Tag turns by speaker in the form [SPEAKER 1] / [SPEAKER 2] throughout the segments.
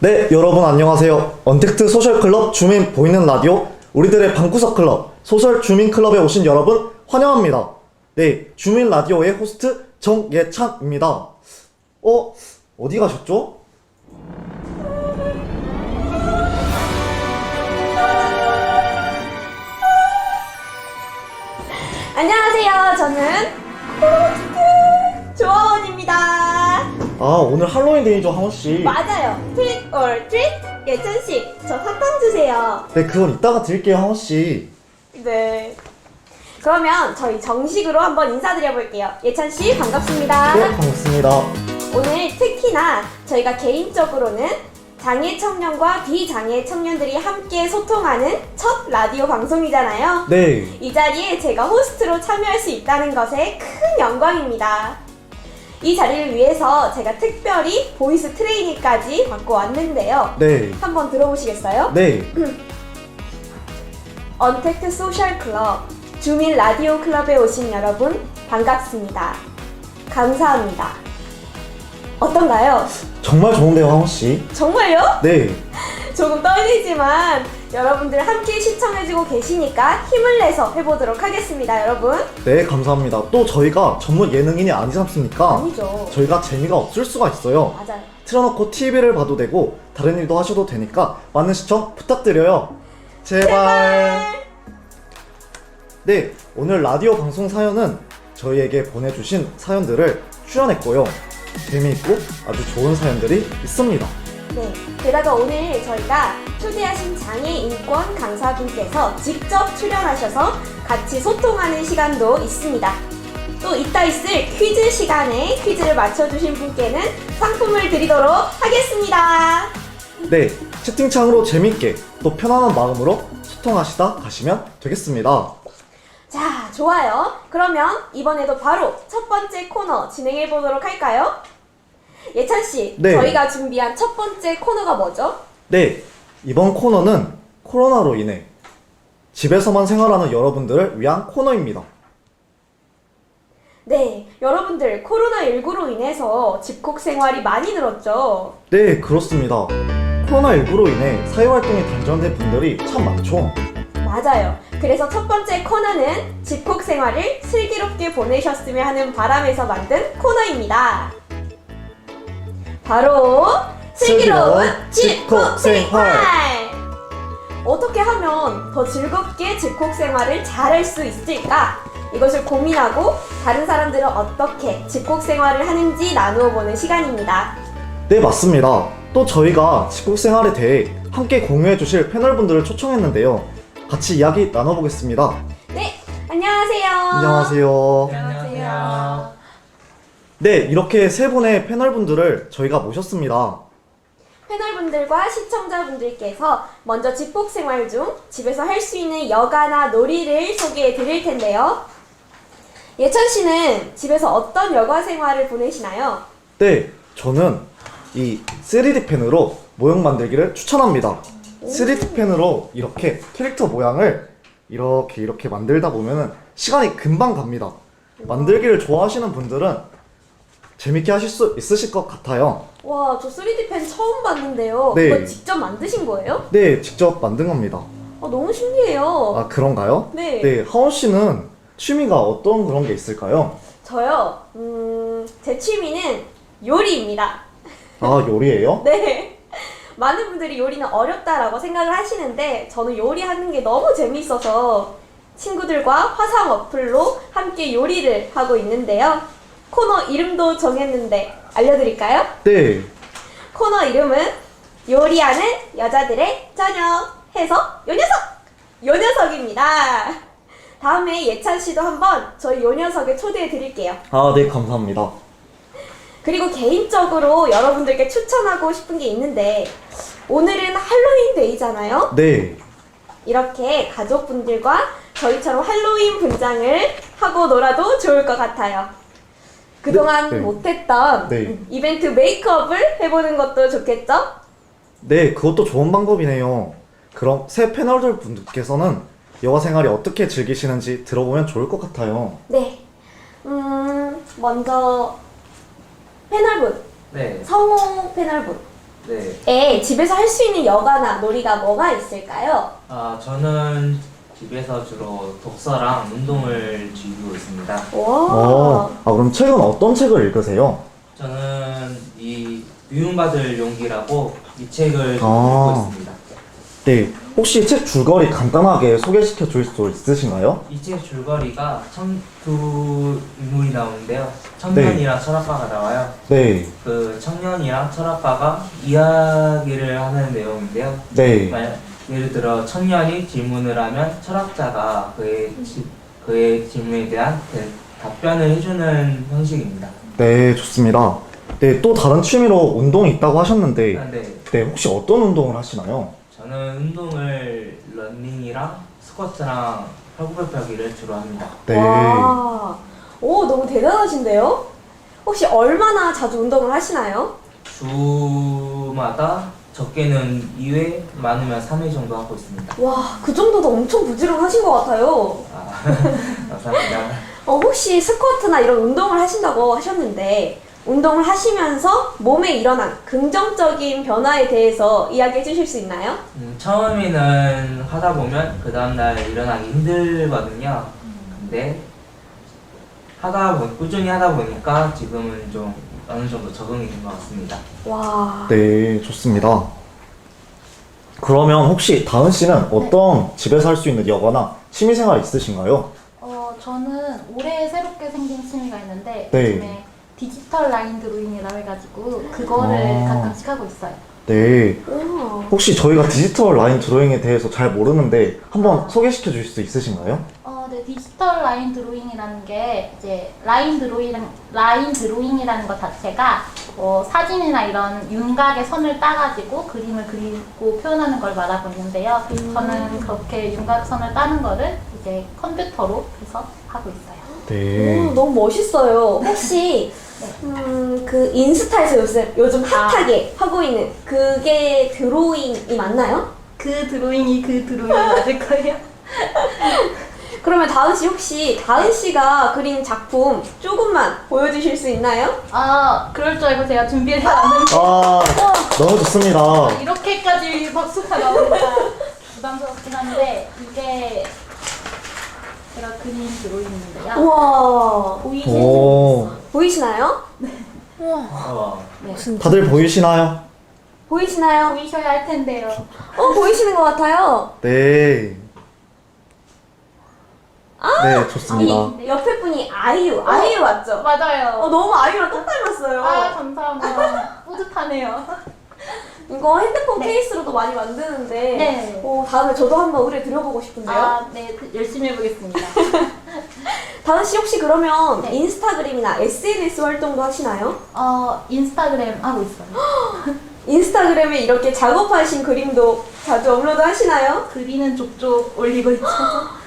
[SPEAKER 1] 네, 여러분 안녕하세요. 언택트 소셜클럽 주민 보이는 라디오 우리들의 방구석 클럽 소셜 주민 클럽에 오신 여러분 환영합니다. 네, 주민 라디오의 호스트 정예찬입니다. 어디 가셨죠?
[SPEAKER 2] 안녕하세요. 저는 조아원입니다.
[SPEAKER 1] 오늘 할로윈 데이죠, 하원씨.
[SPEAKER 2] 맞아요. 트릭 or 트릿 예찬씨, 저 사탕 주세요.
[SPEAKER 1] 네, 그건 이따가 드릴게요, 하원씨.
[SPEAKER 2] 네. 그러면 저희 정식으로 한번 인사드려 볼게요. 예찬씨 반갑습니다.
[SPEAKER 1] 네, 반갑습니다.
[SPEAKER 2] 오늘 특히나 저희가 개인적으로는 장애 청년과 비장애 청년들이 함께 소통하는 첫 라디오 방송이잖아요.
[SPEAKER 1] 네,
[SPEAKER 2] 이 자리에 제가 호스트로 참여할 수 있다는 것에 큰 영광입니다. 이 자리를 위해서 제가 특별히 보이스 트레이닝까지 받고 왔는데요.
[SPEAKER 1] 네,
[SPEAKER 2] 한번 들어보시겠어요?
[SPEAKER 1] 네.
[SPEAKER 2] 언택트 소셜 클럽 주민 라디오 클럽에 오신 여러분 반갑습니다. 감사합니다. 어떤가요?
[SPEAKER 1] 정말 좋은데요, 하원씨.
[SPEAKER 2] 정말요?
[SPEAKER 1] 네,
[SPEAKER 2] 조금 떨리지만 여러분들 함께 시청해주고 계시니까 힘을 내서 해보도록 하겠습니다, 여러분.
[SPEAKER 1] 네, 감사합니다. 또 저희가 전문 예능인이 아니지 않습니까?
[SPEAKER 2] 아니죠.
[SPEAKER 1] 저희가 재미가 없을 수가 있어요.
[SPEAKER 2] 맞아요.
[SPEAKER 1] 틀어놓고 TV를 봐도 되고 다른 일도 하셔도 되니까 많은 시청 부탁드려요. 제발. 네, 오늘 라디오 방송 사연은 저희에게 보내주신 사연들을 출연했고요. 재미있고 아주 좋은 사연들이 있습니다.
[SPEAKER 2] 네, 게다가 오늘 저희가 초대하신 장애인권 강사분께서 직접 출연하셔서 같이 소통하는 시간도 있습니다. 또 이따 있을 퀴즈 시간에 퀴즈를 맞춰주신 분께는 상품을 드리도록 하겠습니다.
[SPEAKER 1] 네, 채팅창으로 재밌게 또 편안한 마음으로 소통하시다 가시면 되겠습니다.
[SPEAKER 2] 자, 좋아요. 그러면 이번에도 바로 첫 번째 코너 진행해 보도록 할까요? 예찬씨,
[SPEAKER 1] 네.
[SPEAKER 2] 저희가 준비한 첫 번째 코너가 뭐죠?
[SPEAKER 1] 네, 이번 코너는 코로나로 인해 집에서만 생활하는 여러분들을 위한 코너입니다.
[SPEAKER 2] 네, 여러분들 코로나19로 인해서 집콕 생활이 많이 늘었죠?
[SPEAKER 1] 네, 그렇습니다. 코로나19로 인해 사회활동이 단절된 분들이 참 많죠.
[SPEAKER 2] 맞아요. 그래서 첫 번째 코너는 집콕 생활을 슬기롭게 보내셨으면 하는 바람에서 만든 코너입니다. 바로 슬기로운 집콕 생활! 어떻게 하면 더 즐겁게 집콕 생활을 잘할 수 있을까? 이것을 고민하고 다른 사람들은 어떻게 집콕 생활을 하는지 나누어 보는 시간입니다.
[SPEAKER 1] 네, 맞습니다. 또 저희가 집콕 생활에 대해 함께 공유해 주실 패널분들을 초청했는데요. 같이 이야기 나눠보겠습니다.
[SPEAKER 2] 네, 안녕하세요.
[SPEAKER 1] 안녕하세요.
[SPEAKER 2] 안녕하세요.
[SPEAKER 1] 네, 이렇게 세 분의 패널분들을 저희가 모셨습니다.
[SPEAKER 2] 패널분들과 시청자분들께서 먼저 집콕 생활 중 집에서 할 수 있는 여가나 놀이를 소개해 드릴 텐데요. 예찬 씨는 집에서 어떤 여가 생활을 보내시나요?
[SPEAKER 1] 네, 저는 이 3D 펜으로 모형 만들기를 추천합니다. 3D 펜으로 이렇게 캐릭터 모양을 이렇게 만들다 보면은 시간이 금방 갑니다. 만들기를 좋아하시는 분들은 재밌게 하실 수 있으실 것 같아요.
[SPEAKER 2] 와, 저 3D 펜 처음 봤는데요.
[SPEAKER 1] 네.
[SPEAKER 2] 이거 직접 만드신 거예요?
[SPEAKER 1] 네, 직접 만든 겁니다.
[SPEAKER 2] 너무 신기해요.
[SPEAKER 1] 아, 그런가요?
[SPEAKER 2] 네.
[SPEAKER 1] 네, 하원 씨는 취미가 어떤 그런 게 있을까요?
[SPEAKER 2] 저요, 제 취미는 요리입니다.
[SPEAKER 1] 아, 요리예요?
[SPEAKER 2] 네. 많은 분들이 요리는 어렵다라고 생각을 하시는데 저는 요리하는 게 너무 재밌어서 친구들과 화상 어플로 함께 요리를 하고 있는데요. 코너 이름도 정했는데 알려드릴까요?
[SPEAKER 1] 네.
[SPEAKER 2] 코너 이름은 요리하는 여자들의 저녁 해서 요녀석입니다. 다음에 예찬 씨도 한번 저희 요녀석에 초대해 드릴게요.
[SPEAKER 1] 아, 네, 감사합니다.
[SPEAKER 2] 그리고 개인적으로 여러분들께 추천하고 싶은 게 있는데 오늘은 할로윈 데이잖아요.
[SPEAKER 1] 네.
[SPEAKER 2] 이렇게 가족분들과 저희처럼 할로윈 분장을 하고 놀아도 좋을 것 같아요. 그동안
[SPEAKER 1] 네.
[SPEAKER 2] 못했던
[SPEAKER 1] 네.
[SPEAKER 2] 이벤트 메이크업을 해보는 것도 좋겠죠?
[SPEAKER 1] 네, 그것도 좋은 방법이네요. 그럼 새 패널들 분들께서는 여가 생활이 어떻게 즐기시는지 들어보면 좋을 것 같아요.
[SPEAKER 2] 네. 먼저 패널분,
[SPEAKER 3] 네.
[SPEAKER 2] 성호 패널분.
[SPEAKER 3] 네.
[SPEAKER 2] 집에서 할 수 있는 여가나 놀이가 뭐가 있을까요?
[SPEAKER 3] 저는 집에서 주로 독서랑 운동을 즐기고 있습니다.
[SPEAKER 2] 와.
[SPEAKER 1] 그럼 책은 어떤 책을 읽으세요?
[SPEAKER 3] 저는 이 미움받을 용기라고 이 책을 좀
[SPEAKER 1] 아.
[SPEAKER 3] 읽고 있습니다.
[SPEAKER 1] 네, 혹시 책 줄거리 간단하게 소개시켜 줄 수 있으신가요?
[SPEAKER 3] 이 책 줄거리가 두 인물이 나오는데요. 청년이랑 철학가가 나와요.
[SPEAKER 1] 네,
[SPEAKER 3] 그 청년이랑 철학가가 이야기를 하는 내용인데요.
[SPEAKER 1] 네,
[SPEAKER 3] 예를 들어 청년이 질문을 하면 철학자가 그의 질문에 대한 답변을 해주는 형식입니다.
[SPEAKER 1] 네, 좋습니다. 네, 또 다른 취미로 운동이 있다고 하셨는데,
[SPEAKER 3] 네,
[SPEAKER 1] 네, 혹시 어떤 운동을 하시나요?
[SPEAKER 3] 저는 운동을 러닝이랑 스쿼트랑 팔굽혀펴기를 주로 합니다.
[SPEAKER 1] 네,
[SPEAKER 2] 와. 오, 너무 대단하신데요? 혹시 얼마나 자주 운동을 하시나요?
[SPEAKER 3] 주마다 적게는 2회, 많으면 3회 정도 하고 있습니다.
[SPEAKER 2] 와, 그 정도도 엄청 부지런하신 것 같아요.
[SPEAKER 3] 감사합니다.
[SPEAKER 2] 혹시 스쿼트나 이런 운동을 하신다고 하셨는데, 운동을 하시면서 몸에 일어난 긍정적인 변화에 대해서 이야기해 주실 수 있나요?
[SPEAKER 3] 처음에는 하다 보면 그 다음날 일어나기 힘들거든요. 근데 꾸준히 하다 보니까 지금은 좀 어느 정도 적응이 된 것 같습니다.
[SPEAKER 2] 와.
[SPEAKER 1] 네, 좋습니다. 그러면 혹시 다은 씨는 어떤 집에서 할 수 있는 여가나 취미생활 있으신가요?
[SPEAKER 4] 저는 올해 새롭게 생긴 취미가 있는데
[SPEAKER 1] 네.
[SPEAKER 4] 요즘에 디지털 라인 드로잉이라고 해가지고 그거를
[SPEAKER 1] 아.
[SPEAKER 4] 가끔씩 하고 있어요.
[SPEAKER 1] 네,
[SPEAKER 2] 우와.
[SPEAKER 1] 혹시 저희가 디지털 라인 드로잉에 대해서 잘 모르는데 한번 소개시켜 주실 수 있으신가요?
[SPEAKER 4] 네, 디지털 라인 드로잉이라는 게 이제 라인 드로잉이라는 것 자체가 사진이나 이런 윤곽의 선을 따가지고 그림을 그리고 표현하는 걸 말하고 있는데요. 저는 그렇게 윤곽선을 따는 거를 이제 컴퓨터로 해서 하고 있어요.
[SPEAKER 1] 네.
[SPEAKER 2] 너무 멋있어요. 혹시 그 인스타에서 요즘 핫하게 하고 있는 그게 드로잉이 맞나요?
[SPEAKER 4] 그 드로잉이 맞을 거예요.
[SPEAKER 2] 그러면 다은 씨 혹시 다은 씨가 그린 작품 조금만 보여주실 수 있나요?
[SPEAKER 4] 그럴 줄 알고 제가 준비를 해왔는데
[SPEAKER 1] 너무 좋습니다.
[SPEAKER 4] 이렇게까지 박수가 나오니까 부담스럽긴 한데 이게 제가 그린 드로잉인데요.
[SPEAKER 2] 우와.
[SPEAKER 1] 오,
[SPEAKER 2] 보이시나요?
[SPEAKER 4] 네.
[SPEAKER 1] 다들 보이시나요?
[SPEAKER 2] 보이시나요?
[SPEAKER 4] 보이셔야 할 텐데요.
[SPEAKER 2] 보이시는 것 같아요.
[SPEAKER 1] 네. 네, 좋습니다.
[SPEAKER 2] 이 옆에 분이 아이유 맞죠?
[SPEAKER 4] 맞아요.
[SPEAKER 2] 너무 아이유랑 똑 닮았어요.
[SPEAKER 4] 감사합니다. 뿌듯하네요.
[SPEAKER 2] 이거 핸드폰 케이스로도 많이 만드는데
[SPEAKER 4] 네.
[SPEAKER 2] 다음에 저도 한번 의뢰 드려보고 싶은데요.
[SPEAKER 4] 네, 열심히 해보겠습니다.
[SPEAKER 2] 다은 씨 혹시 그러면
[SPEAKER 4] 네.
[SPEAKER 2] 인스타그램이나 SNS 활동도 하시나요?
[SPEAKER 4] 인스타그램 하고 있어요.
[SPEAKER 2] 인스타그램에 이렇게 작업하신 그림도 자주 업로드 하시나요?
[SPEAKER 4] 그리는 족족 올리고 있죠.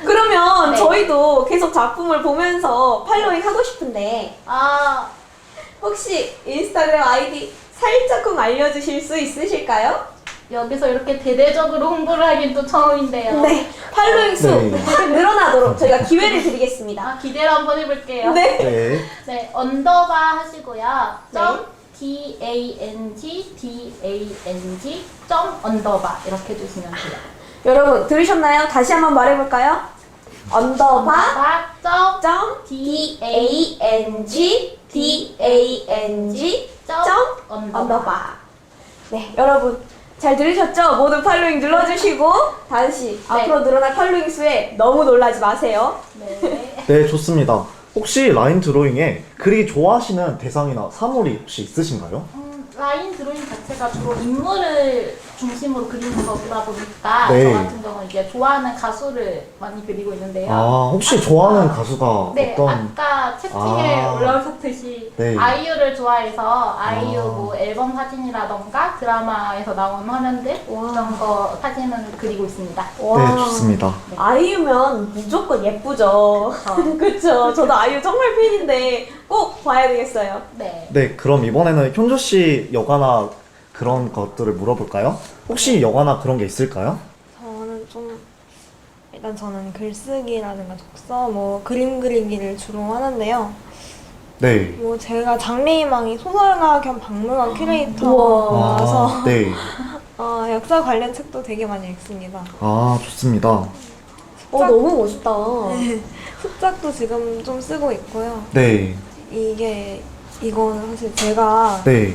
[SPEAKER 2] 그러면
[SPEAKER 4] 네.
[SPEAKER 2] 저희도 계속 작품을 보면서 팔로잉 하고 싶은데 혹시 인스타그램 아이디 살짝쿵 알려주실 수 있으실까요?
[SPEAKER 4] 여기서 이렇게 대대적으로 홍보를 하긴 또 처음인데요.
[SPEAKER 2] 네, 팔로잉 수
[SPEAKER 1] 네.
[SPEAKER 2] 확 늘어나도록 저희가 기회를 드리겠습니다.
[SPEAKER 4] 기대를 한번 해볼게요.
[SPEAKER 2] 네.
[SPEAKER 1] 네.
[SPEAKER 4] 네, 언더바 하시고요.
[SPEAKER 2] 네.
[SPEAKER 4] DANG 점 언더바 이렇게 해주시면 돼요.
[SPEAKER 2] 여러분 들으셨나요? 다시 한번 말해볼까요? 언더바 점 DANG 점 언더바. 네, 여러분 잘 들으셨죠? 모두 팔로잉 눌러주시고 다은 씨
[SPEAKER 4] 네.
[SPEAKER 2] 앞으로 늘어날 팔로잉 수에 너무 놀라지 마세요.
[SPEAKER 4] 네.
[SPEAKER 1] 네, 좋습니다. 혹시 라인 드로잉에 그리기 좋아하시는 대상이나 사물이 혹시 있으신가요?
[SPEAKER 4] 라인 드로잉 자체가 주로 인물을 중심으로 그리는 거다 보니까
[SPEAKER 1] 네.
[SPEAKER 4] 저 같은 경우는 이제 좋아하는 가수를 많이 그리고 있는데요.
[SPEAKER 1] 혹시 좋아하는 가수가
[SPEAKER 4] 네,
[SPEAKER 1] 어떤?
[SPEAKER 4] 아까 채팅에
[SPEAKER 1] 아.
[SPEAKER 4] 올라오셨듯이
[SPEAKER 1] 네.
[SPEAKER 4] 아이유를 좋아해서 아이유
[SPEAKER 1] 아.
[SPEAKER 4] 뭐 앨범 사진이라던가 드라마에서 나온 화면들
[SPEAKER 2] 와.
[SPEAKER 4] 그런 거 사진을 그리고 있습니다.
[SPEAKER 1] 네, 좋습니다.
[SPEAKER 2] 아이유면 무조건 예쁘죠. 그쵸? 저도 아이유 정말 팬인데 꼭 봐야 되겠어요.
[SPEAKER 4] 네.
[SPEAKER 1] 네, 그럼 이번에는 현조 씨 여가나 그런 것들을 물어볼까요? 혹시 여가나 그런 게 있을까요?
[SPEAKER 5] 일단 저는 글쓰기라든가 독서, 그림 그리기를 주로 하는데요.
[SPEAKER 1] 네.
[SPEAKER 5] 뭐 제가 장래희망이 소설가 겸 박물관 큐레이터라서
[SPEAKER 1] 아, 네.
[SPEAKER 5] 역사 관련 책도 되게 많이 읽습니다.
[SPEAKER 1] 아, 좋습니다.
[SPEAKER 2] 너무 멋있다.
[SPEAKER 5] 습작도 지금 좀 쓰고 있고요.
[SPEAKER 1] 네.
[SPEAKER 5] 이거는 사실 제가
[SPEAKER 1] 네.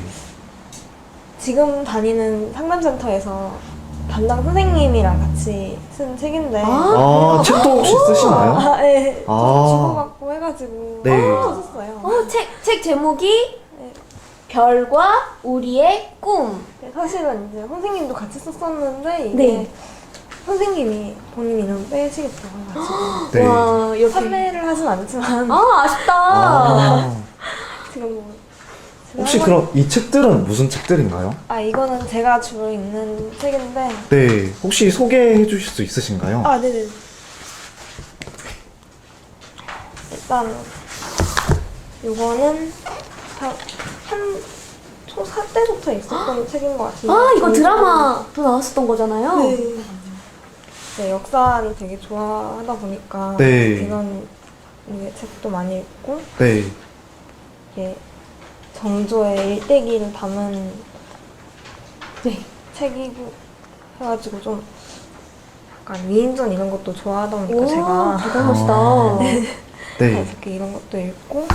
[SPEAKER 5] 지금 다니는 상담센터에서 담당 선생님이랑 같이 쓴 책인데
[SPEAKER 1] 아, 책도 혹시 쓰시나요?
[SPEAKER 5] 네.
[SPEAKER 1] 아.
[SPEAKER 5] 주고받고 해가지고
[SPEAKER 1] 네.
[SPEAKER 5] 썼어요.
[SPEAKER 2] 책 제목이 별과 우리의 꿈.
[SPEAKER 5] 네, 사실은 이제 선생님도 같이 썼었는데 이게
[SPEAKER 2] 네.
[SPEAKER 5] 선생님이 본인 이름 빼시겠다고 해가지고
[SPEAKER 1] 네.
[SPEAKER 2] 와, 이렇게.
[SPEAKER 5] 판매를 하진 않지만
[SPEAKER 2] 아쉽다.
[SPEAKER 1] 아,
[SPEAKER 5] 지금 뭐
[SPEAKER 1] 혹시 그럼 이 책들은 무슨 책들인가요?
[SPEAKER 5] 이거는 제가 주로 읽는 책인데
[SPEAKER 1] 네. 혹시 소개해 주실 수 있으신가요?
[SPEAKER 5] 네네. 일단 이거는 초 4때부터 있었던 책인 것 같은데
[SPEAKER 2] 이거 드라마도 나왔었던 거잖아요.
[SPEAKER 5] 네, 역사를 되게 좋아하다 보니까
[SPEAKER 1] 네.
[SPEAKER 5] 이런 책도 많이 읽고
[SPEAKER 1] 네.
[SPEAKER 5] 이게 정조의 일대기를 담은 책이고 해가지고 좀 약간 위인전 이런 것도 좋아하다 보니까 제가
[SPEAKER 2] 대단하시다.
[SPEAKER 1] 네.
[SPEAKER 5] 이렇게 이런 것도 읽고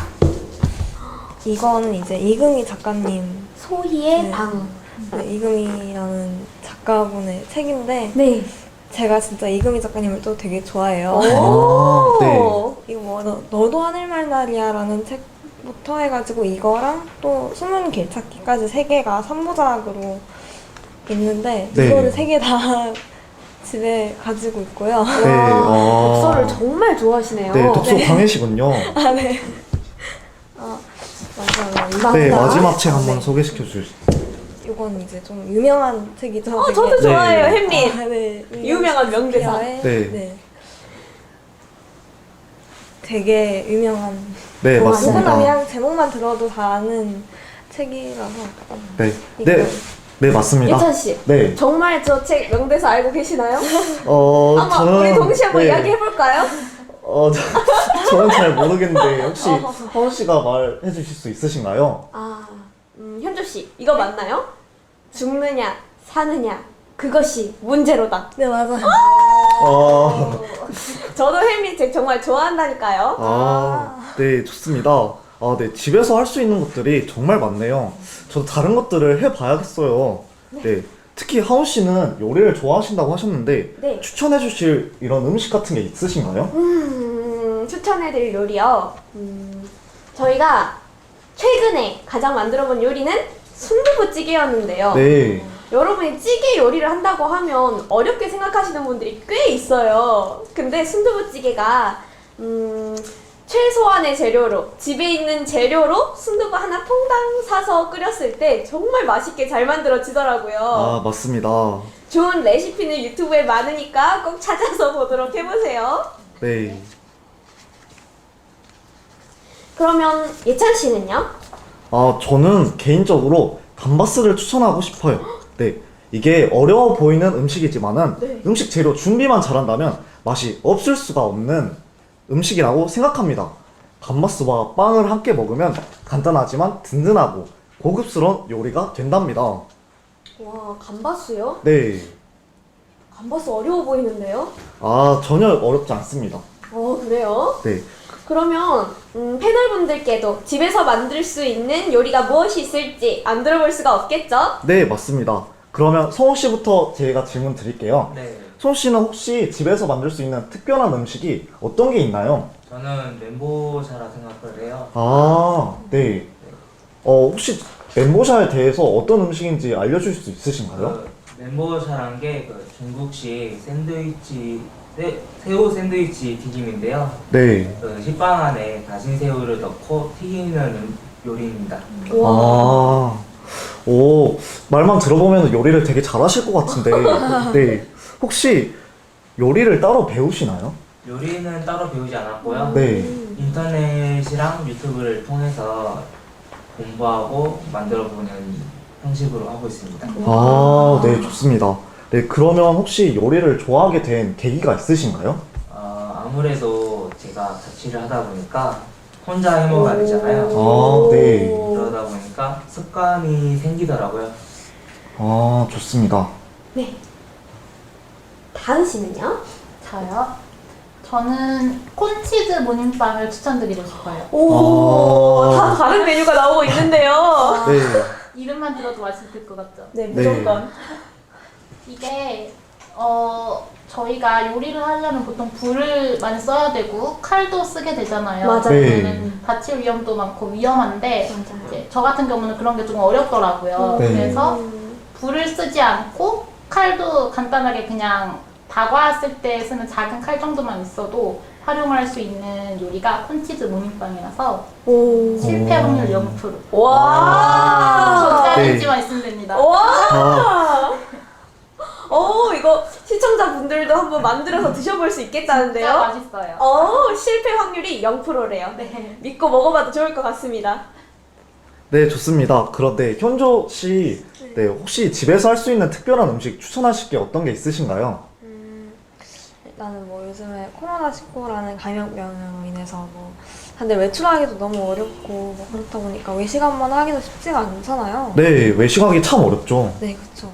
[SPEAKER 5] 이거는 이제 이금희 작가님
[SPEAKER 2] 소희의
[SPEAKER 5] 네.
[SPEAKER 2] 방.
[SPEAKER 5] 이금희라는 작가분의 책인데
[SPEAKER 2] 네.
[SPEAKER 5] 제가 진짜 이금희 작가님을 또 되게 좋아해요.
[SPEAKER 1] 아, 네.
[SPEAKER 5] 이거 뭐 너도 하늘말 날이야라는 책부터 해가지고 이거랑 또 숨은 길찾기까지 세 개가 3부작으로 있는데
[SPEAKER 1] 네.
[SPEAKER 5] 이거를 세 개 다 집에 가지고 있고요.
[SPEAKER 1] 네.
[SPEAKER 2] 독서를 정말 좋아하시네요.
[SPEAKER 1] 네, 독서 광이시군요.
[SPEAKER 5] 네. 맞아요.
[SPEAKER 1] 네,
[SPEAKER 5] 이거
[SPEAKER 1] 마지막 책 한번
[SPEAKER 5] 네.
[SPEAKER 1] 소개시켜 주실.
[SPEAKER 5] 이건 이제 좀 유명한 책이죠. 되게.
[SPEAKER 2] 저도 좋아해요,
[SPEAKER 1] 네.
[SPEAKER 2] 햄릿.
[SPEAKER 5] 네.
[SPEAKER 2] 유명한 명대사.
[SPEAKER 5] 네.
[SPEAKER 1] 네.
[SPEAKER 5] 되게 유명한.
[SPEAKER 1] 네,
[SPEAKER 2] 와,
[SPEAKER 5] 누구나
[SPEAKER 1] 맞습니다.
[SPEAKER 5] 그냥 제목만 들어도 다 아는 책이라서.
[SPEAKER 1] 네.
[SPEAKER 5] 이거.
[SPEAKER 1] 네. 네, 맞습니다.
[SPEAKER 2] 예찬 씨.
[SPEAKER 1] 네.
[SPEAKER 2] 정말 저 책 명대사 알고 계시나요? 한번
[SPEAKER 1] 저는
[SPEAKER 2] 우리 동시에 한번
[SPEAKER 1] 네.
[SPEAKER 2] 이야기해 볼까요?
[SPEAKER 1] 저는 잘 모르겠는데 혹시 하원 씨가 말해 주실 수 있으신가요?
[SPEAKER 2] 현주 씨, 이거 맞나요? 죽느냐, 사느냐, 그것이 문제로다.
[SPEAKER 5] 네, 맞아요.
[SPEAKER 2] 저도 햄릿 책 정말 좋아한다니까요.
[SPEAKER 1] 네, 좋습니다. 네, 집에서 할 수 있는 것들이 정말 많네요. 저도 다른 것들을 해봐야겠어요. 네, 특히 하원 씨는 요리를 좋아하신다고 하셨는데
[SPEAKER 2] 네.
[SPEAKER 1] 추천해 주실 이런 음식 같은 게 있으신가요?
[SPEAKER 2] 추천해드릴 요리요. 저희가 최근에 가장 만들어본 요리는 순두부찌개였는데요.
[SPEAKER 1] 네.
[SPEAKER 2] 여러분이 찌개 요리를 한다고 하면 어렵게 생각하시는 분들이 꽤 있어요. 근데 순두부찌개가 최소한의 재료로, 집에 있는 재료로 순두부 하나 통당 사서 끓였을 때 정말 맛있게 잘 만들어지더라고요.
[SPEAKER 1] 맞습니다.
[SPEAKER 2] 좋은 레시피는 유튜브에 많으니까 꼭 찾아서 보도록 해보세요.
[SPEAKER 1] 네.
[SPEAKER 2] 그러면 예찬 씨는요?
[SPEAKER 1] 저는 개인적으로 감바스를 추천하고 싶어요. 네. 이게 어려워 보이는 음식이지만은
[SPEAKER 2] 네.
[SPEAKER 1] 음식 재료 준비만 잘한다면 맛이 없을 수가 없는 음식이라고 생각합니다. 감바스와 빵을 함께 먹으면 간단하지만 든든하고 고급스러운 요리가 된답니다.
[SPEAKER 2] 와, 감바스요?
[SPEAKER 1] 네.
[SPEAKER 2] 감바스 어려워 보이는데요?
[SPEAKER 1] 전혀 어렵지 않습니다.
[SPEAKER 2] 그래요?
[SPEAKER 1] 네.
[SPEAKER 2] 그러면 패널분들께도 집에서 만들 수 있는 요리가 무엇이 있을지 안 들어볼 수가 없겠죠?
[SPEAKER 1] 네, 맞습니다. 그러면 성우 씨부터 제가 질문 드릴게요.
[SPEAKER 3] 네.
[SPEAKER 1] 성우 씨는 혹시 집에서 만들 수 있는 특별한 음식이 어떤 게 있나요?
[SPEAKER 3] 저는 멘보샤라 생각을 해요.
[SPEAKER 1] 네. 혹시 멘보샤에 대해서 어떤 음식인지 알려주실 수 있으신가요?
[SPEAKER 3] 멘보샤란 게 중국식 샌드위치, 새우 샌드위치 튀김인데요.
[SPEAKER 1] 네.
[SPEAKER 3] 식빵 안에 다진 새우를 넣고 튀기는 요리입니다.
[SPEAKER 1] 말만 들어보면 요리를 되게 잘하실 것 같은데, 네. 혹시 요리를 따로 배우시나요?
[SPEAKER 3] 요리는 따로 배우지 않았고요.
[SPEAKER 1] 네.
[SPEAKER 3] 인터넷이랑 유튜브를 통해서 공부하고 만들어보는 형식으로 하고 있습니다.
[SPEAKER 1] 네, 좋습니다. 네, 그러면 혹시 요리를 좋아하게 된 계기가 있으신가요?
[SPEAKER 3] 아무래도 제가 자취를 하다 보니까 혼자 해 먹어야 되잖아요.
[SPEAKER 1] 아, 네.
[SPEAKER 3] 그러다 보니까 습관이 생기더라고요.
[SPEAKER 1] 아, 좋습니다.
[SPEAKER 2] 네. 다은 씨는요?
[SPEAKER 4] 저요? 저는 콘치즈 모닝빵을 추천드리고 싶어요.
[SPEAKER 2] 오,
[SPEAKER 1] 아.
[SPEAKER 2] 다 다른 메뉴가 나오고 있는데요.
[SPEAKER 1] 네.
[SPEAKER 4] 이름만 들어도 맛있을 것 같죠?
[SPEAKER 2] 네,
[SPEAKER 1] 네.
[SPEAKER 2] 무조건.
[SPEAKER 4] 이게 저희가 요리를 하려면 보통 불을 많이 써야 되고 칼도 쓰게 되잖아요.
[SPEAKER 2] 맞아요.
[SPEAKER 1] 네.
[SPEAKER 4] 그러면은 다칠 위험도 많고 위험한데
[SPEAKER 2] 맞아요.
[SPEAKER 4] 이제 저 같은 경우는 그런 게 좀 어렵더라고요.
[SPEAKER 1] 네.
[SPEAKER 4] 그래서 불을 쓰지 않고 칼도 간단하게 그냥 다과했을 때 쓰는 작은 칼 정도만 있어도 활용할 수 있는 요리가 콘치즈 모닝빵이라서
[SPEAKER 2] 오.
[SPEAKER 4] 실패 확률 0%.
[SPEAKER 2] 와.
[SPEAKER 4] 전자레인지만 있으면 됩니다.
[SPEAKER 2] 와.
[SPEAKER 1] 아,
[SPEAKER 2] 이거 시청자분들도 한번 만들어서 드셔볼 수
[SPEAKER 4] 진짜
[SPEAKER 2] 있겠다는데요.
[SPEAKER 4] 맛있어요.
[SPEAKER 2] 실패 확률이 0%래요.
[SPEAKER 4] 네.
[SPEAKER 2] 믿고 먹어봐도 좋을 것 같습니다.
[SPEAKER 1] 네, 좋습니다. 그런데 현조 씨, 네, 혹시 집에서 할 수 있는 특별한 음식 추천하실 게 어떤 게 있으신가요?
[SPEAKER 5] 일단은 뭐 요즘에 코로나19라는 감염병으로 인해서 뭐 다들 외출하기도 너무 어렵고 뭐 그렇다 보니까 외식 한번 하기도 쉽지가 않잖아요.
[SPEAKER 1] 네, 외식하기 참 어렵죠.
[SPEAKER 5] 네, 그렇죠.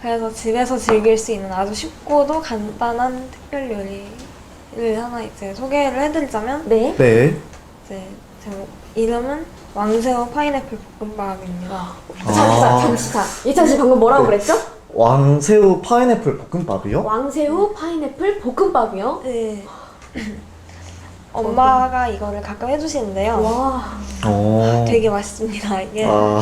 [SPEAKER 5] 그래서 집에서 즐길 수 있는 아주 쉽고도 간단한 특별 요리를 하나 이제 소개를 해드리자면
[SPEAKER 2] 네.
[SPEAKER 1] 네.
[SPEAKER 5] 이제 제목 이름은 왕새우 파인애플 볶음밥입니다.
[SPEAKER 2] 잠시만. 예찬 씨 방금 뭐라고
[SPEAKER 1] 네.
[SPEAKER 2] 그랬죠?
[SPEAKER 1] 왕새우 파인애플 볶음밥이요?
[SPEAKER 2] 왕새우 파인애플 볶음밥이요?
[SPEAKER 5] 네. 엄마가 이거를 가끔 해주시는데요.
[SPEAKER 2] 와.
[SPEAKER 5] 되게 맛있습니다. 이게
[SPEAKER 1] 아,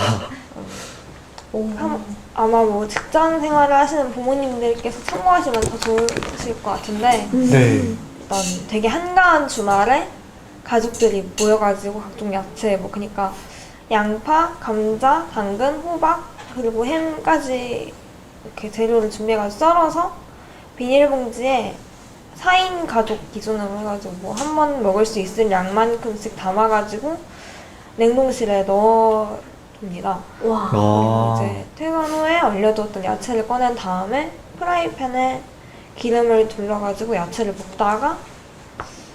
[SPEAKER 5] 아마 뭐 직장 생활을 하시는 부모님들께서 참고하시면 더 좋으실 것 같은데
[SPEAKER 1] 네.
[SPEAKER 5] 일단 되게 한가한 주말에 가족들이 모여가지고 각종 야채 뭐 그러니까 양파, 감자, 당근, 호박 그리고 햄까지 이렇게 재료를 준비해가지고 썰어서 비닐봉지에 4인 가족 기준으로 해가지고 뭐 한 번 먹을 수 있을 양만큼씩 담아가지고 냉동실에 넣어둡니다.
[SPEAKER 2] 와.
[SPEAKER 1] 아,
[SPEAKER 5] 이제 퇴근 후에 얼려두었던 야채를 꺼낸 다음에 프라이팬에 기름을 둘러가지고 야채를 볶다가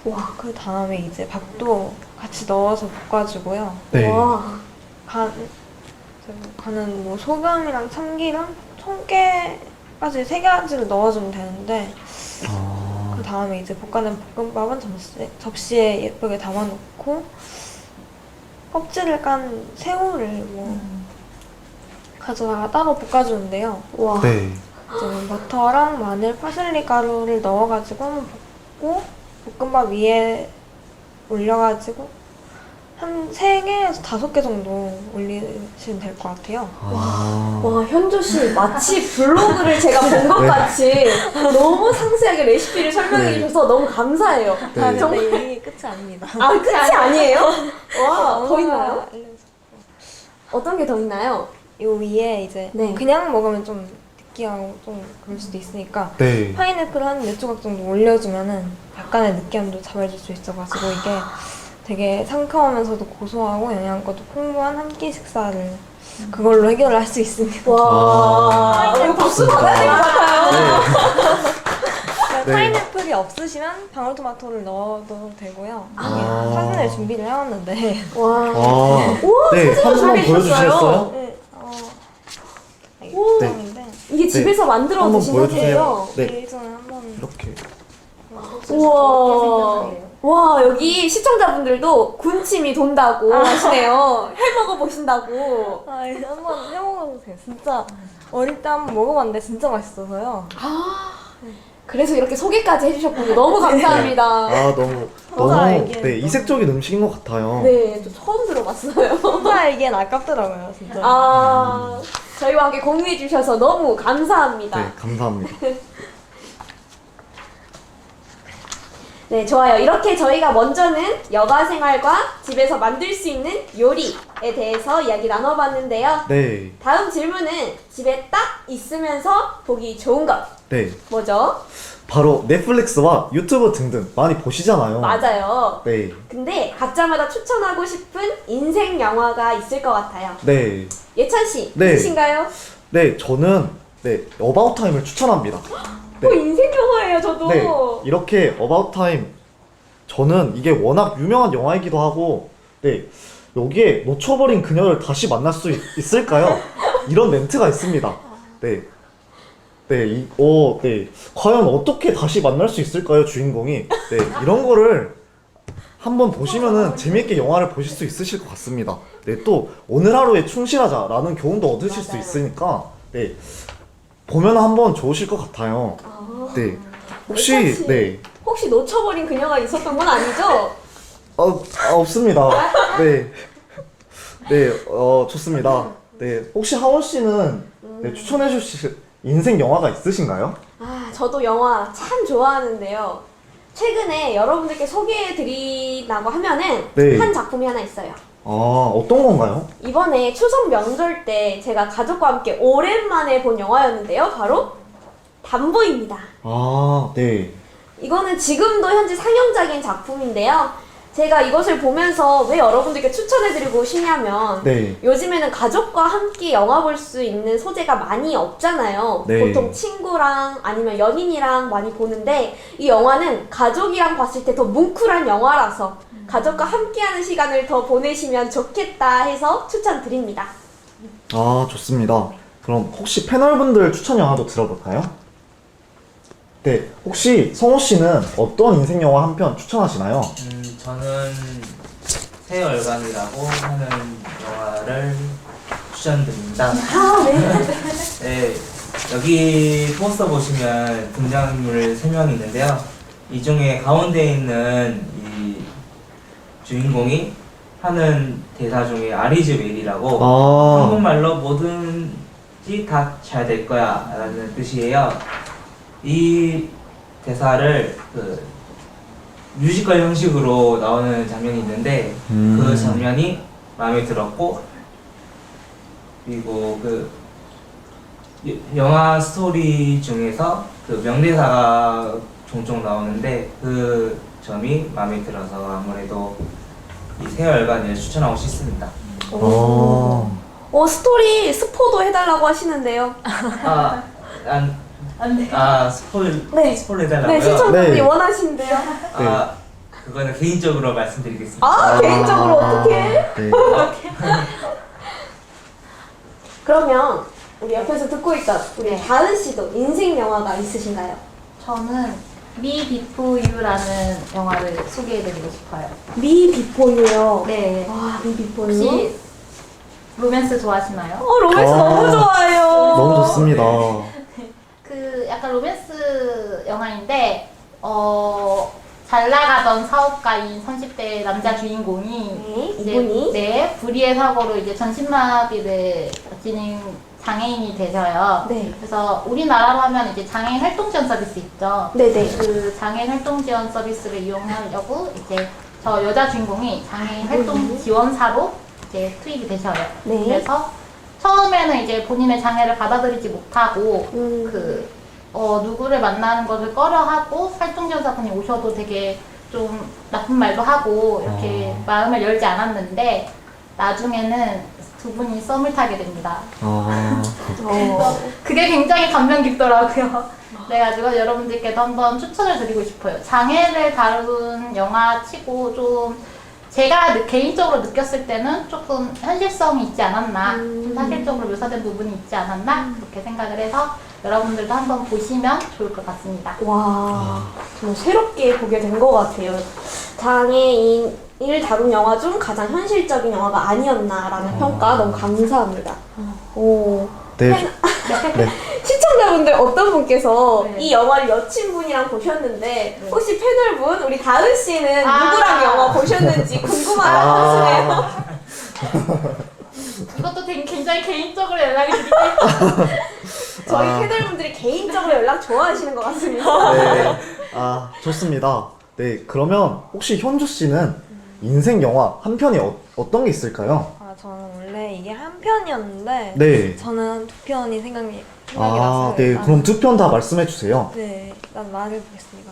[SPEAKER 2] 와.
[SPEAKER 5] 그 다음에 이제 밥도 같이 넣어서 볶아주고요.
[SPEAKER 1] 네.
[SPEAKER 2] 와.
[SPEAKER 5] 간은 뭐 소금이랑 참기름, 청깨까지 3가지를 넣어주면 되는데
[SPEAKER 1] 아,
[SPEAKER 5] 그 다음에 이제 볶아낸 볶음밥은 접시에 예쁘게 담아놓고 껍질을 깐 새우를 뭐 가져다가 따로 볶아주는데요.
[SPEAKER 2] 와.
[SPEAKER 1] 네.
[SPEAKER 5] 이제 버터랑 마늘, 파슬리 가루를 넣어가지고 한번 볶고 볶음밥 위에 올려가지고 한 3개에서 5개 정도 올리시면 될 것 같아요.
[SPEAKER 1] 아,
[SPEAKER 2] 와, 현조 씨 마치 블로그를 제가 본 것
[SPEAKER 1] 네.
[SPEAKER 2] 같이 너무 상세하게 레시피를 설명해
[SPEAKER 1] 네.
[SPEAKER 2] 주셔서 너무 감사해요.
[SPEAKER 1] 네.
[SPEAKER 5] 아,
[SPEAKER 2] 정말.
[SPEAKER 5] 근데 이게 끝이 아닙니다.
[SPEAKER 2] 아, 끝이 아니에요? 와, 더
[SPEAKER 5] 엄마가
[SPEAKER 2] 있나요?
[SPEAKER 5] 알려주세요.
[SPEAKER 2] 어떤 게 더 있나요?
[SPEAKER 5] 요 위에 이제
[SPEAKER 2] 네.
[SPEAKER 5] 그냥 먹으면 좀 느끼하고 좀 그럴 수도 있으니까
[SPEAKER 1] 네.
[SPEAKER 5] 파인애플 한 4조각 정도 올려주면은 약간의 느끼함도 잡아줄 수 있어가지고 이게 되게 상큼하면서도 고소하고 영양가도 풍부한 한 끼 식사를 그걸로 해결을 할 수 있습니다.
[SPEAKER 2] 와, 이거 박수 받아야 될 것 같아요.
[SPEAKER 1] 네.
[SPEAKER 5] 파인애플이 없으시면 방울토마토를 넣어도 되고요.
[SPEAKER 1] 아.
[SPEAKER 5] 사진을 준비를 해왔는데
[SPEAKER 2] 와.
[SPEAKER 1] 아,
[SPEAKER 2] 우와,
[SPEAKER 1] 네,
[SPEAKER 2] 사진을
[SPEAKER 1] 한번
[SPEAKER 2] 준비해 주셨어요.
[SPEAKER 1] 보여주시겠어요?
[SPEAKER 5] 네, 이게
[SPEAKER 2] 오.
[SPEAKER 5] 포장인데
[SPEAKER 2] 이게 집에서 만들어
[SPEAKER 1] 한번
[SPEAKER 2] 드신
[SPEAKER 1] 보여주세요.
[SPEAKER 2] 거예요?
[SPEAKER 1] 네,
[SPEAKER 5] 예전에 한번
[SPEAKER 1] 이렇게.
[SPEAKER 2] 우와. 와, 여기 시청자분들도 군침이 돈다고 하시네요. 해 먹어보신다고.
[SPEAKER 5] 아, 이제 한번 해먹어보세요. 진짜 어릴 때 한번 먹어봤는데 진짜 맛있어서요.
[SPEAKER 2] 그래서 이렇게 소개까지 해주셨군요. 너무 감사합니다.
[SPEAKER 1] 아, 너무,
[SPEAKER 5] 알기에는
[SPEAKER 1] 네, 이색적인 음식인 것 같아요.
[SPEAKER 2] 네, 저 처음 들어봤어요.
[SPEAKER 5] 혼자 알기엔 아깝더라고요, 진짜.
[SPEAKER 2] 아, 저희와 함께 공유해 주셔서 너무 감사합니다.
[SPEAKER 1] 네, 감사합니다.
[SPEAKER 2] 네, 좋아요. 이렇게 저희가 먼저는 여가 생활과 집에서 만들 수 있는 요리에 대해서 이야기 나눠봤는데요.
[SPEAKER 1] 네,
[SPEAKER 2] 다음 질문은 집에 딱 있으면서 보기 좋은 것.
[SPEAKER 1] 네.
[SPEAKER 2] 뭐죠?
[SPEAKER 1] 바로 넷플릭스와 유튜브 등등 많이 보시잖아요.
[SPEAKER 2] 맞아요.
[SPEAKER 1] 네,
[SPEAKER 2] 근데 각자마다 추천하고 싶은 인생 영화가 있을 것 같아요.
[SPEAKER 1] 네,
[SPEAKER 2] 예찬 씨,
[SPEAKER 1] 네.
[SPEAKER 2] 있으신가요?
[SPEAKER 1] 네, 저는 네, 어바웃 타임을 추천합니다. 네.
[SPEAKER 2] 인생 영화예요, 저도.
[SPEAKER 1] 네, 이렇게 어바웃 타임 저는 이게 워낙 유명한 영화이기도 하고, 네, 여기에 놓쳐버린 그녀를 다시 만날 수 있을까요? 이런 멘트가 있습니다. 네. 네, 네. 과연 어떻게 다시 만날 수 있을까요, 주인공이? 네, 이런 거를 한번 보시면은 재미있게 영화를 보실 수 있으실 것 같습니다. 네, 또 오늘 하루에 충실하자라는 교훈도 얻으실 수 있으니까, 네, 보면 한번 좋으실 것 같아요. 네, 혹시, 네.
[SPEAKER 2] 혹시 놓쳐버린 그녀가 있었던 건 아니죠?
[SPEAKER 1] 없습니다. 네. 네, 좋습니다. 네, 혹시 하원 씨는 네, 추천해 주실 인생 영화가 있으신가요?
[SPEAKER 2] 저도 영화 참 좋아하는데요. 최근에 여러분들께 소개해드리라고 하면은
[SPEAKER 1] 네.
[SPEAKER 2] 한 작품이 하나 있어요.
[SPEAKER 1] 어떤 건가요?
[SPEAKER 2] 이번에 추석 명절 때 제가 가족과 함께 오랜만에 본 영화였는데요. 바로 담보입니다.
[SPEAKER 1] 네.
[SPEAKER 2] 이거는 지금도 현재 상영작인 작품인데요. 제가 이것을 보면서 왜 여러분들께 추천해드리고 싶냐면
[SPEAKER 1] 네.
[SPEAKER 2] 요즘에는 가족과 함께 영화 볼 수 있는 소재가 많이 없잖아요.
[SPEAKER 1] 네.
[SPEAKER 2] 보통 친구랑 아니면 연인이랑 많이 보는데 이 영화는 가족이랑 봤을 때 더 뭉클한 영화라서 가족과 함께하는 시간을 더 보내시면 좋겠다 해서 추천드립니다.
[SPEAKER 1] 좋습니다. 그럼 혹시 패널분들 추천 영화도 들어볼까요? 네, 혹시 성호 씨는 어떤 인생 영화 한 편 추천하시나요?
[SPEAKER 3] 저는 새열간이라고 하는 영화를 추천드립니다. 네, 여기 포스터 보시면 등장인물 3명이 있는데요. 이 중에 가운데 있는 이 주인공이 하는 대사 중에 아리즈 웰이라고 한국말로 뭐든지 다 잘 될 거야 라는 뜻이에요. 이 대사를 뮤지컬 형식으로 나오는 장면이 있는데 그 장면이 마음에 들었고, 그리고 영화 스토리 중에서 명대사가 종종 나오는데 그 점이 마음에 들어서 아무래도 이 새열간을 추천하고 싶습니다.
[SPEAKER 2] 스토리 스포도 해달라고 하시는데요.
[SPEAKER 4] 안 돼.
[SPEAKER 3] 스포일 해달라고요?
[SPEAKER 2] 네, 시청자분이
[SPEAKER 1] 네.
[SPEAKER 2] 원하신대요.
[SPEAKER 3] 그거는 개인적으로 말씀드리겠습니다.
[SPEAKER 2] 개인적으로 어떻게?
[SPEAKER 1] 네.
[SPEAKER 2] 그러면 우리 옆에서 듣고 있던 우리
[SPEAKER 4] 네.
[SPEAKER 2] 다은 씨도 인생 영화가 있으신가요?
[SPEAKER 4] 저는 미 비포 유라는 영화를 소개해드리고 싶어요.
[SPEAKER 2] 미 비포유요.
[SPEAKER 4] 네.
[SPEAKER 2] 미 비포유.
[SPEAKER 4] 혹시 로맨스 좋아하시나요?
[SPEAKER 2] 로맨스 너무 좋아해요.
[SPEAKER 1] 너무 좋습니다.
[SPEAKER 4] 약간 로맨스 영화인데 잘 나가던 사업가인 30대 남자 주인공이
[SPEAKER 2] 이분이
[SPEAKER 4] 불의의 사고로 이제 전신마비를 지닌 장애인이 되셔요.
[SPEAKER 2] 네.
[SPEAKER 4] 그래서 우리나라로 하면 이제 장애인 활동 지원 서비스 있죠.
[SPEAKER 2] 네네.
[SPEAKER 4] 그 장애인 활동 지원 서비스를 이용하려고 이제 저 여자 주인공이 장애인 활동 지원사로 이제 투입이 되셔요.
[SPEAKER 2] 네.
[SPEAKER 4] 그래서 처음에는 이제 본인의 장애를 받아들이지 못하고 누구를 만나는 것을 꺼려하고 활동지원사분이 오셔도 되게 좀 나쁜 말도 하고 이렇게 마음을 열지 않았는데 나중에는 두 분이 썸을 타게 됩니다. 그게 굉장히 감명 깊더라고요. 그래가지고 여러분들께도 한번 추천을 드리고 싶어요. 장애를 다룬 영화 치고 좀 제가 개인적으로 느꼈을 때는 조금 현실성이 있지 않았나, 좀 사실적으로 묘사된 부분이 있지 않았나 그렇게 생각을 해서 여러분들도 한번 보시면 좋을 것 같습니다.
[SPEAKER 2] 정말 새롭게 보게 된 것 같아요. 장애인을 다룬 영화 중 가장 현실적인 영화가 아니었나라는 평가 너무 감사합니다.
[SPEAKER 1] 네.
[SPEAKER 2] 시청자분들 어떤 분께서
[SPEAKER 4] 네.
[SPEAKER 2] 이 영화를 여친분이랑 보셨는데 혹시 패널분 우리 다은 씨는 누구랑 영화 보셨는지 궁금하시네요.
[SPEAKER 4] 이것도 굉장히 개인적으로 연락이 드릴게요.
[SPEAKER 2] 저희 패널분들이 개인적으로 연락 좋아하시는 것 같습니다.
[SPEAKER 1] 네. 좋습니다. 네, 그러면 혹시 현주 씨는 인생 영화 한 편이 어떤 게 있을까요?
[SPEAKER 5] 저는 원래 이게 한 편이었는데
[SPEAKER 1] 네.
[SPEAKER 5] 저는 두 편이 생각이 났어요.
[SPEAKER 1] 네, 그럼 두 편 다 말씀해 주세요.
[SPEAKER 5] 네, 일단 말해보겠습니다.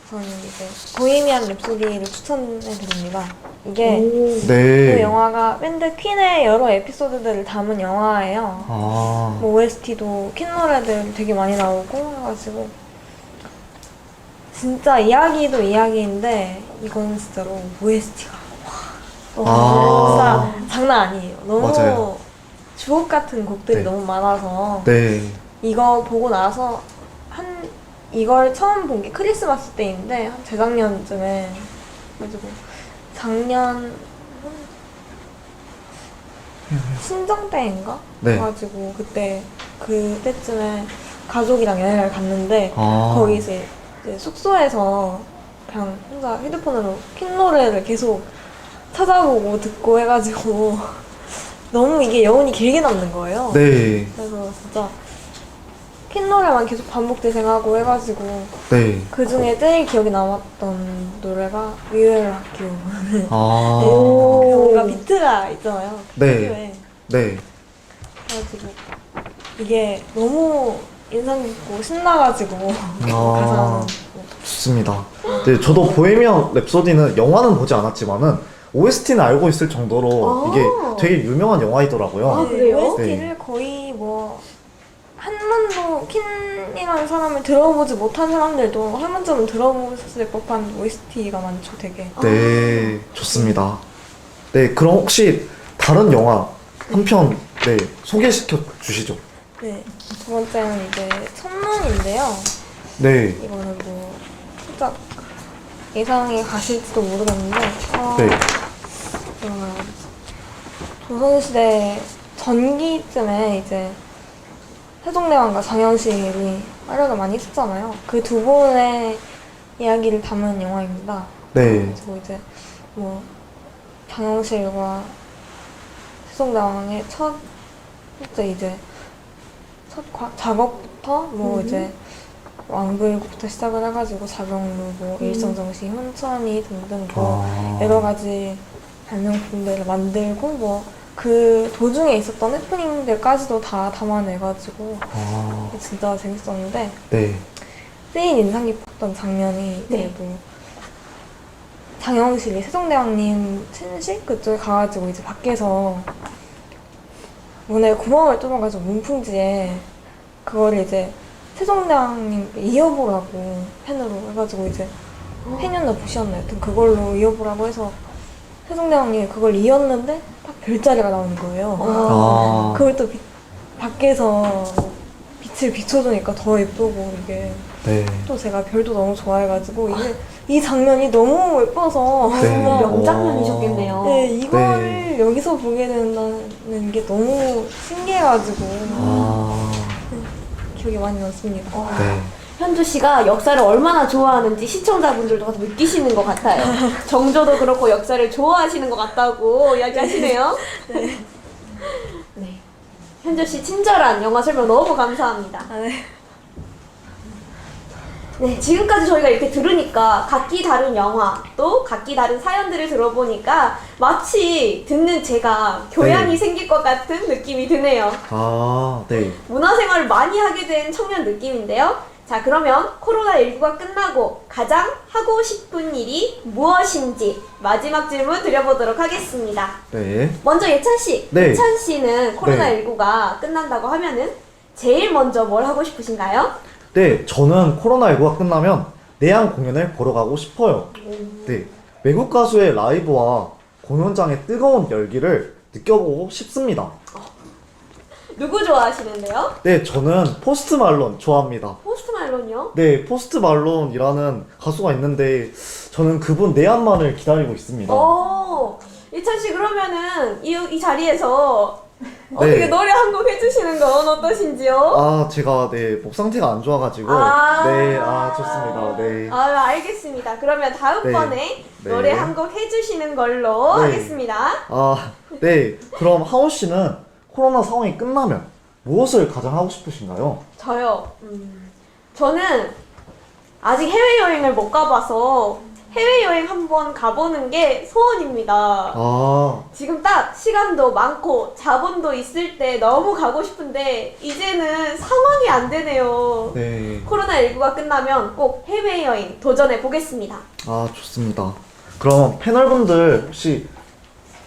[SPEAKER 5] 저는 이제 보헤미안 랩소디를 추천해드립니다. 이게
[SPEAKER 1] 네.
[SPEAKER 5] 그 영화가 밴드 퀸의 여러 에피소드들을 담은 영화예요. 뭐 OST도 퀸 노래들 되게 많이 나오고 해가지고 진짜 이야기도 이야기인데 이건 진짜로 OST가
[SPEAKER 1] 아.
[SPEAKER 5] 진짜 장난 아니에요. 너무
[SPEAKER 1] 맞아요.
[SPEAKER 5] 주옥 같은 곡들이
[SPEAKER 1] 네.
[SPEAKER 5] 너무 많아서
[SPEAKER 1] 네.
[SPEAKER 5] 이거 보고 나서 이걸 처음 본 게 크리스마스 때인데 한 재작년쯤에 그래가지고 작년 신정 때인가?
[SPEAKER 1] 네.
[SPEAKER 5] 그래가지고 그때쯤에 가족이랑 여행을 갔는데
[SPEAKER 1] 아.
[SPEAKER 5] 거기 이제 숙소에서 그냥 혼자 휴대폰으로 퀸 노래를 계속 찾아보고 듣고 해가지고 너무 이게 여운이 길게 남는 거예요.
[SPEAKER 1] 네.
[SPEAKER 5] 그래서 진짜 퀸 노래만 계속 반복 재생하고 해가지고
[SPEAKER 1] 네.
[SPEAKER 5] 그 중에 제일 기억에 남았던 노래가 We Will Rock You.
[SPEAKER 1] 아.
[SPEAKER 5] 뭔가 비트가 있잖아요.
[SPEAKER 1] 네.
[SPEAKER 5] 특유의.
[SPEAKER 1] 네.
[SPEAKER 5] 그래가지고 이게 너무 인상 깊고 신나가지고
[SPEAKER 1] 아.
[SPEAKER 5] 가사는
[SPEAKER 1] 좋습니다. 네, 저도 보헤미안 랩소디는 영화는 보지 않았지만은 OST는 알고 있을 정도로
[SPEAKER 2] 아.
[SPEAKER 1] 이게 되게 유명한 영화이더라고요.
[SPEAKER 2] 아, 그래요?
[SPEAKER 5] OST를 거의 뭐 한 번도 퀸이라는 사람을 들어보지 못한 사람들도 한 번쯤은 들어보셨을 법한 OST가 많죠, 되게.
[SPEAKER 1] 네, 좋습니다. 네, 그럼 혹시 다른 영화 한 편 네, 소개시켜 주시죠.
[SPEAKER 5] 네, 두 번째는 이제 첫눈인데요.
[SPEAKER 1] 네.
[SPEAKER 5] 이거는 뭐 살짝 예상이 가실지도 모르겠는데
[SPEAKER 1] 네.
[SPEAKER 5] 조선시대 전기쯤에 이제 세종대왕과 장현실이 활약을 많이 했었잖아요. 그 두 분의 이야기를 담은 영화입니다.
[SPEAKER 1] 네.
[SPEAKER 5] 그래서 이제 뭐 장현실과 세종대왕의 첫 작업부터 뭐 이제 왕불국부터 시작을 해가지고 자경루, 뭐 일성정시, 혼천이 등등 뭐
[SPEAKER 1] 아.
[SPEAKER 5] 여러 가지 발명품들을 만들고 뭐 그 도중에 있었던 해프닝들까지도 다 담아내가지고
[SPEAKER 1] 아.
[SPEAKER 5] 진짜 재밌었는데
[SPEAKER 1] 네.
[SPEAKER 5] 제일 인상 깊었던 장면이
[SPEAKER 2] 네.
[SPEAKER 5] 이제 뭐 장영실이 세종대왕님 친실 그쪽에 가가지고 이제 밖에서 문에 구멍을 뚫어가지고 문풍지에 그거를 이제 세종대왕님 이어보라고 펜으로 해가지고 이제 펜이었나 붓이었나 여튼 그걸로 이어보라고 해서 세종대왕님이 그걸 이었는데 딱 별자리가 나오는 거예요.
[SPEAKER 1] 아.
[SPEAKER 5] 그걸 또 밖에서 빛을 비춰주니까 더 예쁘고 이게
[SPEAKER 1] 네.
[SPEAKER 5] 또 제가 별도 너무 좋아해가지고 이게 이 장면이 너무 예뻐서
[SPEAKER 1] 네.
[SPEAKER 2] 명장면이셨겠네요.
[SPEAKER 5] 네, 이걸 여기서 보게 된다는 게 너무 신기해가지고
[SPEAKER 1] 아.
[SPEAKER 5] 기억이 많이 남습니다.
[SPEAKER 1] 네.
[SPEAKER 2] 현주 씨가 역사를 얼마나 좋아하는지 시청자분들도 가서 느끼시는 것 같아요. 정조도 그렇고 역사를 좋아하시는 것 같다고 이야기하시네요. 네. 현주 씨 친절한 영화 설명 너무 감사합니다.
[SPEAKER 5] 아, 네.
[SPEAKER 2] 네, 지금까지 저희가 이렇게 들으니까 각기 다른 영화 또 각기 다른 사연들을 들어보니까 마치 듣는 제가 교양이
[SPEAKER 1] 네.
[SPEAKER 2] 생길 것 같은 느낌이 드네요.
[SPEAKER 1] 아, 네.
[SPEAKER 2] 문화생활을 많이 하게 된 청년 느낌인데요. 자, 그러면 코로나19가 끝나고 가장 하고 싶은 일이 무엇인지 마지막 질문 드려보도록 하겠습니다.
[SPEAKER 1] 네.
[SPEAKER 2] 먼저 예찬 씨.
[SPEAKER 1] 네.
[SPEAKER 2] 예찬 씨는 코로나19가 끝난다고 하면은 제일 먼저 뭘 하고 싶으신가요?
[SPEAKER 1] 네, 저는 코로나19가 끝나면 내한 공연을 보러 가고 싶어요. 네. 외국 가수의 라이브와 공연장의 뜨거운 열기를 느껴보고 싶습니다.
[SPEAKER 2] 누구 좋아하시는데요?
[SPEAKER 1] 네, 저는 포스트 말론 좋아합니다.
[SPEAKER 2] 포스트 말론이요?
[SPEAKER 1] 네, 포스트 말론이라는 가수가 있는데 저는 그분 내한만을 기다리고 있습니다.
[SPEAKER 2] 예찬 씨 그러면은 이 자리에서 어떻게 노래 한 곡 해주시는 건 어떠신지요?
[SPEAKER 1] 아, 제가 네, 목 상태가 안 좋아가지고 네, 좋습니다. 네.
[SPEAKER 2] 알겠습니다. 그러면 다음번에
[SPEAKER 1] 네.
[SPEAKER 2] 노래 한 곡 해주시는 걸로
[SPEAKER 1] 네.
[SPEAKER 2] 하겠습니다.
[SPEAKER 1] 네. 그럼 하오 씨는 코로나 상황이 끝나면 무엇을 가장 하고 싶으신가요?
[SPEAKER 2] 저요. 저는 아직 해외여행을 못 가봐서 해외여행 한번 가보는 게 소원입니다.
[SPEAKER 1] 아,
[SPEAKER 2] 지금 딱 시간도 많고 자본도 있을 때 너무 가고 싶은데 이제는 상황이 안 되네요.
[SPEAKER 1] 네.
[SPEAKER 2] 코로나19가 끝나면 꼭 해외여행 도전해 보겠습니다.
[SPEAKER 1] 아, 좋습니다. 그럼 패널분들 혹시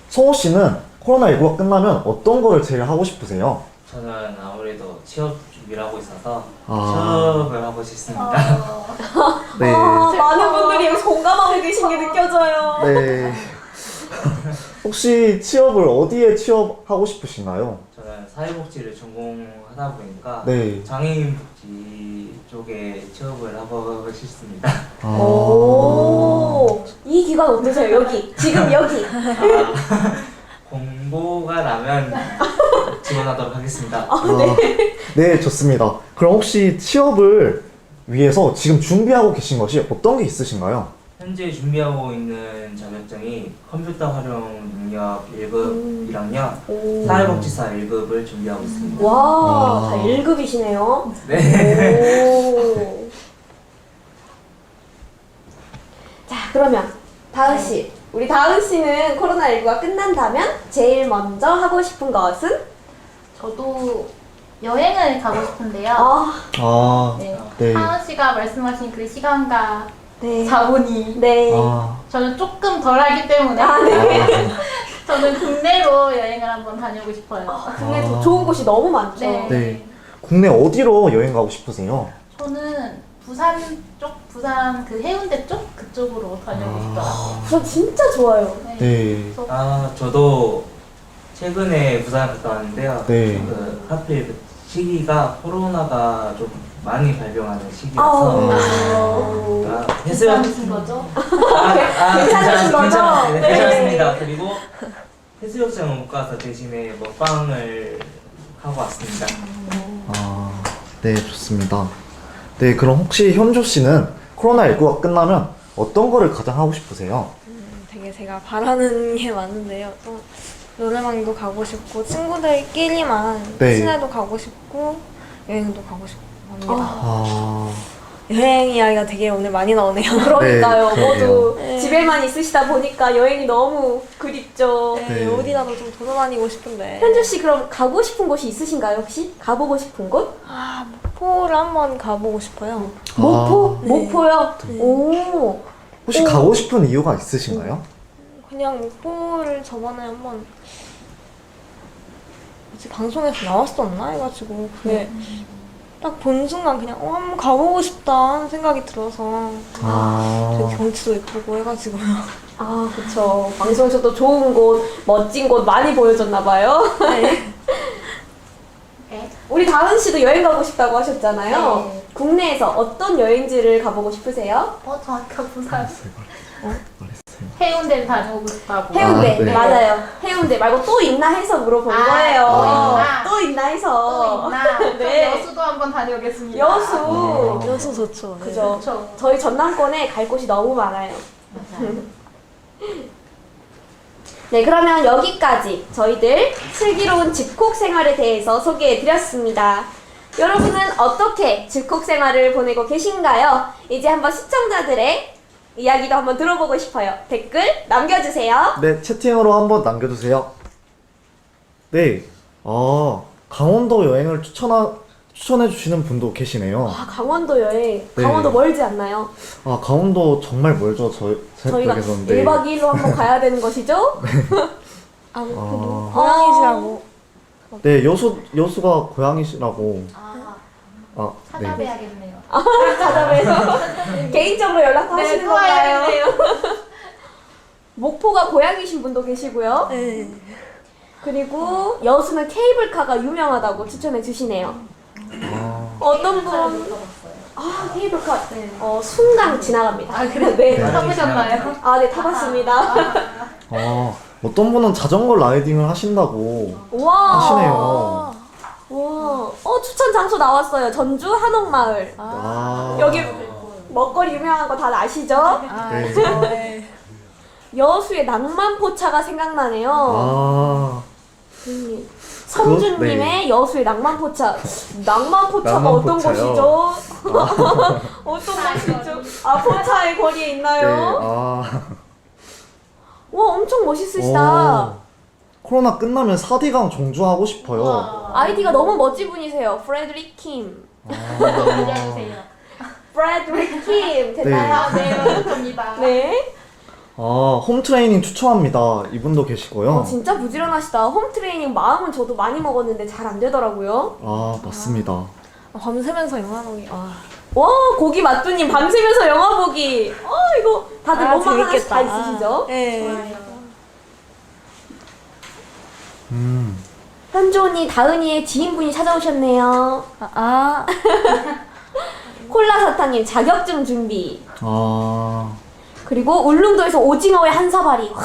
[SPEAKER 1] 성호 씨는 코로나19가 끝나면 어떤 거를 제일 하고 싶으세요?
[SPEAKER 3] 저는 아무래도 취업 준비를 하고 있어서
[SPEAKER 1] 아.
[SPEAKER 3] 취업을 하고 싶습니다.
[SPEAKER 1] 네.
[SPEAKER 2] 많은 분들이 여기서 공감하고 계신 게 느껴져요.
[SPEAKER 1] 네. 혹시 취업을 어디에 취업하고 싶으신가요?
[SPEAKER 3] 저는 사회복지를 전공하다 보니까
[SPEAKER 1] 네.
[SPEAKER 3] 장애인 복지 쪽에 취업을 하고 싶습니다.
[SPEAKER 1] 아.
[SPEAKER 2] 오, 이 기간 어떠세요? 여기 지금 여기.
[SPEAKER 3] 공고가 나면 지원하도록 하겠습니다.
[SPEAKER 1] 네, 좋습니다. 그럼 혹시 취업을 위해서 지금 준비하고 계신 것이 어떤 게 있으신가요?
[SPEAKER 3] 현재 준비하고 있는 자격증이 컴퓨터 활용 능력 1급 1학년,
[SPEAKER 2] 오.
[SPEAKER 3] 사회복지사 1급을 준비하고 있습니다.
[SPEAKER 2] 와,
[SPEAKER 1] 아.
[SPEAKER 2] 다 1급이시네요.
[SPEAKER 3] 네.
[SPEAKER 2] 오. 자, 그러면 다은 씨. 우리 다은 씨는 코로나19가 끝난다면 제일 먼저 하고 싶은 것은?
[SPEAKER 4] 저도 여행을 가고 싶은데요.
[SPEAKER 1] 아,
[SPEAKER 4] 네.
[SPEAKER 1] 네.
[SPEAKER 4] 하은 씨가 말씀하신 그 시간과
[SPEAKER 2] 네.
[SPEAKER 4] 자본이
[SPEAKER 2] 네.
[SPEAKER 1] 아,
[SPEAKER 4] 저는 조금 덜하기 때문에 저는 국내로 여행을 한번 다녀오고 싶어요.
[SPEAKER 2] 국내
[SPEAKER 1] 아.
[SPEAKER 2] 좋은 곳이 너무 많죠.
[SPEAKER 4] 네.
[SPEAKER 1] 네. 국내 어디로 여행 가고 싶으세요?
[SPEAKER 4] 저는 부산 쪽, 부산 그 해운대 쪽 그쪽으로 다녀오고 싶더라고요.
[SPEAKER 2] 부산 진짜 좋아요.
[SPEAKER 1] 네.
[SPEAKER 4] 그래서
[SPEAKER 3] 저도 최근에 부산 갔다 왔는데요.
[SPEAKER 1] 네.
[SPEAKER 3] 그 하필 그 시기가 코로나가 좀 많이 발병하는
[SPEAKER 2] 아우.
[SPEAKER 3] 시기라서 해수욕
[SPEAKER 4] 괜찮으신 거죠?
[SPEAKER 2] 괜찮으신 거죠?
[SPEAKER 3] 네,
[SPEAKER 2] 네.
[SPEAKER 3] 괜찮습니다. 그리고 해수욕장은 못 가서 대신에 먹방을 하고 왔습니다.
[SPEAKER 1] 아, 네, 좋습니다. 네, 그럼 혹시 현조 씨는 코로나19가 끝나면 어떤 거를 가장 하고 싶으세요?
[SPEAKER 5] 되게 제가 바라는 게 많은데요. 또 노래방도 가고 싶고 친구들끼리만
[SPEAKER 1] 네.
[SPEAKER 5] 시내도 가고 싶고 여행도 가고 싶고 합니다.
[SPEAKER 1] 아,
[SPEAKER 5] 여행 이야기가 되게 오늘 많이 나오네요.
[SPEAKER 2] 그러니까요.
[SPEAKER 1] 네, 그러게요.
[SPEAKER 2] 모두
[SPEAKER 5] 네.
[SPEAKER 2] 집에만 있으시다 보니까 여행이 너무 그립죠.
[SPEAKER 5] 네,
[SPEAKER 1] 네.
[SPEAKER 5] 어디라도 좀 돌아다니고 싶은데.
[SPEAKER 2] 현주 씨 그럼 가고 싶은 곳이 있으신가요 혹시? 가보고 싶은 곳?
[SPEAKER 5] 아, 목포를 한번 가보고 싶어요.
[SPEAKER 2] 목포?
[SPEAKER 5] 네.
[SPEAKER 2] 목포요?
[SPEAKER 5] 네.
[SPEAKER 2] 오.
[SPEAKER 1] 혹시 가고 싶은 이유가 있으신가요?
[SPEAKER 5] 그냥 목포를 저번에 한번 뭐지, 방송에서 나왔었나 해가지고 그게 딱 본 순간 그냥 한번 가보고 싶다 하는 생각이 들어서
[SPEAKER 1] 아,
[SPEAKER 5] 되게 경치도 예쁘고 해가지고요.
[SPEAKER 2] 아, 그쵸. 방송에서도 좋은 곳, 멋진 곳 많이 보여줬나봐요.
[SPEAKER 5] 네.
[SPEAKER 4] 네.
[SPEAKER 2] 우리 다은 씨도 여행 가고 싶다고 하셨잖아요.
[SPEAKER 4] 네.
[SPEAKER 2] 국내에서 어떤 여행지를 가보고 싶으세요?
[SPEAKER 4] 저 아까 부산
[SPEAKER 1] 말했어요.
[SPEAKER 4] 해운대를 다녀오고 싶다고.
[SPEAKER 2] 해운대.
[SPEAKER 1] 아, 네.
[SPEAKER 2] 맞아요. 해운대 말고 또 있나 해서 물어본
[SPEAKER 4] 아,
[SPEAKER 2] 거예요.
[SPEAKER 4] 또 있나?
[SPEAKER 2] 또 있나 해서.
[SPEAKER 4] 또 있나?
[SPEAKER 2] 네.
[SPEAKER 4] 네. 여수도 한번 다녀오겠습니다.
[SPEAKER 2] 여수.
[SPEAKER 5] 여수 좋죠. 네.
[SPEAKER 2] 그죠.
[SPEAKER 4] 그쵸.
[SPEAKER 2] 저희 전남권에 갈 곳이 너무 많아요.
[SPEAKER 4] 맞아요.
[SPEAKER 2] 네, 그러면 여기까지 저희들 슬기로운 집콕 생활에 대해서 소개해 드렸습니다. 여러분은 어떻게 집콕 생활을 보내고 계신가요? 이제 한번 시청자들의 이야기도 한번 들어보고 싶어요. 댓글 남겨주세요.
[SPEAKER 1] 네, 채팅으로 한번 남겨주세요. 네, 강원도 여행을 추천해주시는 분도 계시네요.
[SPEAKER 2] 아, 강원도 여행.
[SPEAKER 1] 네.
[SPEAKER 2] 강원도 멀지 않나요?
[SPEAKER 1] 아, 강원도 정말 멀죠,
[SPEAKER 2] 저희가
[SPEAKER 1] 생각에서는.
[SPEAKER 2] 1박 2일로 한번 가야 되는 것이죠?
[SPEAKER 5] 아,
[SPEAKER 1] 아.
[SPEAKER 5] 그 고양이시라고.
[SPEAKER 1] 네, 여수가 고향이시라고. 네.
[SPEAKER 4] 찾아뵈야겠네요.
[SPEAKER 2] 찾아뵈서 개인적으로 연락도
[SPEAKER 4] 네,
[SPEAKER 2] 하시는
[SPEAKER 4] 또
[SPEAKER 2] 건가요?
[SPEAKER 4] 와야겠네요.
[SPEAKER 2] 목포가 고향이신 분도 계시고요.
[SPEAKER 5] 네.
[SPEAKER 2] 그리고 여수는 케이블카가 유명하다고 추천해 주시네요.
[SPEAKER 1] 아,
[SPEAKER 2] 어떤
[SPEAKER 4] 잘
[SPEAKER 2] 분?
[SPEAKER 4] 못 가봤어요.
[SPEAKER 2] 아, 케이블카.
[SPEAKER 4] 네.
[SPEAKER 2] 순강 지나갑니다.
[SPEAKER 4] 아, 그래?
[SPEAKER 2] 네.
[SPEAKER 1] 네.
[SPEAKER 4] 타보셨나요?
[SPEAKER 2] 아, 네, 타봤습니다.
[SPEAKER 1] 어떤 분은 자전거 라이딩을 하신다고
[SPEAKER 2] 와.
[SPEAKER 1] 하시네요.
[SPEAKER 2] 와. 추천 장소 나왔어요. 전주 한옥마을.
[SPEAKER 1] 아,
[SPEAKER 2] 여기 먹거리 유명한 거 다 아시죠?
[SPEAKER 5] 아,
[SPEAKER 1] 네.
[SPEAKER 5] 알죠. 네.
[SPEAKER 2] 여수의 낭만포차가 생각나네요.
[SPEAKER 1] 아,
[SPEAKER 2] 성준님의
[SPEAKER 1] 네.
[SPEAKER 2] 여수의 낭만포차. 낭만포차가 어떤
[SPEAKER 1] 낭만포차요?
[SPEAKER 2] 곳이죠? 어떤 곳이죠? 아, 포차의 거리에
[SPEAKER 1] 네,
[SPEAKER 2] 있나요? 와, 엄청 멋있으시다.
[SPEAKER 1] 오, 코로나 끝나면 사디강 종주하고 싶어요.
[SPEAKER 4] 와.
[SPEAKER 2] 아이디가 너무 멋진 분이세요. 프레드릭 킴.
[SPEAKER 4] 알려주세요.
[SPEAKER 2] 프레드릭 킴. 됐나요?
[SPEAKER 4] 아, 네, 접니다.
[SPEAKER 2] 네.
[SPEAKER 1] 홈트레이닝 추천합니다. 이분도 계시고요.
[SPEAKER 2] 진짜 부지런하시다. 홈트레이닝 마음은 저도 많이 먹었는데 잘 안 되더라고요.
[SPEAKER 1] 아, 맞습니다.
[SPEAKER 5] 밤새면서 영화 보기.
[SPEAKER 2] 와, 고기 맛두님 밤새면서 영화 보기. 이거 다들
[SPEAKER 5] 아,
[SPEAKER 2] 로망 하나씩 다
[SPEAKER 5] 재밌겠다.
[SPEAKER 2] 있으시죠?
[SPEAKER 5] 네.
[SPEAKER 2] 현존이 다은이의 지인분이 찾아오셨네요. 콜라 사탕님 자격증 준비. 그리고 울릉도에서 오징어회 한 사발이. 와,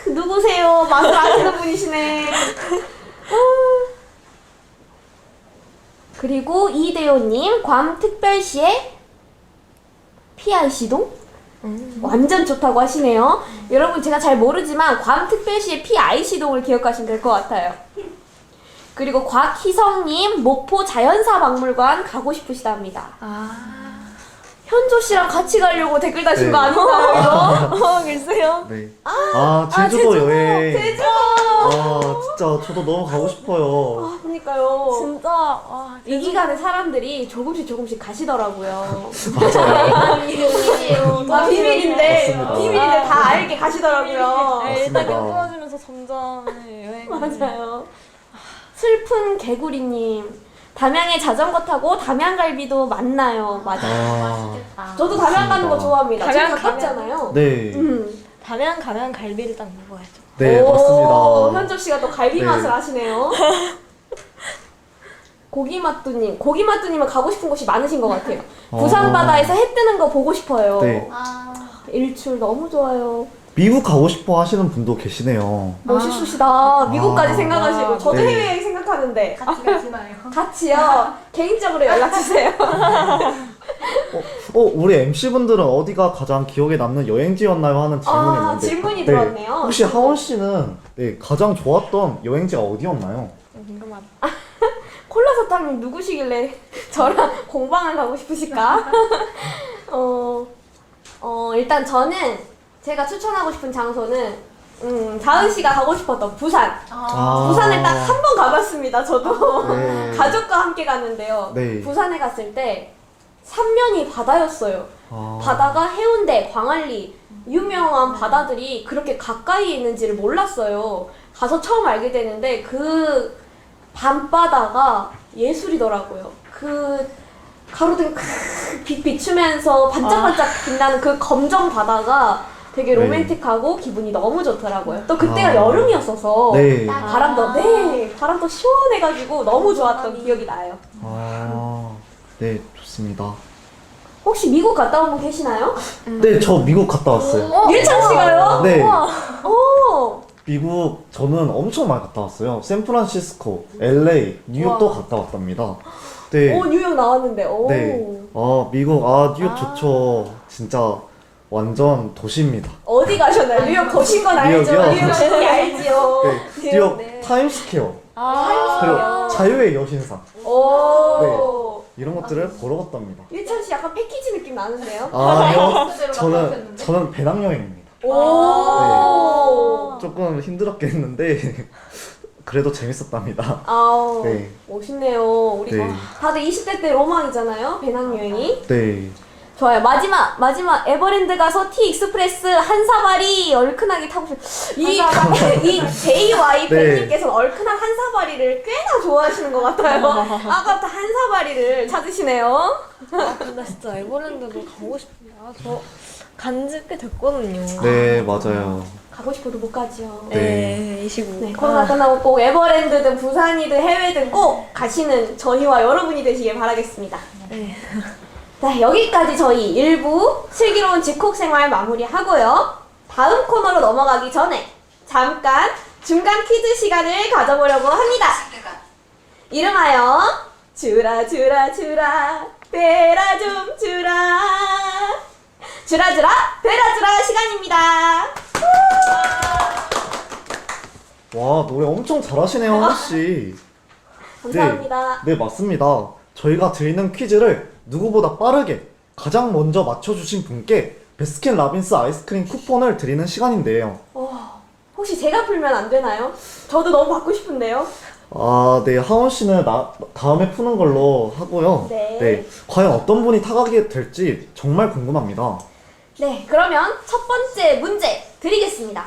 [SPEAKER 2] 누구세요? 맛을 아시는 분이시네. 그리고 이대호님 괌 특별시의 PIC동? 완전 좋다고 하시네요. 여러분 제가 잘 모르지만 괌 특별시의 PIC동을 기억하시면 될 것 같아요. 그리고 곽희성님 목포 자연사 박물관 가고 싶으시답니다. 현조 씨랑 같이 가려고 댓글 다신
[SPEAKER 1] 네.
[SPEAKER 2] 거 아닌가요, 이거?
[SPEAKER 5] 글쎄요.
[SPEAKER 1] 네. 제주도 여행.
[SPEAKER 2] 제주도!
[SPEAKER 1] 진짜 저도 너무 가고 싶어요.
[SPEAKER 2] 그러니까요.
[SPEAKER 5] 진짜.
[SPEAKER 2] 이 기간에 사람들이 조금씩 가시더라고요.
[SPEAKER 1] 맞아요.
[SPEAKER 2] 비밀인데
[SPEAKER 1] 맞습니다.
[SPEAKER 2] 비밀인데 다 알게 가시더라고요.
[SPEAKER 5] 일단
[SPEAKER 1] 맞습니다.
[SPEAKER 5] 경주하시면서 점점 여행.
[SPEAKER 2] 맞아요. 슬픈 개구리님 담양에 자전거 타고 담양갈비도 만나요. 맞아요. 저도 담양 가는 거 좋아합니다. 지금
[SPEAKER 5] 담양
[SPEAKER 2] 가깝잖아요.
[SPEAKER 1] 네.
[SPEAKER 5] 담양 가면 갈비를 딱 먹어야죠.
[SPEAKER 1] 네,
[SPEAKER 2] 오,
[SPEAKER 1] 맞습니다.
[SPEAKER 2] 현조 씨가 또 갈비
[SPEAKER 1] 네.
[SPEAKER 2] 맛을 아시네요. 고기맛두님, 고기맛두님은 가고 싶은 곳이 많으신 것 같아요. 부산 바다에서 해 뜨는 거 보고 싶어요.
[SPEAKER 1] 네.
[SPEAKER 2] 일출 너무 좋아요.
[SPEAKER 1] 미국 가고 싶어 하시는 분도 계시네요.
[SPEAKER 2] 멋있으시다. 미국까지 생각하시고 저도
[SPEAKER 1] 네.
[SPEAKER 2] 해외여행 생각하는데
[SPEAKER 4] 같이 가시나요?
[SPEAKER 2] 같이요. 개인적으로 연락 주세요.
[SPEAKER 1] 우리 MC분들은 어디가 가장 기억에 남는 여행지였나요? 하는 질문이 있는데.
[SPEAKER 2] 질문이 들어왔네요.
[SPEAKER 1] 혹시 하원 씨는 가장 좋았던 여행지가 어디였나요?
[SPEAKER 5] 궁금하다.
[SPEAKER 2] 콜라 사탕님 누구시길래 저랑 공방을 가고 싶으실까? 일단 저는 제가 추천하고 싶은 장소는 다은 씨가 가고 싶었던 부산. 부산을 딱 한 번 가봤습니다. 저도
[SPEAKER 1] 네.
[SPEAKER 2] 가족과 함께 갔는데요.
[SPEAKER 1] 네.
[SPEAKER 2] 부산에 갔을 때 삼면이 바다였어요. 바다가 해운대, 광안리 유명한 바다들이 그렇게 가까이 있는지를 몰랐어요. 가서 처음 알게 되는데 그 밤바다가 예술이더라고요. 그 가로등 빛 비추면서 반짝반짝 빛나는 그 검정 바다가 되게 로맨틱하고 기분이 너무 좋더라고요. 또 그때가 여름이었어서
[SPEAKER 1] 네.
[SPEAKER 2] 바람도 시원해가지고 너무 좋았던 기억이 나요.
[SPEAKER 1] 네, 좋습니다.
[SPEAKER 2] 혹시 미국 갔다 온 분 계시나요?
[SPEAKER 1] 네, 저 미국 갔다 왔어요.
[SPEAKER 2] 일찬 씨가요?
[SPEAKER 1] 네.
[SPEAKER 2] 오.
[SPEAKER 1] 미국 저는 엄청 많이 갔다 왔어요. 샌프란시스코, LA, 뉴욕도 갔다 왔답니다. 네.
[SPEAKER 2] 오, 뉴욕 나왔는데. 오.
[SPEAKER 1] 네. 미국, 뉴욕 좋죠. 진짜 완전 도시입니다.
[SPEAKER 2] 어디 가셨나요? 뉴욕 보신 건 알죠?
[SPEAKER 1] 뉴욕이요?
[SPEAKER 2] 뉴욕 시티 알지요?
[SPEAKER 1] 네. 뉴욕 타임스퀘어, 그리고 자유의 여신상.
[SPEAKER 2] 오.
[SPEAKER 1] 이런 것들을 보러 갔답니다.
[SPEAKER 2] 일찬 씨 약간 패키지 느낌 나는데요?
[SPEAKER 1] 아니요.
[SPEAKER 4] 그대로
[SPEAKER 1] 저는 배낭여행입니다.
[SPEAKER 2] 오.
[SPEAKER 1] 조금 힘들었긴 했는데 그래도 재밌었답니다.
[SPEAKER 2] 아우,
[SPEAKER 1] 네.
[SPEAKER 2] 멋있네요. 우리
[SPEAKER 1] 네.
[SPEAKER 2] 다들 20대 때 로망이잖아요. 배낭여행이.
[SPEAKER 1] 네.
[SPEAKER 2] 좋아요. 마지막 에버랜드 가서 티 익스프레스 한 사발이 얼큰하게 타고 이 JY
[SPEAKER 1] 네.
[SPEAKER 2] 팬님께서는 얼큰한 한 사발이를 꽤나 좋아하시는 것 같아요. 아까부터 한 사발이를 찾으시네요.
[SPEAKER 5] 근데 진짜 에버랜드도 가고 싶은데 저 간지 꽤 됐거든요.
[SPEAKER 1] 네, 맞아요.
[SPEAKER 2] 가고 싶어도 못 가죠.
[SPEAKER 5] 네, 25.
[SPEAKER 2] 네, 코로나 끝나고 꼭 에버랜드든 부산이든 해외든 꼭 가시는 저희와 여러분이 되시길 바라겠습니다.
[SPEAKER 5] 네.
[SPEAKER 2] 자, 여기까지 저희 1부 슬기로운 집콕생활 마무리하고요. 다음 코너로 넘어가기 전에 잠깐 중간 퀴즈 시간을 가져보려고 합니다. 이름하여 주라 주라 주라 베라 좀 주라 주라 주라 베라 주라 시간입니다.
[SPEAKER 1] 와, 노래 엄청 잘하시네요, 하씨.
[SPEAKER 2] 감사합니다.
[SPEAKER 1] 네, 맞습니다. 저희가 드리는 퀴즈를 누구보다 빠르게 가장 먼저 맞춰주신 분께 베스킨 라빈스 아이스크림 쿠폰을 드리는 시간인데요.
[SPEAKER 2] 혹시 제가 풀면 안 되나요? 저도 너무 받고 싶은데요.
[SPEAKER 1] 네, 하원 씨는 다음에 푸는 걸로 하고요.
[SPEAKER 2] 네.
[SPEAKER 1] 과연 어떤 분이 타가게 될지 정말 궁금합니다.
[SPEAKER 2] 네, 그러면 첫 번째 문제 드리겠습니다.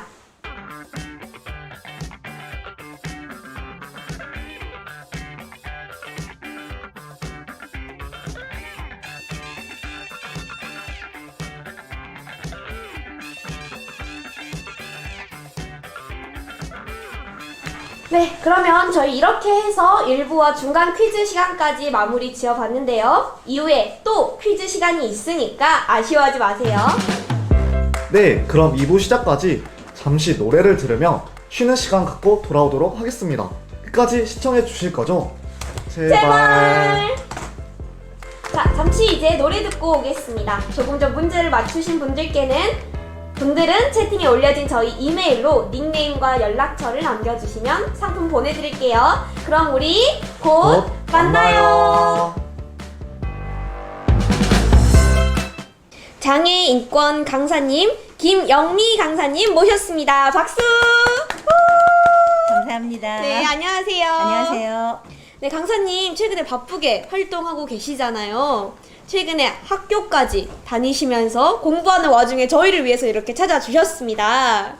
[SPEAKER 2] 네, 그러면 저희 이렇게 해서 1부와 중간 퀴즈 시간까지 마무리 지어봤는데요. 이후에 또 퀴즈 시간이 있으니까 아쉬워하지 마세요.
[SPEAKER 1] 네, 그럼 2부 시작까지 잠시 노래를 들으며 쉬는 시간 갖고 돌아오도록 하겠습니다. 끝까지 시청해 주실 거죠?
[SPEAKER 2] 제발! 자, 잠시 이제 노래 듣고 오겠습니다. 조금 전 문제를 맞추신 분들은 채팅에 올려진 저희 이메일로 닉네임과 연락처를 남겨주시면 상품 보내드릴게요. 그럼 우리 곧 만나요. 장애인권 강사님 김영미 강사님 모셨습니다. 박수!
[SPEAKER 6] 감사합니다.
[SPEAKER 2] 네, 안녕하세요.
[SPEAKER 6] 안녕하세요.
[SPEAKER 2] 네, 강사님 최근에 바쁘게 활동하고 계시잖아요. 최근에 학교까지 다니시면서 공부하는 와중에 저희를 위해서 이렇게 찾아주셨습니다.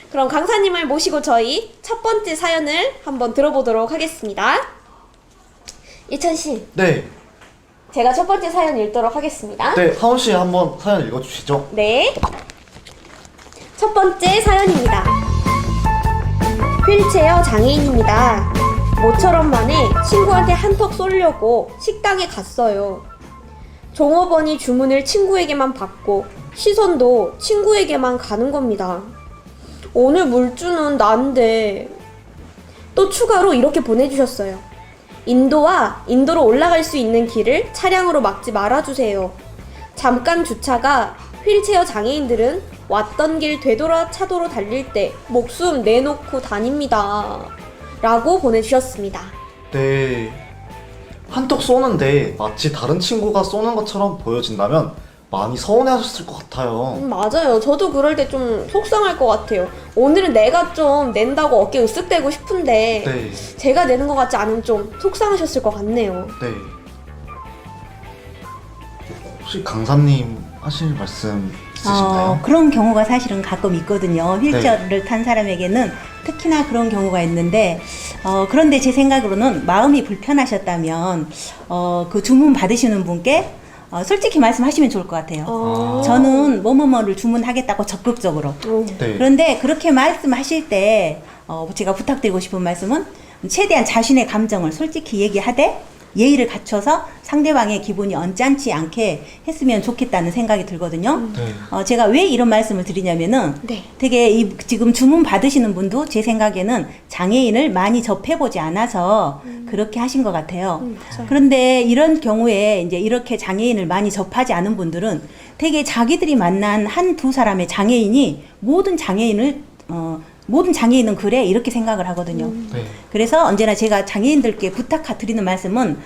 [SPEAKER 2] 그럼 강사님을 모시고 저희 첫 번째 사연을 한번 들어보도록 하겠습니다. 예찬 씨,
[SPEAKER 1] 네,
[SPEAKER 2] 제가 첫 번째 사연 읽도록 하겠습니다.
[SPEAKER 1] 네, 하원 씨 한번 사연 읽어주시죠.
[SPEAKER 2] 네. 첫 번째 사연입니다. 휠체어 장애인입니다. 모처럼 만에 친구한테 한턱 쏘려고 식당에 갔어요. 종업원이 주문을 친구에게만 받고 시선도 친구에게만 가는 겁니다. 오늘 물주는 난데. 또 추가로 이렇게 보내주셨어요. 인도로 올라갈 수 있는 길을 차량으로 막지 말아주세요. 잠깐 주차가 휠체어 장애인들은 왔던 길 되돌아 차도로 달릴 때 목숨 내놓고 다닙니다. 라고 보내주셨습니다.
[SPEAKER 1] 네, 한턱 쏘는데 마치 다른 친구가 쏘는 것처럼 보여진다면 많이 서운해하셨을 것 같아요.
[SPEAKER 2] 맞아요. 저도 그럴 때 좀 속상할 것 같아요. 오늘은 내가 좀 낸다고 어깨 으쓱대고 싶은데
[SPEAKER 1] 네,
[SPEAKER 2] 제가 내는 것 같지 않으면 좀 속상하셨을 것 같네요.
[SPEAKER 1] 네. 혹시 강사님 하실 말씀 있으신가요?
[SPEAKER 6] 그런 경우가 사실은 가끔 있거든요. 휠체어를 탄 사람에게는 특히나 그런 경우가 있는데, 그런데 제 생각으로는 마음이 불편하셨다면, 그 주문 받으시는 분께 솔직히 말씀하시면 좋을 것 같아요. 저는 뭐뭐뭐를 주문하겠다고 적극적으로.
[SPEAKER 1] 네.
[SPEAKER 6] 그런데 그렇게 말씀하실 때, 제가 부탁드리고 싶은 말씀은 최대한 자신의 감정을 솔직히 얘기하되, 예의를 갖춰서 상대방의 기분이 언짢지 않게 했으면 좋겠다는 생각이 들거든요.
[SPEAKER 1] 네.
[SPEAKER 6] 제가 왜 이런 말씀을 드리냐면은
[SPEAKER 2] 네.
[SPEAKER 6] 되게 지금 주문 받으시는 분도 제 생각에는 장애인을 많이 접해보지 않아서 그렇게 하신 것 같아요. 그런데 이런 경우에 이제 이렇게 장애인을 많이 접하지 않은 분들은 되게 자기들이 만난 한두 사람의 장애인이 모든 장애인은 그래 이렇게 생각을 하거든요.
[SPEAKER 1] 네.
[SPEAKER 6] 그래서 언제나 제가 장애인들께 부탁드리는 말씀은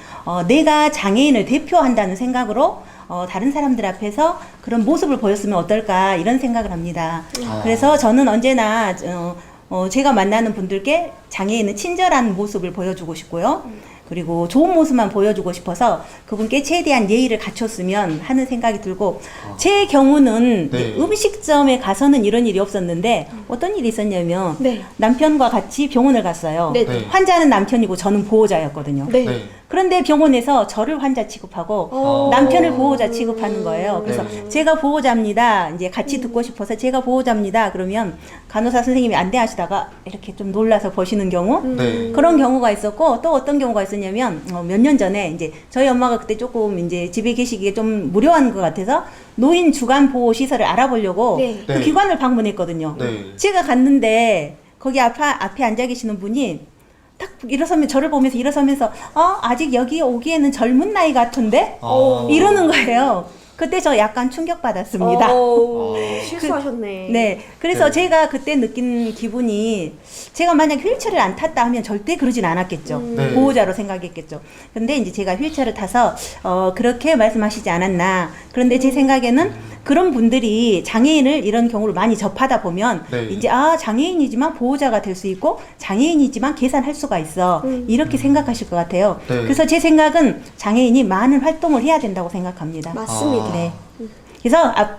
[SPEAKER 6] 내가 장애인을 대표한다는 생각으로 다른 사람들 앞에서 그런 모습을 보였으면 어떨까 이런 생각을 합니다. 그래서 저는 언제나 제가 만나는 분들께 장애인은 친절한 모습을 보여주고 싶고요. 그리고 좋은 모습만 보여주고 싶어서 그분께 최대한 예의를 갖췄으면 하는 생각이 들고, 제 경우는
[SPEAKER 1] 네.
[SPEAKER 6] 음식점에 가서는 이런 일이 없었는데 어떤 일이 있었냐면
[SPEAKER 2] 네.
[SPEAKER 6] 남편과 같이 병원을 갔어요.
[SPEAKER 2] 네.
[SPEAKER 1] 네.
[SPEAKER 6] 환자는 남편이고 저는 보호자였거든요.
[SPEAKER 2] 네.
[SPEAKER 1] 네.
[SPEAKER 6] 그런데 병원에서 저를 환자 취급하고 남편을 보호자 취급하는 거예요. 그래서
[SPEAKER 1] 네.
[SPEAKER 6] 제가 보호자입니다. 이제 같이 듣고 싶어서 제가 보호자입니다. 그러면 간호사 선생님이 안대하시다가 이렇게 좀 놀라서 보시는 경우,
[SPEAKER 1] 네.
[SPEAKER 6] 그런 경우가 있었고, 또 어떤 경우가 있었냐면 몇 년 전에 이제 저희 엄마가 그때 조금 이제 집에 계시기에 좀 무료한 것 같아서 노인 주간 보호 시설을 알아보려고
[SPEAKER 2] 네.
[SPEAKER 6] 그
[SPEAKER 1] 네.
[SPEAKER 6] 기관을 방문했거든요.
[SPEAKER 1] 네.
[SPEAKER 6] 제가 갔는데 거기 앞에 앉아 계시는 분이 딱 일어서면 저를 보면서 일어서면서 아직 여기 오기에는 젊은 나이 같은데 이러는 거예요. 그때 저 약간 충격받았습니다.
[SPEAKER 2] 실수하셨네.
[SPEAKER 6] 네, 그래서
[SPEAKER 1] 네.
[SPEAKER 6] 제가 그때 느낀 기분이, 제가 만약 휠체어를 안 탔다 하면 절대 그러진 않았겠죠.
[SPEAKER 1] 네.
[SPEAKER 6] 보호자로 생각했겠죠. 근데 이제 제가 휠체어를 타서 그렇게 말씀하시지 않았나. 그런데 제 생각에는 그런 분들이 장애인을 이런 경우를 많이 접하다 보면
[SPEAKER 1] 네.
[SPEAKER 6] 이제 장애인이지만 보호자가 될 수 있고 장애인이지만 계산할 수가 있어. 이렇게 생각하실 것 같아요.
[SPEAKER 1] 네.
[SPEAKER 6] 그래서 제 생각은 장애인이 많은 활동을 해야 된다고 생각합니다.
[SPEAKER 2] 맞습니다.
[SPEAKER 6] 네.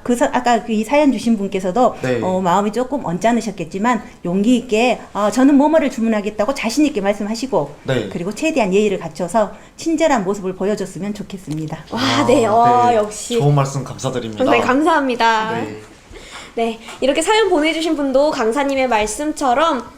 [SPEAKER 6] 그래서 아까 이 사연 주신 분께서도
[SPEAKER 1] 네.
[SPEAKER 6] 마음이 조금 언짢으셨겠지만 용기 있게 저는 뭐뭐를 주문하겠다고 자신 있게 말씀하시고,
[SPEAKER 1] 네.
[SPEAKER 6] 그리고 최대한 예의를 갖춰서 친절한 모습을 보여줬으면 좋겠습니다.
[SPEAKER 2] 와, 네.
[SPEAKER 1] 네.
[SPEAKER 2] 역시.
[SPEAKER 1] 좋은 말씀 감사드립니다.
[SPEAKER 2] 네, 감사합니다.
[SPEAKER 1] 네.
[SPEAKER 2] 네, 이렇게 사연 보내주신 분도 강사님의 말씀처럼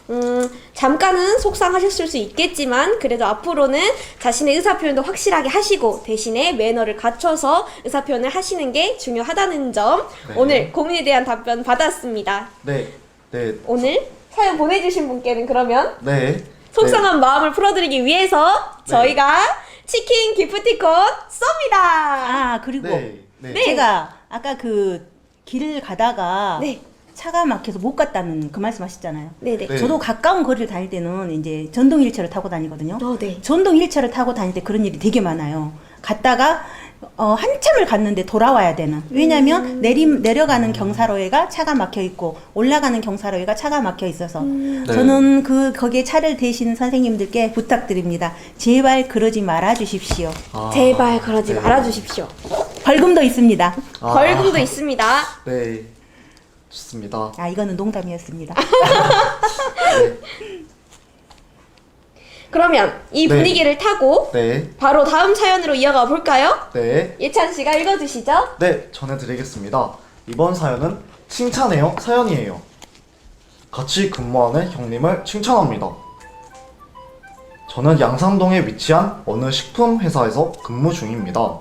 [SPEAKER 2] 잠깐은 속상하셨을 수 있겠지만 그래도 앞으로는 자신의 의사표현도 확실하게 하시고 대신에 매너를 갖춰서 의사표현을 하시는 게 중요하다는 점
[SPEAKER 1] 네.
[SPEAKER 2] 오늘 고민에 대한 답변 받았습니다.
[SPEAKER 1] 네, 네,
[SPEAKER 2] 오늘 사연 보내주신 분께는 그러면
[SPEAKER 1] 네.
[SPEAKER 2] 속상한 마음을 풀어드리기 위해서 저희가 치킨 기프티콘 쏩니다.
[SPEAKER 6] 아, 그리고
[SPEAKER 1] 네, 네.
[SPEAKER 2] 네.
[SPEAKER 6] 제가 아까 그 길을 가다가
[SPEAKER 2] 네.
[SPEAKER 6] 차가 막혀서 못 갔다는 그 말씀 하셨잖아요.
[SPEAKER 2] 네네.
[SPEAKER 1] 네.
[SPEAKER 6] 저도 가까운 거리를 다닐 때는 이제 전동 휠체어를 타고 다니거든요.
[SPEAKER 2] 네.
[SPEAKER 6] 전동 휠체어를 타고 다닐 때 그런 일이 되게 많아요. 갔다가 한참을 갔는데 돌아와야 되는. 왜냐면 내려가는 경사로에가 차가 막혀 있고 올라가는 경사로에가 차가 막혀 있어서
[SPEAKER 1] 네.
[SPEAKER 6] 저는 거기에 차를 대신 선생님들께 부탁드립니다. 제발 그러지 말아 주십시오.
[SPEAKER 1] 아,
[SPEAKER 2] 제발 그러지
[SPEAKER 1] 네.
[SPEAKER 2] 말아주십시오.
[SPEAKER 6] 벌금도 있습니다.
[SPEAKER 1] 아,
[SPEAKER 2] 벌금도 있습니다.
[SPEAKER 1] 네, 좋습니다.
[SPEAKER 6] 아, 이거는 농담이었습니다.
[SPEAKER 2] 그러면 이
[SPEAKER 1] 네.
[SPEAKER 2] 분위기를 타고
[SPEAKER 1] 네,
[SPEAKER 2] 바로 다음 사연으로 이어가 볼까요?
[SPEAKER 1] 네.
[SPEAKER 2] 예찬 씨가 읽어주시죠.
[SPEAKER 1] 네, 전해드리겠습니다. 이번 사연은 칭찬해요 사연이에요. 같이 근무하는 형님을 칭찬합니다. 저는 양산동에 위치한 어느 식품 회사에서 근무 중입니다.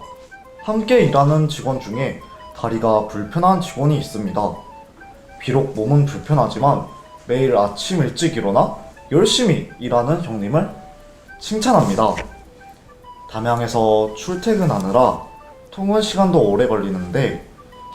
[SPEAKER 1] 함께 일하는 직원 중에 다리가 불편한 직원이 있습니다. 비록 몸은 불편하지만 매일 아침 일찍 일어나 열심히 일하는 형님을 칭찬합니다. 담양에서 출퇴근하느라 통근 시간도 오래 걸리는데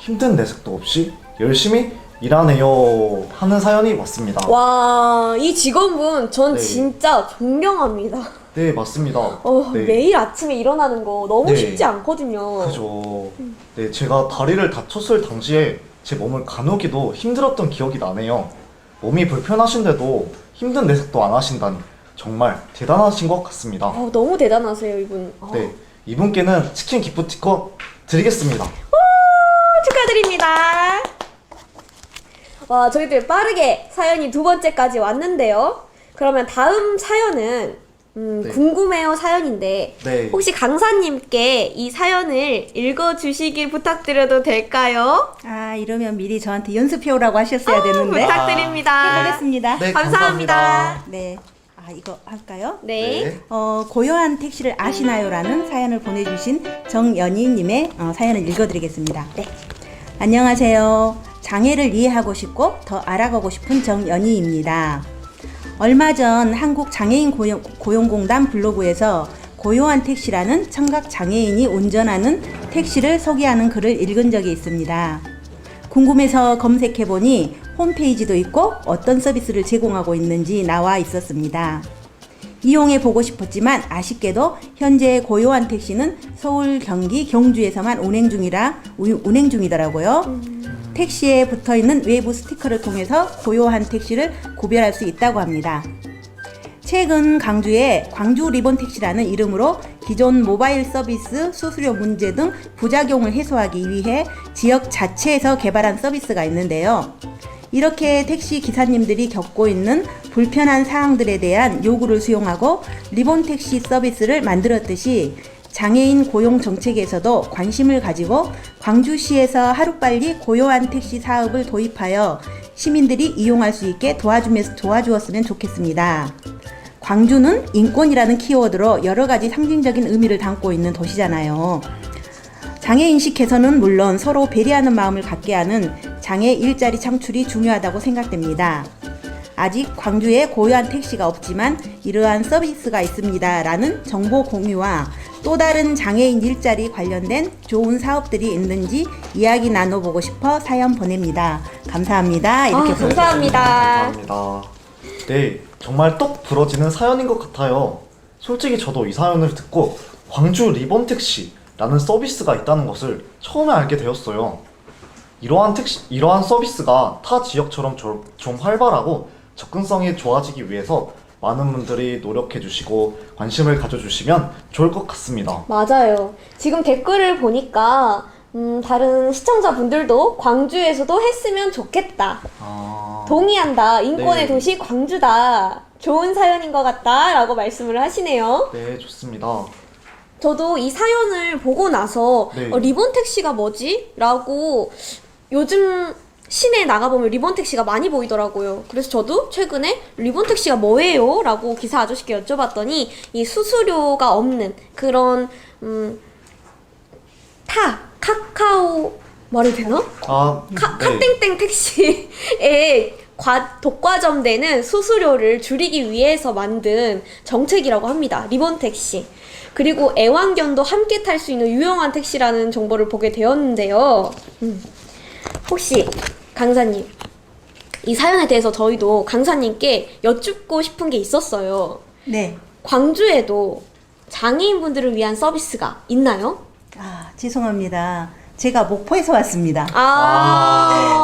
[SPEAKER 1] 힘든 내색도 없이 열심히 일하네요 하는 사연이 왔습니다.
[SPEAKER 2] 와, 이 직원분 전
[SPEAKER 1] 네.
[SPEAKER 2] 진짜 존경합니다.
[SPEAKER 1] 네, 맞습니다. 네.
[SPEAKER 2] 매일 아침에 일어나는 거 너무
[SPEAKER 1] 네.
[SPEAKER 2] 쉽지 않거든요.
[SPEAKER 1] 그죠. 네, 제가 다리를 다쳤을 당시에 제 몸을 가누기도 힘들었던 기억이 나네요. 몸이 불편하신데도 힘든 내색도 안 하신다니 정말 대단하신 것 같습니다.
[SPEAKER 2] 너무 대단하세요, 이분.
[SPEAKER 1] 네, 이분께는 치킨 기프티콘 드리겠습니다.
[SPEAKER 2] 축하드립니다. 와, 저희들 빠르게 사연이 두 번째까지 왔는데요. 그러면 다음 사연은
[SPEAKER 1] 네.
[SPEAKER 2] 궁금해요 사연인데
[SPEAKER 1] 네.
[SPEAKER 2] 혹시 강사님께 이 사연을 읽어주시길 부탁드려도 될까요?
[SPEAKER 6] 아, 이러면 미리 저한테 연습해오라고 하셨어야 되는데.
[SPEAKER 2] 부탁드립니다.
[SPEAKER 6] 해보겠습니다.
[SPEAKER 1] 네,
[SPEAKER 2] 감사합니다.
[SPEAKER 6] 네. 아, 이거 할까요?
[SPEAKER 2] 네.
[SPEAKER 6] 고요한 택시를 아시나요라는 사연을 보내주신 정연희님의 사연을 읽어드리겠습니다.
[SPEAKER 2] 네.
[SPEAKER 6] 안녕하세요. 장애를 이해하고 싶고 더 알아가고 싶은 정연희입니다. 얼마 전 한국장애인 고용공단 블로그에서 고요한 택시라는 청각 장애인이 운전하는 택시를 소개하는 글을 읽은 적이 있습니다. 궁금해서 검색해보니 홈페이지도 있고 어떤 서비스를 제공하고 있는지 나와 있었습니다. 이용해보고 싶었지만 아쉽게도 현재 고요한 택시는 서울, 경기, 경주에서만 운행 중이더라고요. 택시에 붙어있는 외부 스티커를 통해서 고요한 택시를 구별할 수 있다고 합니다. 최근 광주에 광주 리본 택시라는 이름으로 기존 모바일 서비스 수수료 문제 등 부작용을 해소하기 위해 지역 자체에서 개발한 서비스가 있는데요. 이렇게 택시 기사님들이 겪고 있는 불편한 사항들에 대한 요구를 수용하고 리본 택시 서비스를 만들었듯이 장애인 고용 정책에서도 관심을 가지고 광주시에서 하루빨리 고요한 택시 사업을 도입하여 시민들이 이용할 수 있게 도와주었으면 좋겠습니다. 광주는 인권이라는 키워드로 여러 가지 상징적인 의미를 담고 있는 도시잖아요. 장애인식 개선은 물론 서로 배려하는 마음을 갖게 하는 장애 일자리 창출이 중요하다고 생각됩니다. 아직 광주에 고요한 택시가 없지만 이러한 서비스가 있습니다라는 정보 공유와 또 다른 장애인 일자리 관련된 좋은 사업들이 있는지 이야기 나눠보고 싶어 사연 보냅니다. 감사합니다. 이렇게
[SPEAKER 2] 감사합니다.
[SPEAKER 1] 감사합니다. 네, 정말 똑 부러지는 사연인 것 같아요. 솔직히 저도 이 사연을 듣고 광주 리본 택시라는 서비스가 있다는 것을 처음에 알게 되었어요. 이러한 서비스가 타 지역처럼 좀 활발하고 접근성이 좋아지기 위해서 많은 분들이 노력해 주시고 관심을 가져주시면 좋을 것 같습니다.
[SPEAKER 2] 맞아요. 지금 댓글을 보니까 다른 시청자분들도 광주에서도 했으면 좋겠다. 동의한다. 인권의
[SPEAKER 1] 네.
[SPEAKER 2] 도시 광주다. 좋은 사연인 것 같다. 라고 말씀을 하시네요.
[SPEAKER 1] 네, 좋습니다.
[SPEAKER 2] 저도 이 사연을 보고 나서
[SPEAKER 1] 네.
[SPEAKER 2] 리본 택시가 뭐지? 라고 요즘 시내에 나가보면 리본 택시가 많이 보이더라고요. 그래서 저도 최근에 리본 택시가 뭐예요? 라고 기사 아저씨께 여쭤봤더니 이 수수료가 없는 그런 카카오 말해도 되나?
[SPEAKER 1] 네.
[SPEAKER 2] 카땡땡 택시에 독과점되는 수수료를 줄이기 위해서 만든 정책이라고 합니다. 리본 택시. 그리고 애완견도 함께 탈 수 있는 유용한 택시라는 정보를 보게 되었는데요. 혹시 강사님, 이 사연에 대해서 저희도 강사님께 여쭙고 싶은 게 있었어요.
[SPEAKER 6] 네.
[SPEAKER 2] 광주에도 장애인분들을 위한 서비스가 있나요?
[SPEAKER 6] 아, 죄송합니다. 제가 목포에서 왔습니다.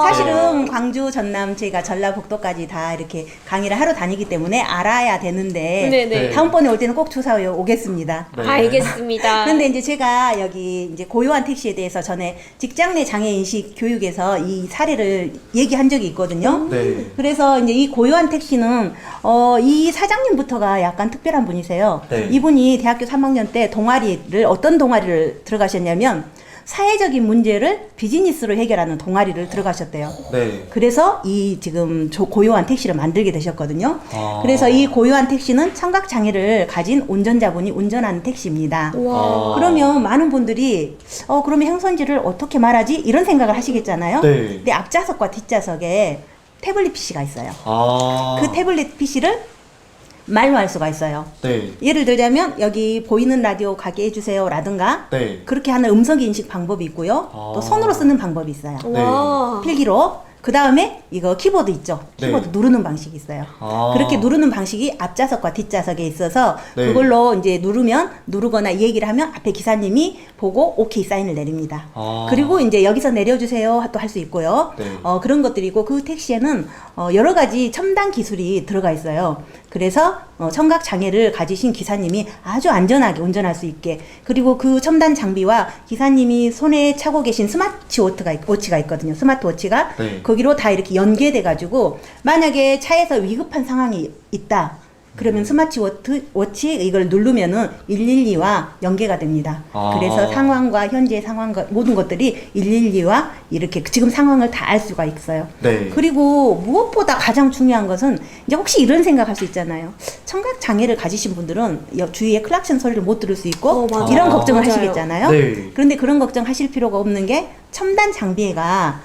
[SPEAKER 6] 사실은 광주, 전남, 제가 전라북도까지 다 이렇게 강의를 하러 다니기 때문에 알아야 되는데
[SPEAKER 2] 네네.
[SPEAKER 6] 다음번에 올 때는 꼭 조사해 오겠습니다.
[SPEAKER 1] 네.
[SPEAKER 2] 알겠습니다.
[SPEAKER 6] 그런데 이제 제가 여기 이제 고요한 택시에 대해서 전에 직장 내 장애 인식 교육에서 이 사례를 얘기한 적이 있거든요.
[SPEAKER 1] 네.
[SPEAKER 6] 그래서 이제 이 고요한 택시는 이 사장님부터가 약간 특별한 분이세요.
[SPEAKER 1] 네.
[SPEAKER 6] 이분이 대학교 3학년 때 어떤 동아리를 들어가셨냐면 사회적인 문제를 비즈니스로 해결하는 동아리를 들어가셨대요.
[SPEAKER 1] 네.
[SPEAKER 6] 그래서 이 지금 고요한 택시를 만들게 되셨거든요.
[SPEAKER 1] 아.
[SPEAKER 6] 그래서 이 고요한 택시는 청각 장애를 가진 운전자분이 운전하는 택시입니다.
[SPEAKER 2] 와.
[SPEAKER 6] 그러면 많은 분들이 그러면 행선지를 어떻게 말하지? 이런 생각을 하시겠잖아요.
[SPEAKER 1] 네.
[SPEAKER 6] 근데 앞좌석과 뒷좌석에 태블릿 PC가 있어요.
[SPEAKER 1] 아.
[SPEAKER 6] 그 태블릿 PC를 말로 할 수가 있어요.
[SPEAKER 1] 네.
[SPEAKER 6] 예를 들자면 여기 보이는 라디오 가게 해주세요 라든가
[SPEAKER 1] 네.
[SPEAKER 6] 그렇게 하는 음성 인식 방법이 있고요.
[SPEAKER 1] 아.
[SPEAKER 6] 또 손으로 쓰는 방법이 있어요.
[SPEAKER 2] 와.
[SPEAKER 6] 필기로. 그 다음에 이거 키보드 있죠. 키보드
[SPEAKER 1] 네.
[SPEAKER 6] 누르는 방식이 있어요.
[SPEAKER 1] 아.
[SPEAKER 6] 그렇게 누르는 방식이 앞좌석과 뒷좌석에 있어서
[SPEAKER 1] 네.
[SPEAKER 6] 그걸로 이제 누르거나 이 얘기를 하면 앞에 기사님이 보고 오케이 사인을 내립니다.
[SPEAKER 1] 아.
[SPEAKER 6] 그리고 이제 여기서 내려주세요 또 할 수 있고요.
[SPEAKER 1] 네.
[SPEAKER 6] 그런 것들이고 그 택시에는 여러 가지 첨단 기술이 들어가 있어요. 그래서 청각 장애를 가지신 기사님이 아주 안전하게 운전할 수 있게, 그리고 그 첨단 장비와 기사님이 손에 차고 계신 워치가 있거든요. 스마트워치가
[SPEAKER 1] 네.
[SPEAKER 6] 거기로 다 이렇게 연계돼 가지고 만약에 차에서 위급한 상황이 있다. 그러면 스마트워치 이걸 누르면은 112와 연계가 됩니다.
[SPEAKER 1] 아.
[SPEAKER 6] 그래서 상황과 현재 상황과 모든 것들이 112와 이렇게 지금 상황을 다 알 수가 있어요.
[SPEAKER 1] 네.
[SPEAKER 6] 그리고 무엇보다 가장 중요한 것은 이제 혹시 이런 생각할 수 있잖아요. 청각 장애를 가지신 분들은 주위에 클락션 소리를 못 들을 수 있고
[SPEAKER 2] 맞아요.
[SPEAKER 6] 이런 걱정을
[SPEAKER 2] 맞아요.
[SPEAKER 6] 하시겠잖아요.
[SPEAKER 1] 네.
[SPEAKER 6] 그런데 그런 걱정하실 필요가 없는 게 첨단 장비가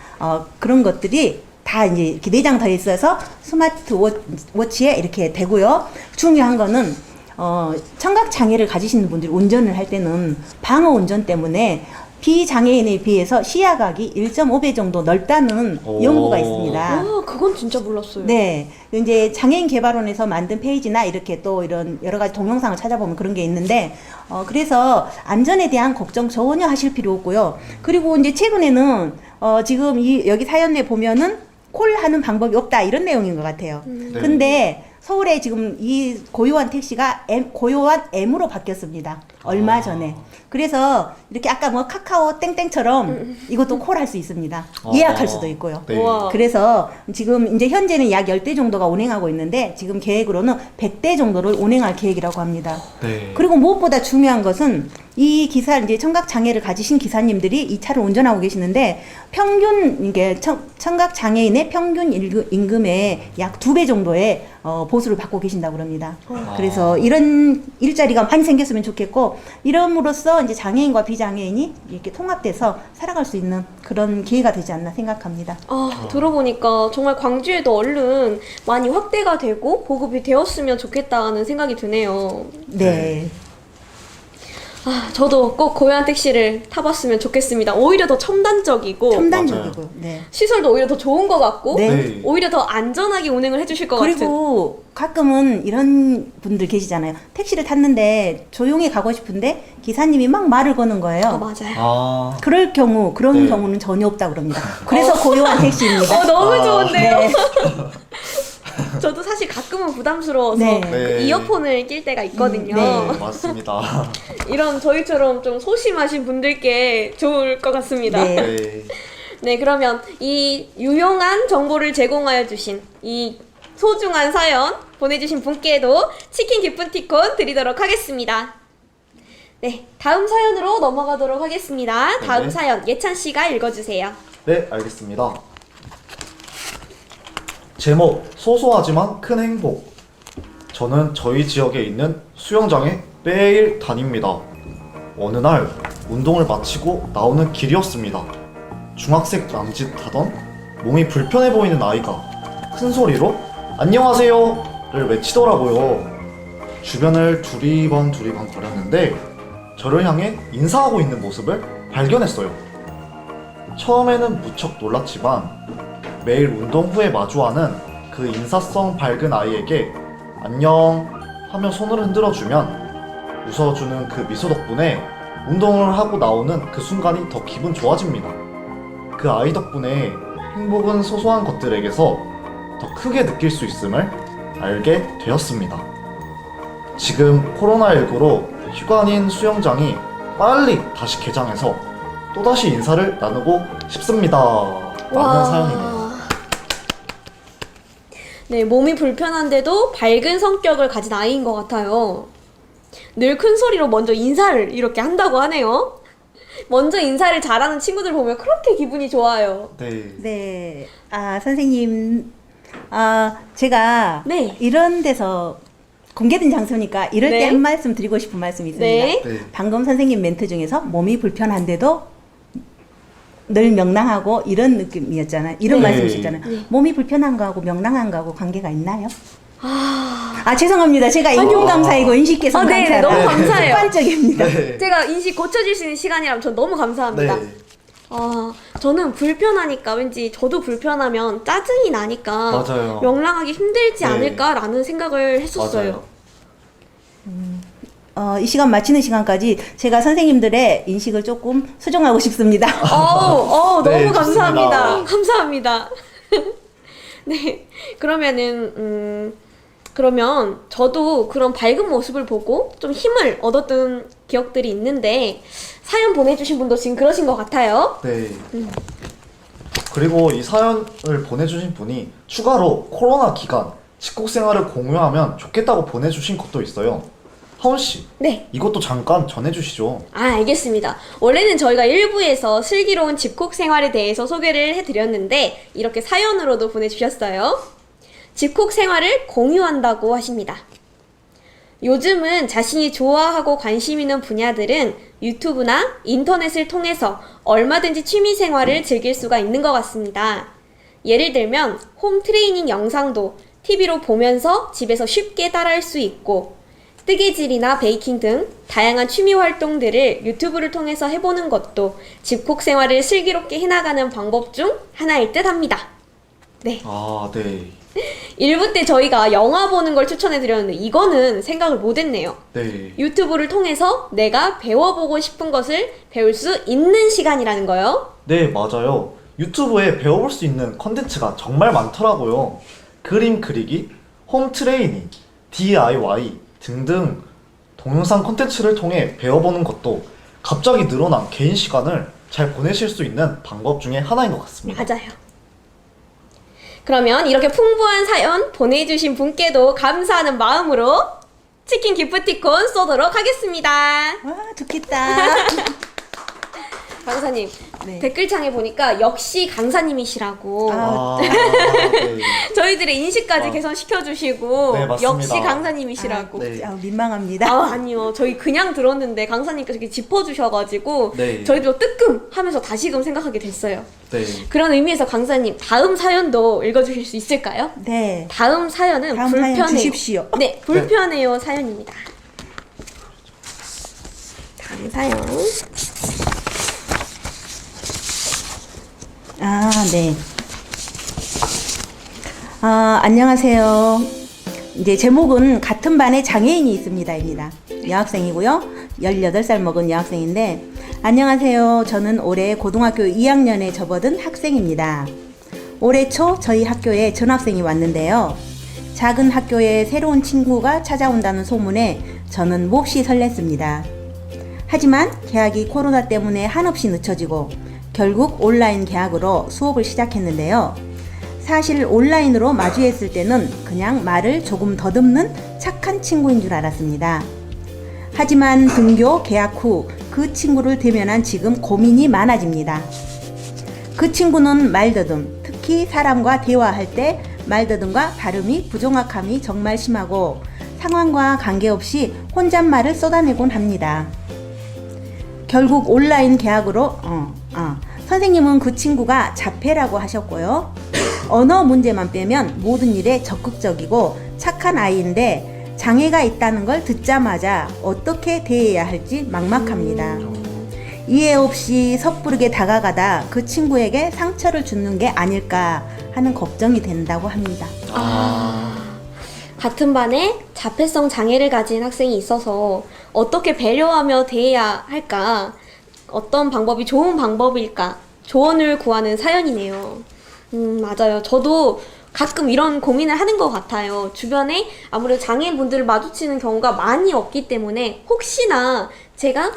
[SPEAKER 6] 그런 것들이 다 이제 이렇게 내장되어 있어서 스마트워치에 이렇게 되고요. 중요한 거는 청각 장애를 가지시는 분들이 운전을 할 때는 방어 운전 때문에 비장애인에 비해서 시야각이 1.5배 정도 넓다는
[SPEAKER 1] 오.
[SPEAKER 6] 연구가 있습니다.
[SPEAKER 2] 와, 그건 진짜 몰랐어요.
[SPEAKER 6] 네. 이제 장애인 개발원에서 만든 페이지나 이렇게 또 이런 여러 가지 동영상을 찾아보면 그런 게 있는데, 그래서 안전에 대한 걱정 전혀 하실 필요 없고요. 그리고 이제 최근에는, 지금 여기 사연에 보면은 콜 하는 방법이 없다 이런 내용인 것 같아요.
[SPEAKER 1] 네.
[SPEAKER 6] 근데 서울에 지금 이 고요한 택시가 고요한 M으로 바뀌었습니다. 얼마 전에. 그래서 이렇게 아까 뭐 카카오 땡땡처럼 이것도 콜 할 수 있습니다. 예약할 수도 있고요.
[SPEAKER 1] 네.
[SPEAKER 2] 우와.
[SPEAKER 6] 그래서 지금 이제 현재는 약 10대 정도가 운행하고 있는데 지금 계획으로는 100대 정도를 운행할 계획이라고 합니다.
[SPEAKER 1] 네.
[SPEAKER 6] 그리고 무엇보다 중요한 것은 이 이제 청각 장애를 가지신 기사님들이 이 차를 운전하고 계시는데 평균 이게 청각 장애인의 평균 임금의 약 2배 정도의 보수를 받고 계신다고 그럽니다. 그래서 이런 일자리가 많이 생겼으면 좋겠고, 이럼으로써 이제 장애인과 비장애인이 이렇게 통합돼서 살아갈 수 있는 그런 기회가 되지 않나 생각합니다.
[SPEAKER 2] 들어보니까 정말 광주에도 얼른 많이 확대가 되고 보급이 되었으면 좋겠다는 생각이 드네요.
[SPEAKER 6] 네.
[SPEAKER 2] 저도 꼭 고요한 택시를 타봤으면 좋겠습니다. 오히려 더 첨단적이고
[SPEAKER 6] 첨단적이고. 네.
[SPEAKER 2] 시설도 오히려 더 좋은 것 같고
[SPEAKER 6] 네.
[SPEAKER 1] 네.
[SPEAKER 2] 오히려 더 안전하게 운행을 해주실 것 같은.
[SPEAKER 6] 그리고 가끔은 이런 분들 계시잖아요. 택시를 탔는데 조용히 가고 싶은데 기사님이 막 말을 거는 거예요.
[SPEAKER 2] 맞아요.
[SPEAKER 1] 아.
[SPEAKER 6] 그런
[SPEAKER 1] 네.
[SPEAKER 6] 경우는 전혀 없다고 그럽니다. 그래서 고요한 택시입니다.
[SPEAKER 2] 너무 좋은데요?
[SPEAKER 6] 네.
[SPEAKER 2] 저도 사실 가끔은 부담스러워서
[SPEAKER 6] 네.
[SPEAKER 2] 그
[SPEAKER 1] 네.
[SPEAKER 2] 이어폰을 낄 때가 있거든요.
[SPEAKER 6] 네.
[SPEAKER 1] 맞습니다.
[SPEAKER 2] 이런 저희처럼 좀 소심하신 분들께 좋을 것 같습니다.
[SPEAKER 6] 네.
[SPEAKER 1] 네.
[SPEAKER 2] 네, 그러면 이 유용한 정보를 제공하여 주신 이 소중한 사연 보내주신 분께도 치킨 기프티콘 드리도록 하겠습니다. 네, 다음 사연으로 넘어가도록 하겠습니다. 다음
[SPEAKER 1] 네.
[SPEAKER 2] 사연 예찬 씨가 읽어주세요.
[SPEAKER 1] 네, 알겠습니다. 제목 소소하지만 큰 행복. 저는 저희 지역에 있는 수영장에 매일 다닙니다. 어느 날 운동을 마치고 나오는 길이었습니다. 중학생 남짓하던 몸이 불편해 보이는 아이가 큰 소리로 안녕하세요를 외치더라고요. 주변을 두리번 거렸는데 저를 향해 인사하고 있는 모습을 발견했어요. 처음에는 무척 놀랐지만 매일 운동 후에 마주하는 그 인사성 밝은 아이에게 안녕 하며 손을 흔들어주면 웃어주는 그 미소 덕분에 운동을 하고 나오는 그 순간이 더 기분 좋아집니다. 그 아이 덕분에 행복은 소소한 것들에게서 더 크게 느낄 수 있음을 알게 되었습니다. 지금 코로나19로 휴관인 수영장이 빨리 다시 개장해서 또다시 인사를 나누고 싶습니다. 라는 사연이네요.
[SPEAKER 2] 네, 몸이 불편한데도 밝은 성격을 가진 아이인 것 같아요. 늘 큰 소리로 먼저 인사를 이렇게 한다고 하네요. 먼저 인사를 잘하는 친구들 보면 그렇게 기분이 좋아요.
[SPEAKER 1] 네.
[SPEAKER 6] 네. 선생님, 제가
[SPEAKER 2] 네.
[SPEAKER 6] 이런 데서 공개된 장소니까 이럴
[SPEAKER 2] 네.
[SPEAKER 6] 때 한 말씀 드리고 싶은 말씀이 있습니다.
[SPEAKER 2] 네.
[SPEAKER 1] 네.
[SPEAKER 6] 방금 선생님 멘트 중에서 몸이 불편한데도 늘 명랑하고 이런 느낌이었잖아요. 이런
[SPEAKER 1] 네.
[SPEAKER 6] 말씀이셨잖아요.
[SPEAKER 2] 네.
[SPEAKER 6] 몸이 불편한 거하고 명랑한 거하고 관계가 있나요? 죄송합니다. 제가 인권감사이고 인식 개선
[SPEAKER 2] 네,
[SPEAKER 6] 감사라
[SPEAKER 2] 너무 감사해요.
[SPEAKER 6] 습관적입니다.
[SPEAKER 1] 네.
[SPEAKER 2] 제가 인식 고쳐질 수 있는 시간이라면 전 너무 감사합니다.
[SPEAKER 1] 네.
[SPEAKER 2] 저는 불편하니까 왠지 저도 불편하면 짜증이 나니까
[SPEAKER 1] 맞아요.
[SPEAKER 2] 명랑하기 힘들지
[SPEAKER 1] 네.
[SPEAKER 2] 않을까라는 생각을 했었어요.
[SPEAKER 1] 맞아요.
[SPEAKER 6] 이 시간 마치는 시간까지 제가 선생님들의 인식을 조금 수정하고 싶습니다.
[SPEAKER 2] 너무
[SPEAKER 1] 네,
[SPEAKER 2] 감사합니다.
[SPEAKER 1] 좋습니다.
[SPEAKER 2] 감사합니다. 네, 그러면 저도 그런 밝은 모습을 보고 좀 힘을 얻었던 기억들이 있는데 사연 보내주신 분도 지금 그러신 것 같아요.
[SPEAKER 1] 네. 그리고 이 사연을 보내주신 분이 추가로 코로나 기간 집콕 생활을 공유하면 좋겠다고 보내주신 것도 있어요. 하은씨,
[SPEAKER 2] 네.
[SPEAKER 1] 이것도 잠깐 전해주시죠.
[SPEAKER 2] 알겠습니다. 원래는 저희가 1부에서 슬기로운 집콕 생활에 대해서 소개를 해드렸는데 이렇게 사연으로도 보내주셨어요. 집콕 생활을 공유한다고 하십니다. 요즘은 자신이 좋아하고 관심 있는 분야들은 유튜브나 인터넷을 통해서 얼마든지 취미 생활을 즐길 수가 있는 것 같습니다. 예를 들면 홈 트레이닝 영상도 TV로 보면서 집에서 쉽게 따라할 수 있고 뜨개질이나 베이킹 등 다양한 취미 활동들을 유튜브를 통해서 해보는 것도 집콕 생활을 슬기롭게 해나가는 방법 중 하나일 듯 합니다. 네.
[SPEAKER 1] 네.
[SPEAKER 2] 1부 때 저희가 영화 보는 걸 추천해드렸는데 이거는 생각을 못했네요.
[SPEAKER 1] 네.
[SPEAKER 2] 유튜브를 통해서 내가 배워보고 싶은 것을 배울 수 있는 시간이라는 거요.
[SPEAKER 1] 네, 맞아요. 유튜브에 배워볼 수 있는 컨텐츠가 정말 많더라고요. 그림 그리기, 홈 트레이닝, DIY 등등 동영상 컨텐츠를 통해 배워보는 것도 갑자기 늘어난 개인 시간을 잘 보내실 수 있는 방법 중에 하나인 것 같습니다.
[SPEAKER 2] 맞아요. 그러면 이렇게 풍부한 사연 보내주신 분께도 감사하는 마음으로 치킨 기프티콘 쏘도록 하겠습니다.
[SPEAKER 6] 와, 좋겠다.
[SPEAKER 2] 강사님,
[SPEAKER 6] 네.
[SPEAKER 2] 댓글창에 보니까 역시 강사님이시라고
[SPEAKER 1] 네.
[SPEAKER 2] 저희들의 인식까지
[SPEAKER 1] 아.
[SPEAKER 2] 개선시켜주시고
[SPEAKER 1] 네, 맞습니다.
[SPEAKER 2] 역시 강사님이시라고.
[SPEAKER 1] 네.
[SPEAKER 6] 민망합니다.
[SPEAKER 2] 아니요. 저희 그냥 들었는데 강사님께서 이렇게 짚어주셔가지고
[SPEAKER 1] 네.
[SPEAKER 2] 저희도 뜨끔 하면서 다시금 생각하게 됐어요.
[SPEAKER 1] 네.
[SPEAKER 2] 그런 의미에서 강사님 다음 사연도 읽어주실 수 있을까요?
[SPEAKER 6] 네.
[SPEAKER 2] 다음 사연은
[SPEAKER 6] 다음 사연
[SPEAKER 2] 불편해요.
[SPEAKER 6] 주십시오.
[SPEAKER 2] 네, 불편해요 사연입니다. 다음 사연.
[SPEAKER 6] 네. 안녕하세요. 이제 제목은 같은 반에 장애인이 있습니다입니다. 여학생이고요. 18살 먹은 여학생인데, 안녕하세요. 저는 올해 고등학교 2학년에 접어든 학생입니다. 올해 초 저희 학교에 전학생이 왔는데요. 작은 학교에 새로운 친구가 찾아온다는 소문에 저는 몹시 설렜습니다. 하지만 개학이 코로나 때문에 한없이 늦춰지고 결국 온라인 개학으로 수업을 시작했는데요. 사실 온라인으로 마주했을 때는 그냥 말을 조금 더듬는 착한 친구인 줄 알았습니다. 하지만 등교 개학 후 그 친구를 대면한 지금 고민이 많아집니다. 그 친구는 말더듬, 특히 사람과 대화할 때 말더듬과 발음이 부정확함이 정말 심하고 상황과 관계없이 혼잣말을 쏟아내곤 합니다. 결국 온라인 계약으로 선생님은 그 친구가 자폐라고 하셨고요. 언어 문제만 빼면 모든 일에 적극적이고 착한 아이인데 장애가 있다는 걸 듣자마자 어떻게 대해야 할지 막막합니다. 이해 없이 섣부르게 다가가다 그 친구에게 상처를 주는 게 아닐까 하는 걱정이 된다고 합니다.
[SPEAKER 2] 같은 반에 자폐성 장애를 가진 학생이 있어서 어떻게 배려하며 대해야 할까? 어떤 방법이 좋은 방법일까? 조언을 구하는 사연이네요. 맞아요. 저도 가끔 이런 고민을 하는 것 같아요. 주변에 아무래도 장애인분들을 마주치는 경우가 많이 없기 때문에 혹시나 제가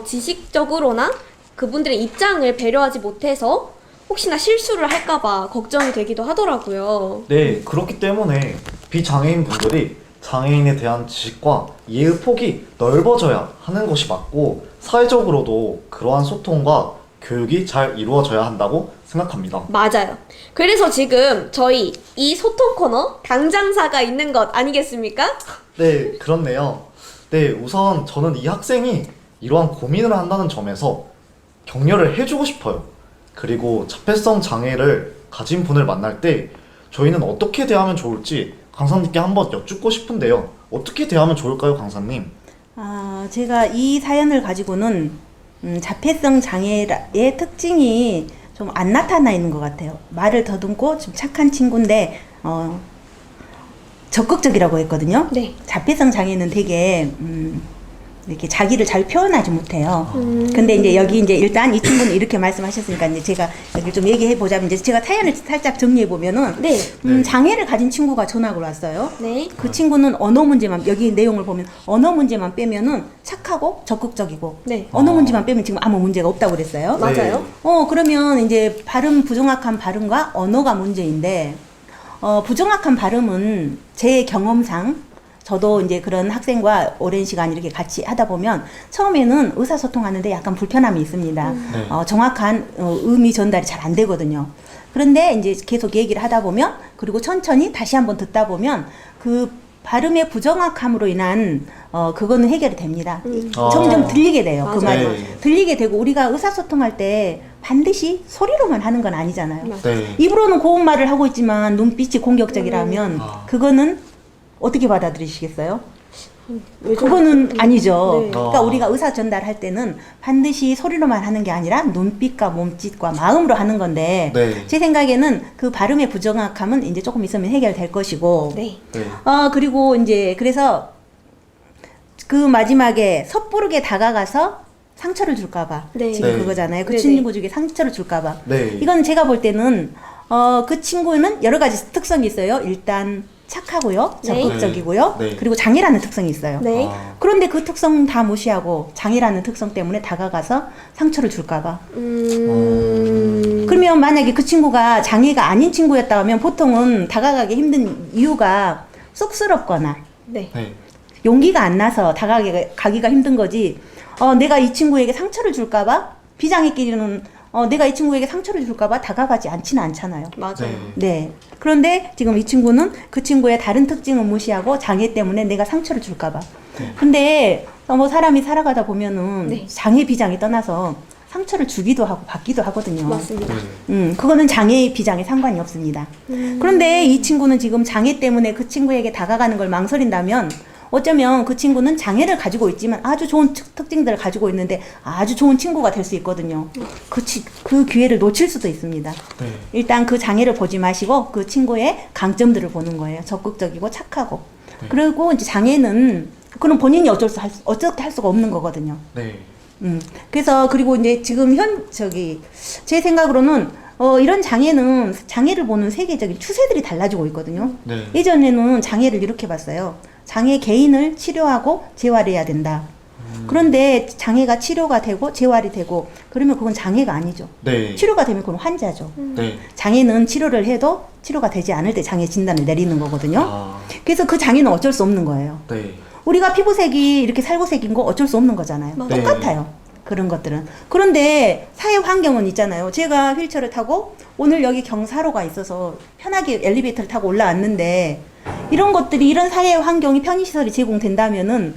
[SPEAKER 2] 지식적으로나 그분들의 입장을 배려하지 못해서 혹시나 실수를 할까봐 걱정이 되기도 하더라고요.
[SPEAKER 1] 네, 그렇기 때문에 비장애인 분들이 장애인에 대한 지식과 이해의 폭이 넓어져야 하는 것이 맞고 사회적으로도 그러한 소통과 교육이 잘 이루어져야 한다고 생각합니다.
[SPEAKER 2] 맞아요. 그래서 지금 저희 이 소통 코너 당장사가 있는 것 아니겠습니까?
[SPEAKER 1] 네, 그렇네요. 네, 우선 저는 이 학생이 이러한 고민을 한다는 점에서 격려를 해주고 싶어요. 그리고 자폐성 장애를 가진 분을 만날 때 저희는 어떻게 대하면 좋을지 강사님께 한번 여쭙고 싶은데요. 어떻게 대하면 좋을까요, 강사님?
[SPEAKER 6] 제가 이 사연을 가지고는 자폐성 장애의 특징이 좀 안 나타나 있는 것 같아요. 말을 더듬고 좀 착한 친구인데 적극적이라고 했거든요.
[SPEAKER 2] 네.
[SPEAKER 6] 자폐성 장애는 되게 이렇게 자기를 잘 표현하지 못해요. 근데 이제 여기 이제 일단 이 친구는 이렇게 말씀하셨으니까 이제 제가 여기 좀 얘기해 보자면 이제 제가 사연을 살짝 정리해 보면은
[SPEAKER 2] 네.
[SPEAKER 6] 장애를 가진 친구가 전학을 왔어요.
[SPEAKER 2] 네.
[SPEAKER 6] 그 친구는 언어 문제만 여기 내용을 보면 언어 문제만 빼면은 착하고 적극적이고
[SPEAKER 2] 네.
[SPEAKER 6] 언어 문제만 빼면 지금 아무 문제가 없다고 그랬어요.
[SPEAKER 2] 맞아요.
[SPEAKER 6] 그러면 이제 발음 부정확한 발음과 언어가 문제인데 부정확한 발음은 제 경험상 저도 이제 그런 학생과 오랜 시간 이렇게 같이 하다 보면 처음에는 의사소통하는데 약간 불편함이 있습니다. 정확한 의미 전달이 잘 안 되거든요. 그런데 이제 계속 얘기를 하다 보면 그리고 천천히 다시 한번 듣다 보면 그 발음의 부정확함으로 인한 그거는 해결이 됩니다. 점점 들리게 돼요. 그 말이
[SPEAKER 1] 네.
[SPEAKER 6] 들리게 되고 우리가 의사소통할 때 반드시 소리로만 하는 건 아니잖아요.
[SPEAKER 1] 네.
[SPEAKER 6] 입으로는 고운 말을 하고 있지만 눈빛이 공격적이라면 그거는 어떻게 받아들이시겠어요? 그거는 아니죠.
[SPEAKER 2] 네.
[SPEAKER 6] 그러니까 우리가 의사 전달할 때는 반드시 소리로만 하는 게 아니라 눈빛과 몸짓과 마음으로 하는 건데
[SPEAKER 1] 네.
[SPEAKER 6] 제 생각에는 그 발음의 부정확함은 이제 조금 있으면 해결될 것이고
[SPEAKER 2] 네.
[SPEAKER 1] 네.
[SPEAKER 6] 그리고 이제 그래서 그 마지막에 섣부르게 다가가서 상처를 줄까봐
[SPEAKER 2] 네.
[SPEAKER 6] 지금
[SPEAKER 1] 네.
[SPEAKER 6] 그거잖아요. 그
[SPEAKER 2] 네네.
[SPEAKER 6] 친구 중에 상처를 줄까봐
[SPEAKER 1] 네.
[SPEAKER 6] 이건 제가 볼 때는 그 친구는 여러 가지 특성이 있어요. 일단 착하고요,
[SPEAKER 2] 네.
[SPEAKER 6] 적극적이고요,
[SPEAKER 1] 네.
[SPEAKER 6] 그리고 장애라는 특성이 있어요.
[SPEAKER 2] 네.
[SPEAKER 6] 그런데 그 특성 다 무시하고 장애라는 특성 때문에 다가가서 상처를 줄까봐. 그러면 만약에 그 친구가 장애가 아닌 친구였다면 보통은 다가가기 힘든 이유가 쑥스럽거나
[SPEAKER 2] 네.
[SPEAKER 1] 네.
[SPEAKER 6] 용기가 안 나서 다가가기가 힘든 거지. 내가 이 친구에게 상처를 줄까봐 비장애끼리는 내가 이 친구에게 상처를 줄까봐 다가가지 않지는 않잖아요.
[SPEAKER 2] 맞아요.
[SPEAKER 6] 네. 그런데 지금 이 친구는 그 친구의 다른 특징은 무시하고 장애 때문에 내가 상처를 줄까봐. 근데 뭐 사람이 살아가다 보면은
[SPEAKER 2] 네.
[SPEAKER 6] 장애 비장애 떠나서 상처를 주기도 하고 받기도 하거든요.
[SPEAKER 2] 맞습니다.
[SPEAKER 6] 그거는 장애 비장애 상관이 없습니다. 그런데 이 친구는 지금 장애 때문에 그 친구에게 다가가는 걸 망설인다면 어쩌면 그 친구는 장애를 가지고 있지만 아주 좋은 특징들을 가지고 있는데 아주 좋은 친구가 될 수 있거든요. 그 기회를 놓칠 수도 있습니다.
[SPEAKER 1] 네.
[SPEAKER 6] 일단 그 장애를 보지 마시고 그 친구의 강점들을 보는 거예요. 적극적이고 착하고. 그리고 이제 장애는 그건 본인이 어떻게 할 수가 없는 거거든요.
[SPEAKER 1] 네.
[SPEAKER 6] 그래서 그리고 이제 지금 제 생각으로는 이런 장애를 보는 세계적인 추세들이 달라지고 있거든요.
[SPEAKER 1] 네.
[SPEAKER 6] 예전에는 장애를 이렇게 봤어요. 장애 개인을 치료하고 재활해야 된다. 그런데 장애가 치료가 되고 재활이 되고 그러면 그건 장애가 아니죠.
[SPEAKER 1] 네.
[SPEAKER 6] 치료가 되면 그건 환자죠.
[SPEAKER 1] 네.
[SPEAKER 6] 장애는 치료를 해도 치료가 되지 않을 때 장애 진단을 내리는 거거든요.
[SPEAKER 1] 아.
[SPEAKER 6] 그래서 그 장애는 어쩔 수 없는 거예요.
[SPEAKER 1] 네.
[SPEAKER 6] 우리가 피부색이 이렇게 살구색인 거 어쩔 수 없는 거잖아요.
[SPEAKER 2] 맞아요.
[SPEAKER 6] 똑같아요. 그런 것들은. 그런데 사회 환경은 있잖아요. 제가 휠체어를 타고 오늘 여기 경사로가 있어서 편하게 엘리베이터를 타고 올라왔는데 이런 것들이 이런 사회 환경이 편의시설이 제공된다면은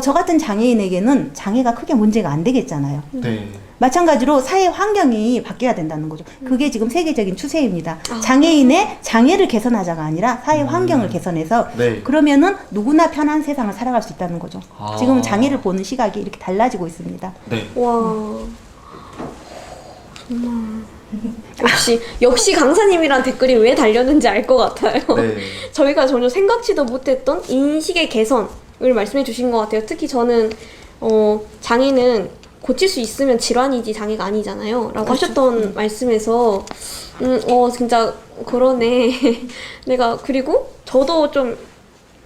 [SPEAKER 6] 저 같은 장애인에게는 장애가 크게 문제가 안 되겠잖아요.
[SPEAKER 1] 네.
[SPEAKER 6] 마찬가지로 사회 환경이 바뀌어야 된다는 거죠. 그게 지금 세계적인 추세입니다. 장애인의 장애를 개선하자가 아니라 사회 환경을 개선해서
[SPEAKER 1] 네.
[SPEAKER 6] 그러면은 누구나 편한 세상을 살아갈 수 있다는 거죠.
[SPEAKER 1] 아.
[SPEAKER 6] 지금은 장애를 보는 시각이 이렇게 달라지고 있습니다.
[SPEAKER 1] 네.
[SPEAKER 2] 와. 정말. 역시 강사님이란 댓글이 왜 달렸는지 알 것 같아요.
[SPEAKER 1] 네.
[SPEAKER 2] 저희가 전혀 생각지도 못했던 인식의 개선을 말씀해 주신 것 같아요. 특히 저는 장애는 고칠 수 있으면 질환이지 장애가 아니잖아요. 라고 하셨던 말씀에서 진짜 그러네. 그리고 저도 좀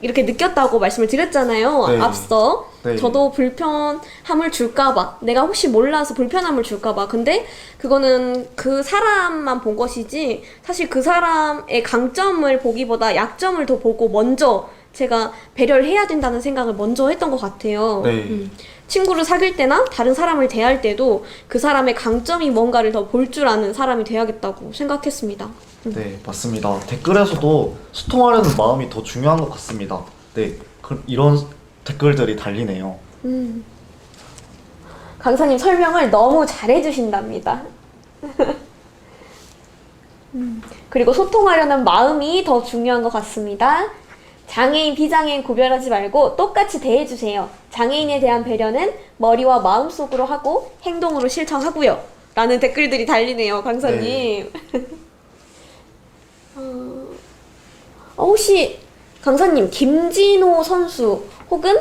[SPEAKER 2] 이렇게 느꼈다고 말씀을 드렸잖아요.
[SPEAKER 1] 네.
[SPEAKER 2] 앞서.
[SPEAKER 1] 네.
[SPEAKER 2] 저도 불편함을 줄까봐. 내가 혹시 몰라서 불편함을 줄까봐. 근데 그거는 그 사람만 본 것이지 사실 그 사람의 강점을 보기보다 약점을 더 보고 먼저 제가 배려를 해야 된다는 생각을 먼저 했던 것 같아요.
[SPEAKER 1] 네.
[SPEAKER 2] 친구를 사귈 때나 다른 사람을 대할 때도 그 사람의 강점이 뭔가를 더 볼 줄 아는 사람이 돼야겠다고 생각했습니다.
[SPEAKER 1] 네, 맞습니다. 댓글에서도 소통하려는 마음이 더 중요한 것 같습니다. 네, 이런 댓글들이 달리네요.
[SPEAKER 2] 강사님 설명을 너무 잘해주신답니다. 그리고 소통하려는 마음이 더 중요한 것 같습니다. 장애인, 비장애인 구별하지 말고 똑같이 대해주세요. 장애인에 대한 배려는 머리와 마음속으로 하고 행동으로 실천하고요. 라는 댓글들이 달리네요, 강사님.
[SPEAKER 1] 네.
[SPEAKER 2] 혹시 강사님, 김진호 선수 혹은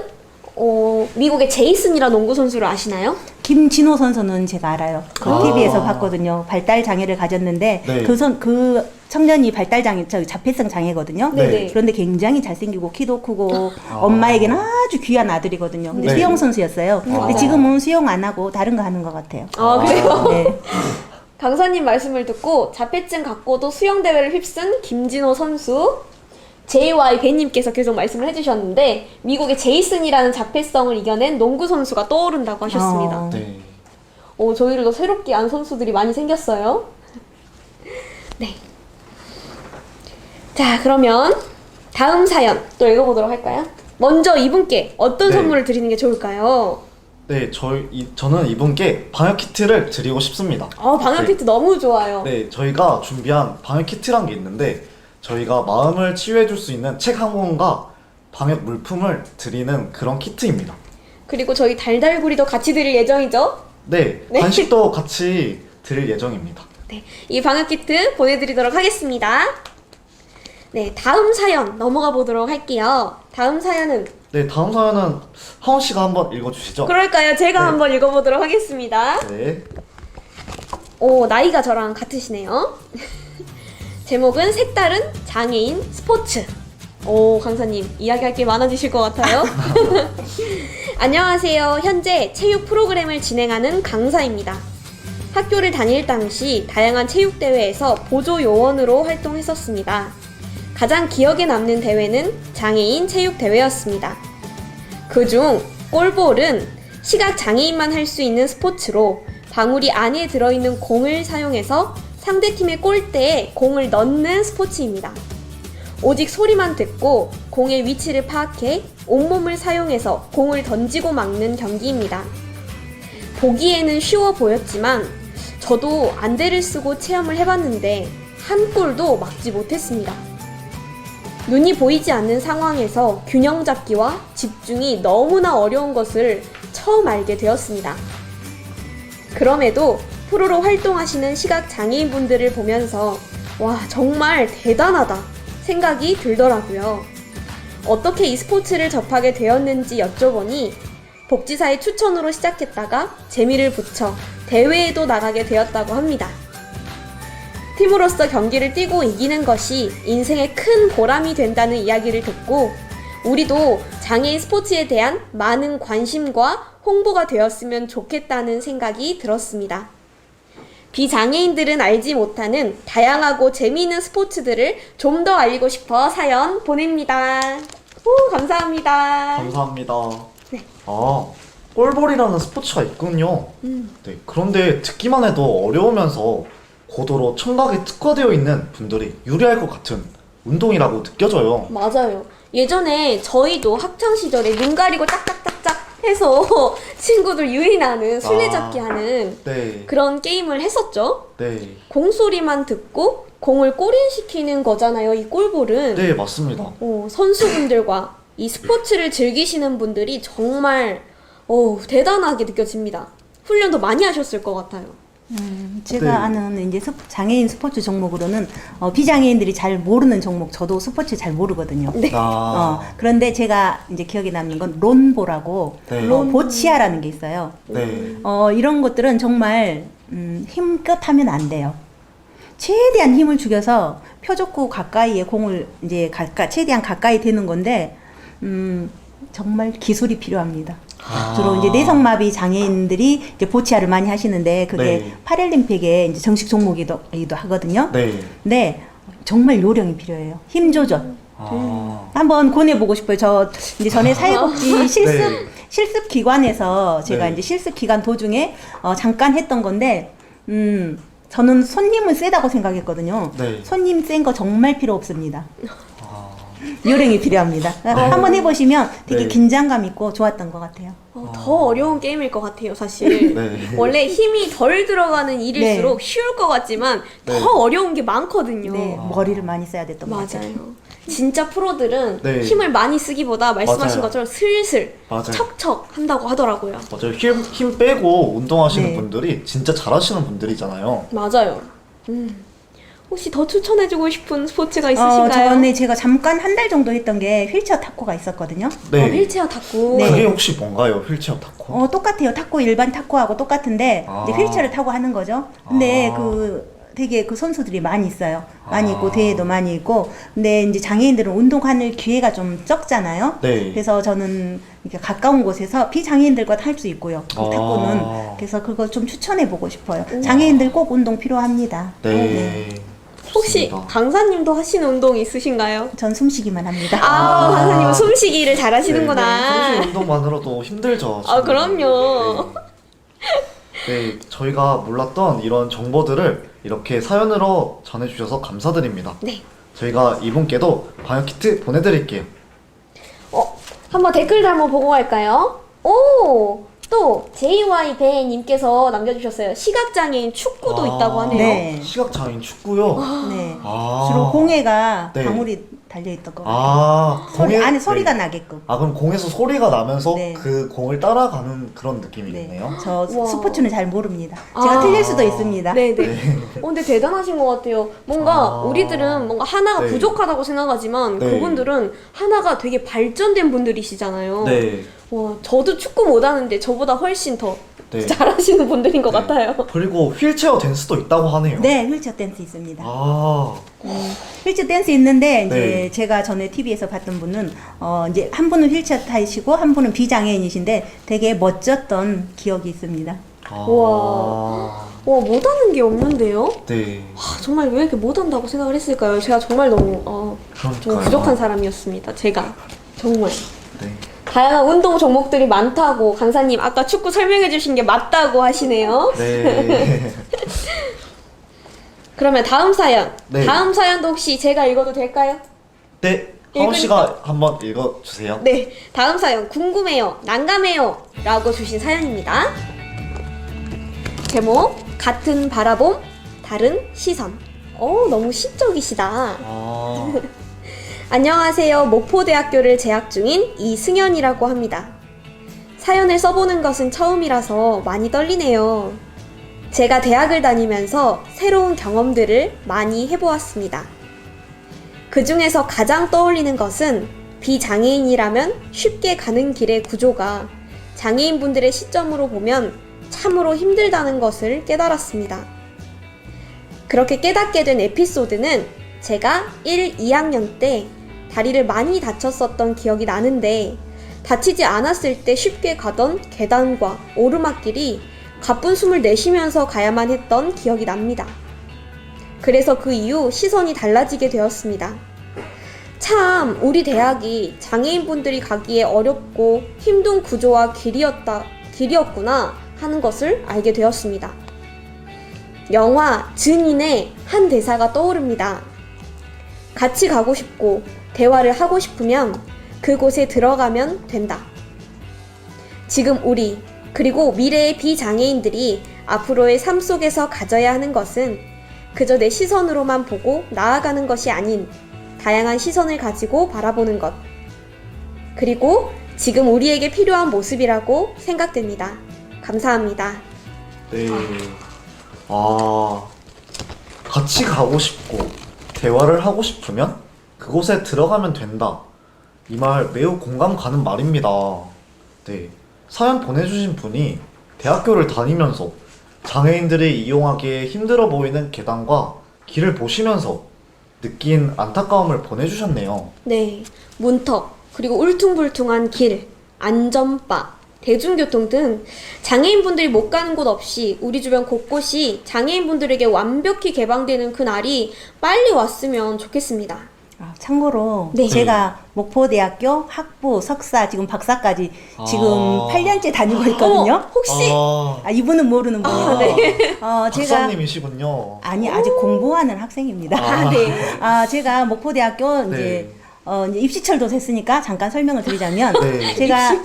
[SPEAKER 2] 미국의 제이슨이라는 농구 선수를 아시나요?
[SPEAKER 6] 김진호 선수는 제가 알아요.
[SPEAKER 1] 아.
[SPEAKER 6] TV에서 봤거든요. 발달 장애를 가졌는데
[SPEAKER 1] 네.
[SPEAKER 6] 그 청년이 발달 장애, 자폐성 장애거든요.
[SPEAKER 2] 네네.
[SPEAKER 6] 그런데 굉장히 잘생기고 키도 크고 엄마에게는 아주 귀한 아들이거든요. 근데
[SPEAKER 1] 네.
[SPEAKER 6] 수영 선수였어요. 근데
[SPEAKER 2] 맞아요.
[SPEAKER 6] 지금은 수영 안 하고 다른 거 하는 것 같아요.
[SPEAKER 2] 아, 그래요?
[SPEAKER 6] 네.
[SPEAKER 2] 강사님 말씀을 듣고 자폐증 갖고도 수영대회를 휩쓴 김진호 선수, JY 배님께서 계속 말씀을 해주셨는데 미국의 제이슨이라는 자폐성을 이겨낸 농구 선수가 떠오른다고 하셨습니다.
[SPEAKER 1] 네.
[SPEAKER 2] 저희를 더 새롭게 안 선수들이 많이 생겼어요. 네. 자, 그러면 다음 사연 또 읽어보도록 할까요? 먼저 이분께 어떤
[SPEAKER 1] 네.
[SPEAKER 2] 선물을 드리는 게 좋을까요?
[SPEAKER 1] 네, 저는 이분께 방역 키트를 드리고 싶습니다.
[SPEAKER 2] 방역
[SPEAKER 1] 네.
[SPEAKER 2] 키트 너무 좋아요.
[SPEAKER 1] 네, 저희가 준비한 방역 키트란 게 있는데 저희가 마음을 치유해 줄 수 있는 책 한 권과 방역 물품을 드리는 그런 키트입니다.
[SPEAKER 2] 그리고 저희 달달구리도 같이 드릴 예정이죠?
[SPEAKER 1] 네,
[SPEAKER 2] 네.
[SPEAKER 1] 간식도 같이 드릴 예정입니다.
[SPEAKER 2] 네, 이 방역 키트 보내드리도록 하겠습니다. 네, 다음 사연 넘어가 보도록 할게요. 다음 사연은
[SPEAKER 1] 네, 다음 사연은 하원 씨가 한번 읽어주시죠.
[SPEAKER 2] 그럴까요? 제가
[SPEAKER 1] 네.
[SPEAKER 2] 한번 읽어보도록 하겠습니다.
[SPEAKER 1] 네.
[SPEAKER 2] 나이가 저랑 같으시네요. 제목은 색다른 장애인 스포츠. 강사님 이야기할 게 많아지실 것 같아요. 안녕하세요. 현재 체육 프로그램을 진행하는 강사입니다. 학교를 다닐 당시 다양한 체육대회에서 보조요원으로 활동했었습니다. 가장 기억에 남는 대회는 장애인 체육대회였습니다. 그중 골볼은 시각장애인만 할 수 있는 스포츠로 방울이 안에 들어있는 공을 사용해서 상대팀의 골대에 공을 넣는 스포츠입니다. 오직 소리만 듣고 공의 위치를 파악해 온몸을 사용해서 공을 던지고 막는 경기입니다. 보기에는 쉬워 보였지만 저도 안대를 쓰고 체험을 해봤는데 한 골도 막지 못했습니다. 눈이 보이지 않는 상황에서 균형 잡기와 집중이 너무나 어려운 것을 처음 알게 되었습니다. 그럼에도 프로로 활동하시는 시각장애인분들을 보면서 와, 정말 대단하다 생각이 들더라고요. 어떻게 이 스포츠를 접하게 되었는지 여쭤보니 복지사의 추천으로 시작했다가 재미를 붙여 대회에도 나가게 되었다고 합니다. 팀으로서 경기를 뛰고 이기는 것이 인생의 큰 보람이 된다는 이야기를 듣고 우리도 장애인 스포츠에 대한 많은 관심과 홍보가 되었으면 좋겠다는 생각이 들었습니다. 비장애인들은 알지 못하는 다양하고 재미있는 스포츠들을 좀 더 알리고 싶어 사연 보냅니다. 감사합니다.
[SPEAKER 1] 감사합니다.
[SPEAKER 2] 네.
[SPEAKER 1] 골볼이라는 스포츠가 있군요. 네, 그런데 듣기만 해도 어려우면서 고도로 청각에 특화되어 있는 분들이 유리할 것 같은 운동이라고 느껴져요.
[SPEAKER 2] 맞아요. 예전에 저희도 학창 시절에 눈 가리고 짝짝짝짝 해서 친구들 유인하는 술래잡기 하는
[SPEAKER 1] 네,
[SPEAKER 2] 그런 게임을 했었죠.
[SPEAKER 1] 네,
[SPEAKER 2] 공소리만 듣고 공을 꼬린시키는 거잖아요, 이 골볼은.
[SPEAKER 1] 네, 맞습니다.
[SPEAKER 2] 선수분들과 이 스포츠를 즐기시는 분들이 정말 대단하게 느껴집니다. 훈련도 많이 하셨을 것 같아요.
[SPEAKER 6] 제가
[SPEAKER 1] 네.
[SPEAKER 6] 아는 이제 장애인 스포츠 종목으로는 비장애인들이 잘 모르는 종목, 저도 스포츠 잘 모르거든요.
[SPEAKER 2] 네.
[SPEAKER 6] 그런데 제가 이제 기억에 남는 건 론보라고
[SPEAKER 1] 네.
[SPEAKER 6] 보치아라는 게 있어요.
[SPEAKER 1] 네,
[SPEAKER 6] 이런 것들은 정말 힘껏 하면 안 돼요. 최대한 힘을 죽여서 표적구 가까이에 공을 이제 최대한 가까이 대는 건데 정말 기술이 필요합니다. 주로 이제 내성마비 장애인들이 이제 보치아를 많이 하시는데 그게
[SPEAKER 1] 네.
[SPEAKER 6] 파럴림픽의 이제 정식 종목이기도 하거든요.
[SPEAKER 1] 네.
[SPEAKER 6] 근데 정말 요령이 필요해요. 힘 조절. 한번 권해보고 싶어요. 저 이제 전에 사회복지 실습 기관에서 제가
[SPEAKER 1] 네.
[SPEAKER 6] 이제 실습 기간 도중에 잠깐 했던 건데 저는 손님은 세다고 생각했거든요.
[SPEAKER 1] 네.
[SPEAKER 6] 손님 센 거 정말 필요 없습니다. 요령이 필요합니다. 한번 해보시면 되게
[SPEAKER 1] 네.
[SPEAKER 6] 긴장감 있고 좋았던 것 같아요.
[SPEAKER 2] 더 어려운 게임일 것 같아요, 사실.
[SPEAKER 1] 네.
[SPEAKER 2] 원래 힘이 덜 들어가는 일일수록 쉬울 것 같지만
[SPEAKER 1] 네.
[SPEAKER 2] 더 어려운 게 많거든요.
[SPEAKER 6] 네, 머리를 많이 써야 됐던 것 같아요.
[SPEAKER 2] 맞아요. 진짜 프로들은
[SPEAKER 1] 네.
[SPEAKER 2] 힘을 많이 쓰기보다 말씀하신
[SPEAKER 1] 맞아요.
[SPEAKER 2] 것처럼 슬슬
[SPEAKER 1] 맞아요.
[SPEAKER 2] 척척 한다고 하더라고요.
[SPEAKER 1] 맞아요. 힘 빼고 운동하시는
[SPEAKER 6] 네.
[SPEAKER 1] 분들이 진짜 잘하시는 분들이잖아요.
[SPEAKER 2] 맞아요. 혹시 더 추천해주고 싶은 스포츠가 있으신가요?
[SPEAKER 6] 전에 제가 잠깐 한 달 정도 했던 게 휠체어 탁구가 있었거든요.
[SPEAKER 1] 네.
[SPEAKER 2] 휠체어 탁구.
[SPEAKER 6] 네.
[SPEAKER 1] 그게 혹시 뭔가요? 휠체어 탁구?
[SPEAKER 6] 똑같아요. 탁구 일반 탁구하고 똑같은데
[SPEAKER 1] 아.
[SPEAKER 6] 이제 휠체어를 타고 하는 거죠. 근데
[SPEAKER 1] 아.
[SPEAKER 6] 되게 그 선수들이 많이 있어요. 많이
[SPEAKER 1] 아.
[SPEAKER 6] 있고 대회도 많이 있고. 근데 이제 장애인들은 운동하는 기회가 좀 적잖아요.
[SPEAKER 1] 네.
[SPEAKER 6] 그래서 저는 이렇게 가까운 곳에서 비장애인들과 할 수 있고요. 그
[SPEAKER 1] 아.
[SPEAKER 6] 탁구는. 그래서 그걸 좀 추천해 보고 싶어요. 장애인들 꼭 운동 필요합니다.
[SPEAKER 1] 네.
[SPEAKER 2] 혹시
[SPEAKER 1] 좋습니다.
[SPEAKER 2] 강사님도 하시는 운동 있으신가요?
[SPEAKER 6] 전 숨쉬기만 합니다.
[SPEAKER 2] 강사님은 숨쉬기를 잘 하시는구나.
[SPEAKER 1] 네, 운동만으로도 힘들죠.
[SPEAKER 2] 그럼요.
[SPEAKER 1] 네, 저희가 몰랐던 이런 정보들을 이렇게 사연으로 전해주셔서 감사드립니다.
[SPEAKER 2] 네.
[SPEAKER 1] 저희가 이분께도 방역 키트 보내드릴게요.
[SPEAKER 2] 한번 댓글도 한번 보고 갈까요? 또 JY배님께서 남겨주셨어요. 시각장애인 축구도 있다고 하네요.
[SPEAKER 6] 네.
[SPEAKER 1] 시각장애인 축구요.
[SPEAKER 6] 네.
[SPEAKER 1] 아.
[SPEAKER 6] 주로 공에가
[SPEAKER 1] 네.
[SPEAKER 6] 방울이 달려있던 것 같아요.
[SPEAKER 1] 아,
[SPEAKER 6] 소리, 안에
[SPEAKER 1] 네.
[SPEAKER 6] 소리가 나게끔.
[SPEAKER 1] 그럼 공에서 소리가 나면서
[SPEAKER 6] 네.
[SPEAKER 1] 그 공을 따라가는 그런 느낌이겠네요.
[SPEAKER 6] 네. 저
[SPEAKER 2] 우와.
[SPEAKER 6] 스포츠는 잘 모릅니다. 제가 틀릴 수도 있습니다.
[SPEAKER 2] 네네. 근데 대단하신 것 같아요. 뭔가 우리들은 뭔가 하나가
[SPEAKER 1] 네.
[SPEAKER 2] 부족하다고 생각하지만
[SPEAKER 1] 네.
[SPEAKER 2] 그분들은 하나가 되게 발전된 분들이시잖아요.
[SPEAKER 1] 네.
[SPEAKER 2] 와, 저도 축구 못하는데 저보다 훨씬 더
[SPEAKER 1] 네.
[SPEAKER 2] 잘하시는 분들인 것
[SPEAKER 1] 네.
[SPEAKER 2] 같아요.
[SPEAKER 1] 그리고 휠체어 댄스도 있다고 하네요.
[SPEAKER 6] 네, 휠체어 댄스 있습니다.
[SPEAKER 1] 아,
[SPEAKER 6] 휠체어 댄스 있는데 이제
[SPEAKER 1] 네.
[SPEAKER 6] 제가 전에 TV에서 봤던 분은 이제 한 분은 휠체어 타시고 한 분은 비장애인이신데 되게 멋졌던 기억이 있습니다.
[SPEAKER 2] 우와. 못하는 게 없는데요?
[SPEAKER 1] 네.
[SPEAKER 2] 정말 왜 이렇게 못한다고 생각을 했을까요? 제가 정말 너무 좀
[SPEAKER 1] 그러니까요.
[SPEAKER 2] 부족한 사람이었습니다. 제가 정말.
[SPEAKER 1] 네.
[SPEAKER 2] 다양한 운동 종목들이 많다고 강사님 아까 축구 설명해 주신 게 맞다고 하시네요.
[SPEAKER 1] 네.
[SPEAKER 2] 그러면 다음 사연.
[SPEAKER 1] 네.
[SPEAKER 2] 다음 사연도 혹시 제가 읽어도 될까요?
[SPEAKER 1] 네. 하원 씨가 한번 읽어주세요.
[SPEAKER 2] 네. 다음 사연 궁금해요. 난감해요. 라고 주신 사연입니다. 제목 같은 바라봄 다른 시선. 너무 시적이시다.
[SPEAKER 1] 아,
[SPEAKER 2] 안녕하세요. 목포대학교를 재학 중인 이승연이라고 합니다. 사연을 써보는 것은 처음이라서 많이 떨리네요. 제가 대학을 다니면서 새로운 경험들을 많이 해보았습니다. 그 중에서 가장 떠올리는 것은 비장애인이라면 쉽게 가는 길의 구조가 장애인분들의 시점으로 보면 참으로 힘들다는 것을 깨달았습니다. 그렇게 깨닫게 된 에피소드는 제가 1, 2학년 때 다리를 많이 다쳤었던 기억이 나는데 다치지 않았을 때 쉽게 가던 계단과 오르막길이 가쁜 숨을 내쉬면서 가야만 했던 기억이 납니다. 그래서 그 이후 시선이 달라지게 되었습니다. 참 우리 대학이 장애인분들이 가기에 어렵고 힘든 구조와 길이었다 길이었구나 하는 것을 알게 되었습니다. 영화 증인의 한 대사가 떠오릅니다. 같이 가고 싶고 대화를 하고 싶으면 그곳에 들어가면 된다. 지금 우리 그리고 미래의 비장애인들이 앞으로의 삶 속에서 가져야 하는 것은 그저 내 시선으로만 보고 나아가는 것이 아닌 다양한 시선을 가지고 바라보는 것. 그리고 지금 우리에게 필요한 모습이라고 생각됩니다. 감사합니다.
[SPEAKER 1] 네. 같이 가고 싶고 대화를 하고 싶으면 그곳에 들어가면 된다. 이 말 매우 공감 가는 말입니다. 네. 사연 보내주신 분이 대학교를 다니면서 장애인들이 이용하기에 힘들어 보이는 계단과 길을 보시면서 느낀 안타까움을 보내주셨네요.
[SPEAKER 2] 네, 문턱, 그리고 울퉁불퉁한 길, 안전바, 대중교통 등 장애인분들이 못 가는 곳 없이 우리 주변 곳곳이 장애인분들에게 완벽히 개방되는 그 날이 빨리 왔으면 좋겠습니다.
[SPEAKER 6] 참고로
[SPEAKER 2] 네.
[SPEAKER 6] 제가 목포대학교 학부, 석사, 지금 박사까지 지금 8년째 다니고 있거든요.
[SPEAKER 2] 혹시
[SPEAKER 6] 이분은 모르는 분이고
[SPEAKER 2] 네.
[SPEAKER 6] 제가
[SPEAKER 1] 박사님이시군요.
[SPEAKER 6] 아니 아직 공부하는 학생입니다.
[SPEAKER 2] 네.
[SPEAKER 6] 제가 목포대학교
[SPEAKER 1] 네.
[SPEAKER 6] 이제 입시철도 됐으니까 잠깐 설명을 드리자면
[SPEAKER 1] 네.
[SPEAKER 6] 제가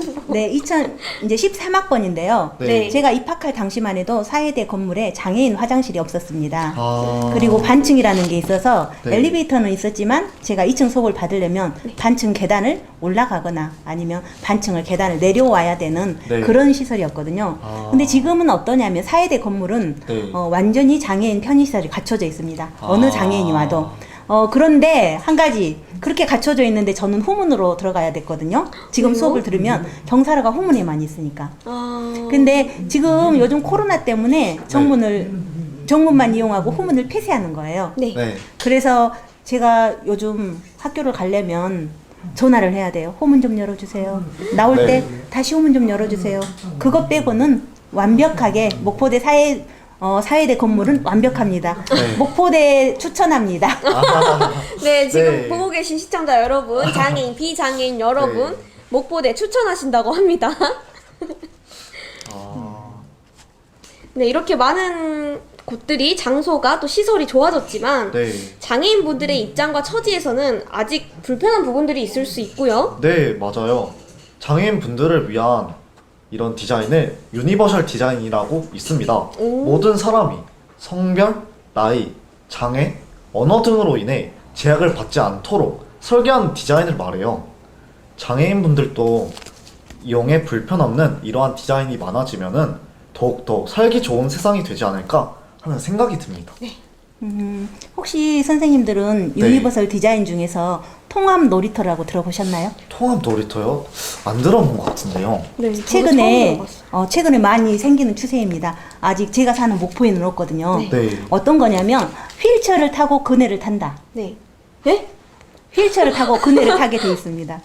[SPEAKER 6] 이제 13학번인데요.
[SPEAKER 1] 네.
[SPEAKER 6] 제가 입학할 당시만 해도 사회대 건물에 장애인 화장실이 없었습니다.
[SPEAKER 1] 아.
[SPEAKER 6] 그리고 반층이라는 게 있어서
[SPEAKER 1] 네.
[SPEAKER 6] 엘리베이터는 있었지만 제가 2층 수업을 받으려면 반층 계단을 올라가거나 아니면 반층을 계단을 내려와야 되는
[SPEAKER 1] 네.
[SPEAKER 6] 그런 시설이었거든요. 근데 지금은 어떠냐면 사회대 건물은
[SPEAKER 1] 네.
[SPEAKER 6] 완전히 장애인 편의시설이 갖춰져 있습니다. 어느
[SPEAKER 1] 아.
[SPEAKER 6] 장애인이 와도. 그런데 한 가지 그렇게 갖춰져 있는데 저는 후문으로 들어가야 됐거든요. 지금
[SPEAKER 2] 왜요?
[SPEAKER 6] 수업을 들으면 경사로가 후문에만 있으니까.
[SPEAKER 2] 아...
[SPEAKER 6] 근데 지금 요즘 코로나 때문에 정문만 이용하고 후문을 폐쇄하는 거예요.
[SPEAKER 2] 네.
[SPEAKER 1] 네.
[SPEAKER 6] 그래서 제가 요즘 학교를 가려면 전화를 해야 돼요. 후문 좀 열어주세요. 나올
[SPEAKER 1] 네.
[SPEAKER 6] 때 다시 후문 좀 열어주세요. 그것 빼고는 완벽하게 목포대 사회대 건물은 완벽합니다.
[SPEAKER 1] 네.
[SPEAKER 6] 목포대 추천합니다.
[SPEAKER 2] 네, 지금
[SPEAKER 1] 네.
[SPEAKER 2] 보고 계신 시청자 여러분, 장애인, 비장애인 여러분,
[SPEAKER 1] 네.
[SPEAKER 2] 목포대 추천하신다고 합니다. 네, 이렇게 많은 곳들이 장소가 또 시설이 좋아졌지만
[SPEAKER 1] 네.
[SPEAKER 2] 장애인분들의 입장과 처지에서는 아직 불편한 부분들이 있을 수 있고요.
[SPEAKER 1] 네, 맞아요. 장애인 분들을 위한 이런 디자인을 유니버셜 디자인이라고 있습니다. 모든 사람이 성별, 나이, 장애, 언어 등으로 인해 제약을 받지 않도록 설계한 디자인을 말해요. 장애인 분들도 이용에 불편 없는 이러한 디자인이 많아지면은 더욱더 살기 좋은 세상이 되지 않을까 하는 생각이 듭니다.
[SPEAKER 6] 혹시 선생님들은
[SPEAKER 1] 네.
[SPEAKER 6] 유니버설 디자인 중에서 통합 놀이터라고 들어보셨나요?
[SPEAKER 1] 통합 놀이터요? 안 들어본 것 같은데요.
[SPEAKER 2] 네, 저도 처음 들어봤어요.
[SPEAKER 6] 최근에 많이 생기는 추세입니다. 아직 제가 사는 목포에는 없거든요.
[SPEAKER 2] 네.
[SPEAKER 1] 네.
[SPEAKER 6] 어떤 거냐면 휠체어를 타고 그네를 탄다.
[SPEAKER 2] 네. 네?
[SPEAKER 6] 휠체어를 타고 그네를 타게 돼 있습니다.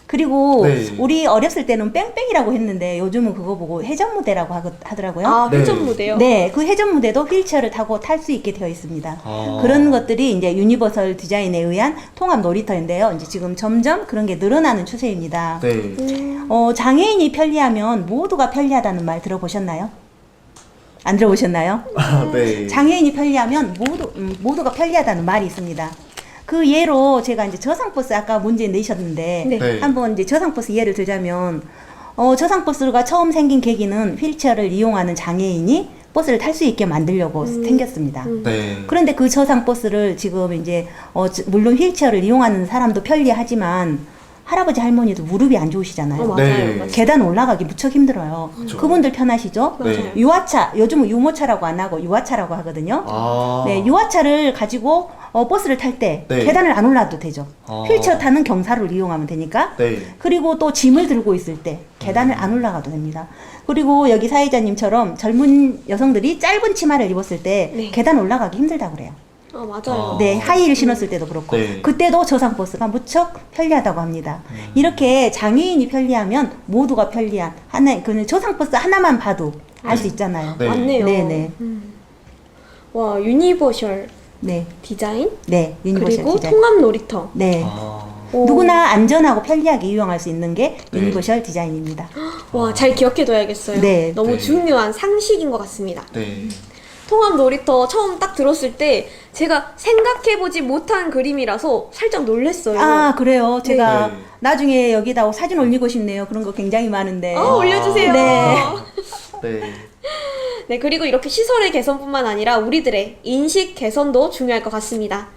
[SPEAKER 6] 그리고
[SPEAKER 1] 네.
[SPEAKER 6] 우리 어렸을 때는 뺑뺑이라고 했는데 요즘은 그거 보고 회전무대라고 하더라고요.
[SPEAKER 2] 아,
[SPEAKER 1] 네.
[SPEAKER 2] 회전 무대요?
[SPEAKER 6] 네, 그 회전무대도 휠체어를 타고 탈 수 있게 되어 있습니다.
[SPEAKER 1] 아.
[SPEAKER 6] 그런 것들이 이제 유니버설 디자인에 의한 통합 놀이터인데요. 이제 지금 점점 그런 게 늘어나는 추세입니다.
[SPEAKER 1] 네.
[SPEAKER 6] 장애인이 편리하면 모두가 편리하다는 말 들어보셨나요? 안 들어보셨나요?
[SPEAKER 1] 네.
[SPEAKER 6] 장애인이 편리하면 모두가 편리하다는 말이 있습니다. 그 예로 제가 이제 저상버스 아까 문제 내셨는데
[SPEAKER 2] 네.
[SPEAKER 1] 네.
[SPEAKER 6] 한번 이제 저상버스 예를 들자면 저상버스가 처음 생긴 계기는 휠체어를 이용하는 장애인이 버스를 탈 수 있게 만들려고 생겼습니다.
[SPEAKER 1] 네.
[SPEAKER 6] 그런데 그 저상버스를 지금 이제 물론 휠체어를 이용하는 사람도 편리하지만 할아버지 할머니도 무릎이 안 좋으시잖아요.
[SPEAKER 2] 맞아요.
[SPEAKER 1] 네.
[SPEAKER 2] 맞아요.
[SPEAKER 6] 계단 올라가기 무척 힘들어요.
[SPEAKER 1] 그쵸.
[SPEAKER 6] 그분들 편하시죠?
[SPEAKER 1] 네.
[SPEAKER 6] 유아차, 요즘은 유모차라고 안 하고 유아차라고 하거든요.
[SPEAKER 1] 아.
[SPEAKER 6] 네, 유아차를 가지고 버스를 탈 때
[SPEAKER 1] 네.
[SPEAKER 6] 계단을 안 올라도 되죠.
[SPEAKER 1] 아.
[SPEAKER 6] 휠체어 타는 경사를 이용하면 되니까.
[SPEAKER 1] 네.
[SPEAKER 6] 그리고 또 짐을 들고 있을 때 계단을 안 올라가도 됩니다. 그리고 여기 사회자님처럼 젊은 여성들이 짧은 치마를 입었을 때
[SPEAKER 2] 네.
[SPEAKER 6] 계단 올라가기 힘들다고 그래요.
[SPEAKER 2] 아, 맞아요.
[SPEAKER 1] 아.
[SPEAKER 6] 네, 하이힐 신었을 때도 그렇고
[SPEAKER 1] 네.
[SPEAKER 6] 그때도 저상버스가 무척 편리하다고 합니다. 이렇게 장애인이 편리하면 모두가 편리한 그 저상버스 하나만 봐도 알 수 있잖아요.
[SPEAKER 1] 네.
[SPEAKER 2] 맞네요.
[SPEAKER 6] 네네.
[SPEAKER 2] 와, 유니버셜
[SPEAKER 6] 네,
[SPEAKER 2] 디자인?
[SPEAKER 6] 네, 유니버셜
[SPEAKER 2] 그리고
[SPEAKER 6] 디자인.
[SPEAKER 2] 통합 놀이터.
[SPEAKER 6] 네,
[SPEAKER 1] 아.
[SPEAKER 2] 오.
[SPEAKER 6] 누구나 안전하고 편리하게 이용할 수 있는 게
[SPEAKER 1] 네.
[SPEAKER 6] 유니버셜 디자인입니다.
[SPEAKER 2] 와, 잘 기억해둬야겠어요.
[SPEAKER 6] 네.
[SPEAKER 2] 너무
[SPEAKER 1] 네.
[SPEAKER 2] 중요한 상식인 것 같습니다.
[SPEAKER 1] 네.
[SPEAKER 2] 통합 놀이터 처음 딱 들었을 때 제가 생각해보지 못한 그림이라서 살짝 놀랐어요.
[SPEAKER 6] 아, 그래요. 제가
[SPEAKER 1] 네.
[SPEAKER 6] 나중에 여기다 사진 올리고 싶네요. 그런 거 굉장히 많은데.
[SPEAKER 2] 올려주세요.
[SPEAKER 6] 네.
[SPEAKER 1] 네.
[SPEAKER 2] 네, 그리고 이렇게 시설의 개선뿐만 아니라 우리들의 인식 개선도 중요할 것 같습니다.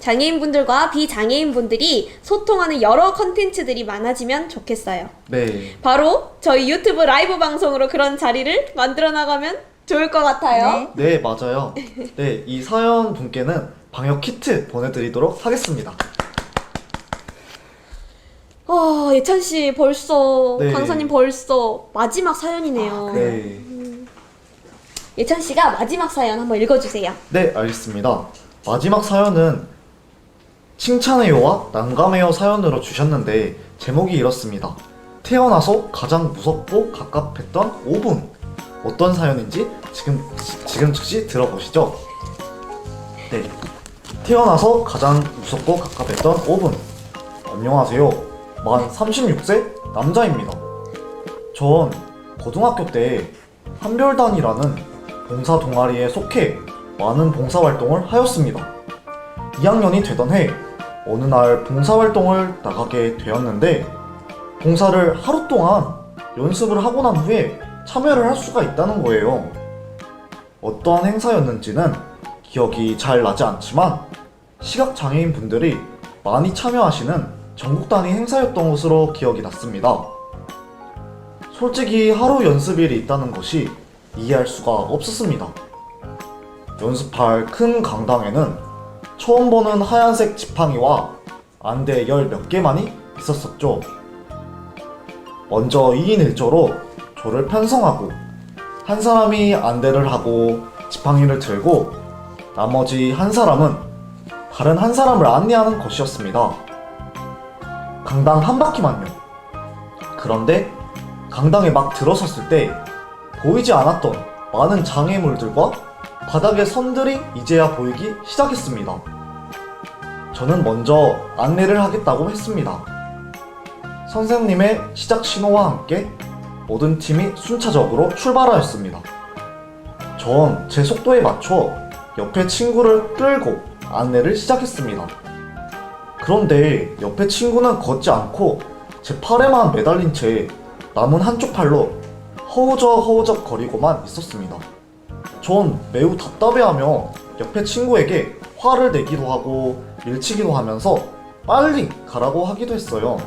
[SPEAKER 2] 장애인분들과 비장애인분들이 소통하는 여러 컨텐츠들이 많아지면 좋겠어요.
[SPEAKER 1] 네.
[SPEAKER 2] 바로 저희 유튜브 라이브 방송으로 그런 자리를 만들어 나가면 좋을 것 같아요.
[SPEAKER 6] 네.
[SPEAKER 1] 네, 맞아요. 네, 이 사연 분께는 방역 키트 보내드리도록 하겠습니다.
[SPEAKER 2] 예찬 씨 벌써
[SPEAKER 1] 네.
[SPEAKER 2] 강사님 벌써 마지막 사연이네요.
[SPEAKER 1] 네.
[SPEAKER 2] 예찬 씨가 마지막 사연 한번 읽어주세요.
[SPEAKER 1] 네, 알겠습니다. 마지막 사연은 칭찬해요와 난감해요 사연으로 주셨는데 제목이 이렇습니다. 태어나서 가장 무섭고 갑갑했던 5분. 어떤 사연인지 지금 즉시 들어보시죠. 네. 태어나서 가장 무섭고 갑갑했던 5분. 안녕하세요. 만 36세 남자입니다. 전 고등학교 때 한별단이라는 봉사 동아리에 속해 많은 봉사활동을 하였습니다. 2학년이 되던 해 어느 날 봉사활동을 나가게 되었는데 봉사를 하루 동안 연습을 하고 난 후에 참여를 할 수가 있다는 거예요. 어떠한 행사였는지는 기억이 잘 나지 않지만 시각장애인 분들이 많이 참여하시는 전국 단위 행사였던 것으로 기억이 났습니다. 솔직히 하루 연습일이 있다는 것이 이해할 수가 없었습니다. 연습할 큰 강당에는 처음 보는 하얀색 지팡이와 안대 10몇 개만이 있었었죠. 먼저 2인 1조로 조를 편성하고 한 사람이 안대를 하고 지팡이를 들고 나머지 한 사람은 다른 한 사람을 안내하는 것이었습니다. 강당 한 바퀴만요. 그런데 강당에 막 들어섰을 때 보이지 않았던 많은 장애물들과 바닥의 선들이 이제야 보이기 시작했습니다. 저는 먼저 안내를 하겠다고 했습니다. 선생님의 시작 신호와 함께 모든 팀이 순차적으로 출발하였습니다. 전 제 속도에 맞춰 옆에 친구를 끌고 안내를 시작했습니다. 그런데 옆에 친구는 걷지 않고 제 팔에만 매달린 채 남은 한쪽 팔로 허우적허우적 거리고만 있었습니다. 전 매우 답답해하며 옆에 친구에게 화를 내기도 하고 밀치기도 하면서 빨리 가라고 하기도 했어요.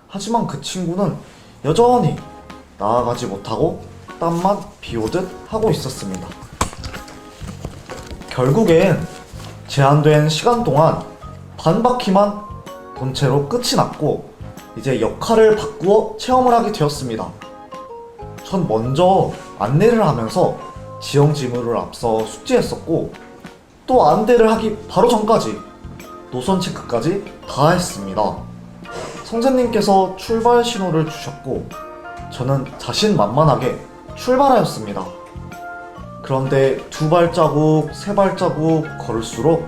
[SPEAKER 1] 하지만 그 친구는 여전히 나아가지 못하고 땀만 비오듯 하고 있었습니다. 결국엔 제한된 시간 동안 반 바퀴만 돈 채로 끝이 났고 이제 역할을 바꾸어 체험을 하게 되었습니다. 전 먼저 안내를 하면서 지형 지물을 앞서 숙지했었고 또 안내를 하기 바로 전까지 노선 체크까지 다 했습니다. 선생님께서 출발 신호를 주셨고 저는 자신만만하게 출발하였습니다. 그런데 2발자국, 3발자국 걸을수록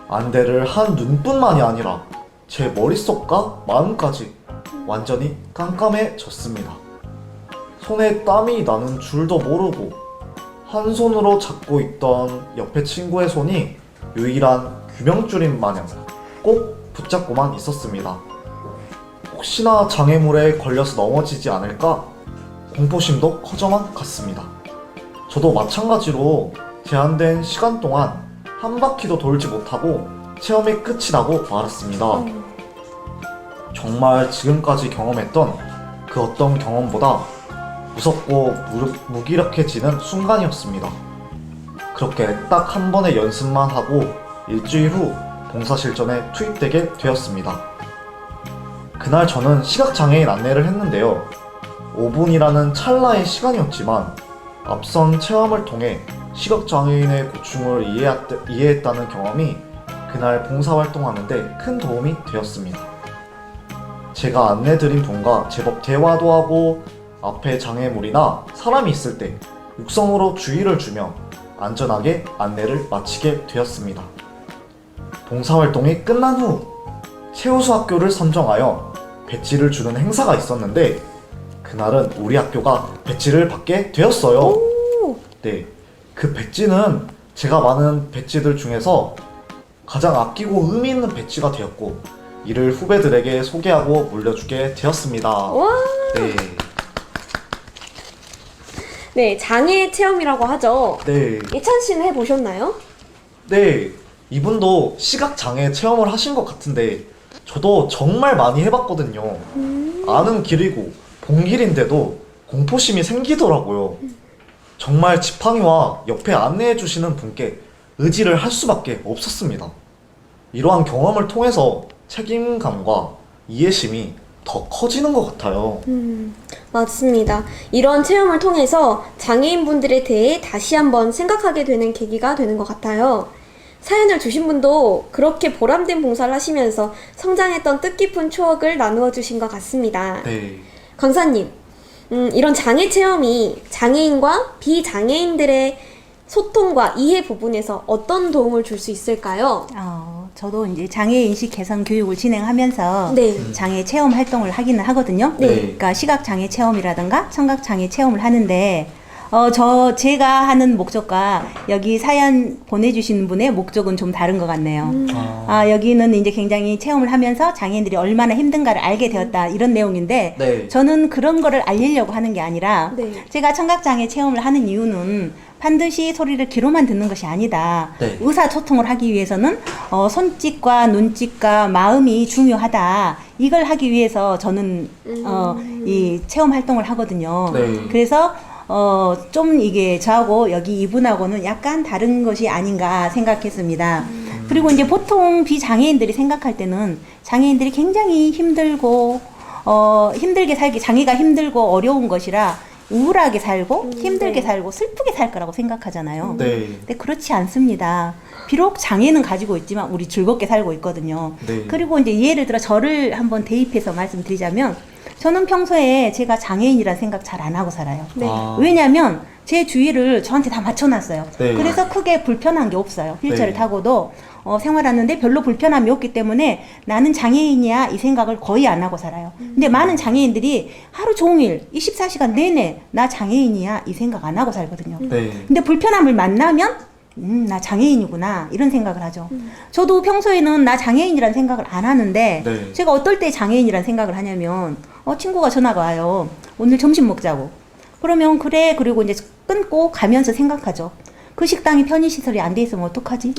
[SPEAKER 1] 안대를 한 눈뿐만이 아니라 제 머릿속과 마음까지 완전히 깜깜해졌습니다. 손에 땀이 나는 줄도 모르고 한 손으로 잡고 있던 옆에 친구의 손이 유일한 규명줄인 마냥 꼭 붙잡고만 있었습니다. 혹시나 장애물에 걸려서 넘어지지 않을까 공포심도 커져만 갔습니다. 저도 마찬가지로 제한된 시간 동안 한 바퀴도 돌지 못하고 체험이 끝이 나고 말았습니다. 정말 지금까지 경험했던 그 어떤 경험보다 무섭고 무기력해지는 순간이었습니다. 그렇게 딱 한 번의 연습만 하고 일주일 후 봉사실전에 투입되게 되었습니다. 그날 저는 시각장애인 안내를 했는데요. 5분이라는 찰나의 시간이었지만 앞선 체험을 통해 시각장애인의 고충을 이해했다는 경험이 그날 봉사활동하는데 큰 도움이 되었습니다. 제가 안내드린 분과 제법 대화도 하고 앞에 장애물이나 사람이 있을 때 육성으로 주의를 주며 안전하게 안내를 마치게 되었습니다. 봉사활동이 끝난 후 최우수 학교를 선정하여 배지를 주는 행사가 있었는데 그날은 우리 학교가 배지를 받게 되었어요. 네, 그 배지는 제가 많은 배지들 중에서 가장 아끼고 의미 있는 배지가 되었고 이를 후배들에게 소개하고 물려주게 되었습니다.
[SPEAKER 2] 와.
[SPEAKER 1] 네,
[SPEAKER 2] 네, 장애 체험이라고 하죠.
[SPEAKER 1] 네,
[SPEAKER 2] 예찬 씨는 해보셨나요?
[SPEAKER 1] 네. 이분도 시각 장애 체험을 하신 것 같은데 저도 정말 많이 해봤거든요. 아는 길이고 본 길인데도 공포심이 생기더라고요. 정말 지팡이와 옆에 안내해 주시는 분께 의지를 할 수밖에 없었습니다. 이러한 경험을 통해서 책임감과 이해심이 더 커지는 것 같아요.
[SPEAKER 2] 맞습니다. 이런 체험을 통해서 장애인분들에 대해 다시 한번 생각하게 되는 계기가 되는 것 같아요. 사연을 주신 분도 그렇게 보람된 봉사를 하시면서 성장했던 뜻깊은 추억을 나누어 주신 것 같습니다.
[SPEAKER 1] 네.
[SPEAKER 2] 강사님, 이런 장애 체험이 장애인과 비장애인들의 소통과 이해 부분에서 어떤 도움을 줄 수 있을까요?
[SPEAKER 6] 저도 이제 장애 인식 개선 교육을 진행하면서
[SPEAKER 2] 네.
[SPEAKER 6] 장애 체험 활동을 하기는 하거든요.
[SPEAKER 1] 네.
[SPEAKER 6] 그러니까 시각 장애 체험이라든가 청각 장애 체험을 하는데 제가 하는 목적과 여기 사연 보내주신 분의 목적은 좀 다른 것 같네요. 여기는 이제 굉장히 체험을 하면서 장애인들이 얼마나 힘든가를 알게 되었다 이런 내용인데
[SPEAKER 1] 네.
[SPEAKER 6] 저는 그런 거를 알리려고 하는 게 아니라
[SPEAKER 2] 네.
[SPEAKER 6] 제가 청각 장애 체험을 하는 이유는 반드시 소리를 귀로만 듣는 것이 아니다.
[SPEAKER 1] 네.
[SPEAKER 6] 의사소통을 하기 위해서는 손짓과 눈짓과 마음이 중요하다. 이걸 하기 위해서 저는 이 체험 활동을 하거든요.
[SPEAKER 1] 네.
[SPEAKER 6] 그래서 좀 이게 저하고 여기 이분하고는 약간 다른 것이 아닌가 생각했습니다. 그리고 이제 보통 비장애인들이 생각할 때는 장애인들이 굉장히 힘들고 힘들게 살기, 장애가 힘들고 어려운 것이라 우울하게 살고 힘들게 살고 슬프게 살 거라고 생각하잖아요.
[SPEAKER 1] 네.
[SPEAKER 6] 근데 그렇지 않습니다. 비록 장애는 가지고 있지만 우리 즐겁게 살고 있거든요.
[SPEAKER 1] 네.
[SPEAKER 6] 그리고 이제 예를 들어 저를 한번 대입해서 말씀드리자면 저는 평소에 제가 장애인이라는 생각 잘 안 하고 살아요.
[SPEAKER 2] 네.
[SPEAKER 6] 왜냐하면 제 주위를 저한테 다 맞춰놨어요.
[SPEAKER 1] 네.
[SPEAKER 6] 그래서 크게 불편한 게 없어요. 휠체어를
[SPEAKER 1] 네.
[SPEAKER 6] 타고도 생활하는데 별로 불편함이 없기 때문에 나는 장애인이야 이 생각을 거의 안 하고 살아요. 근데 많은 장애인들이 하루 종일 24시간 내내 나 장애인이야 이 생각 안 하고 살거든요.
[SPEAKER 1] 네.
[SPEAKER 6] 근데 불편함을 만나면 나 장애인이구나 이런 생각을 하죠. 저도 평소에는 나 장애인이라는 생각을 안 하는데
[SPEAKER 1] 네.
[SPEAKER 6] 제가 어떨 때 장애인이라는 생각을 하냐면 친구가 전화가 와요. 오늘 점심 먹자고. 그러면 그래. 그리고 이제 끊고 가면서 생각하죠. 그 식당이 편의시설이 안 돼 있으면 어떡하지?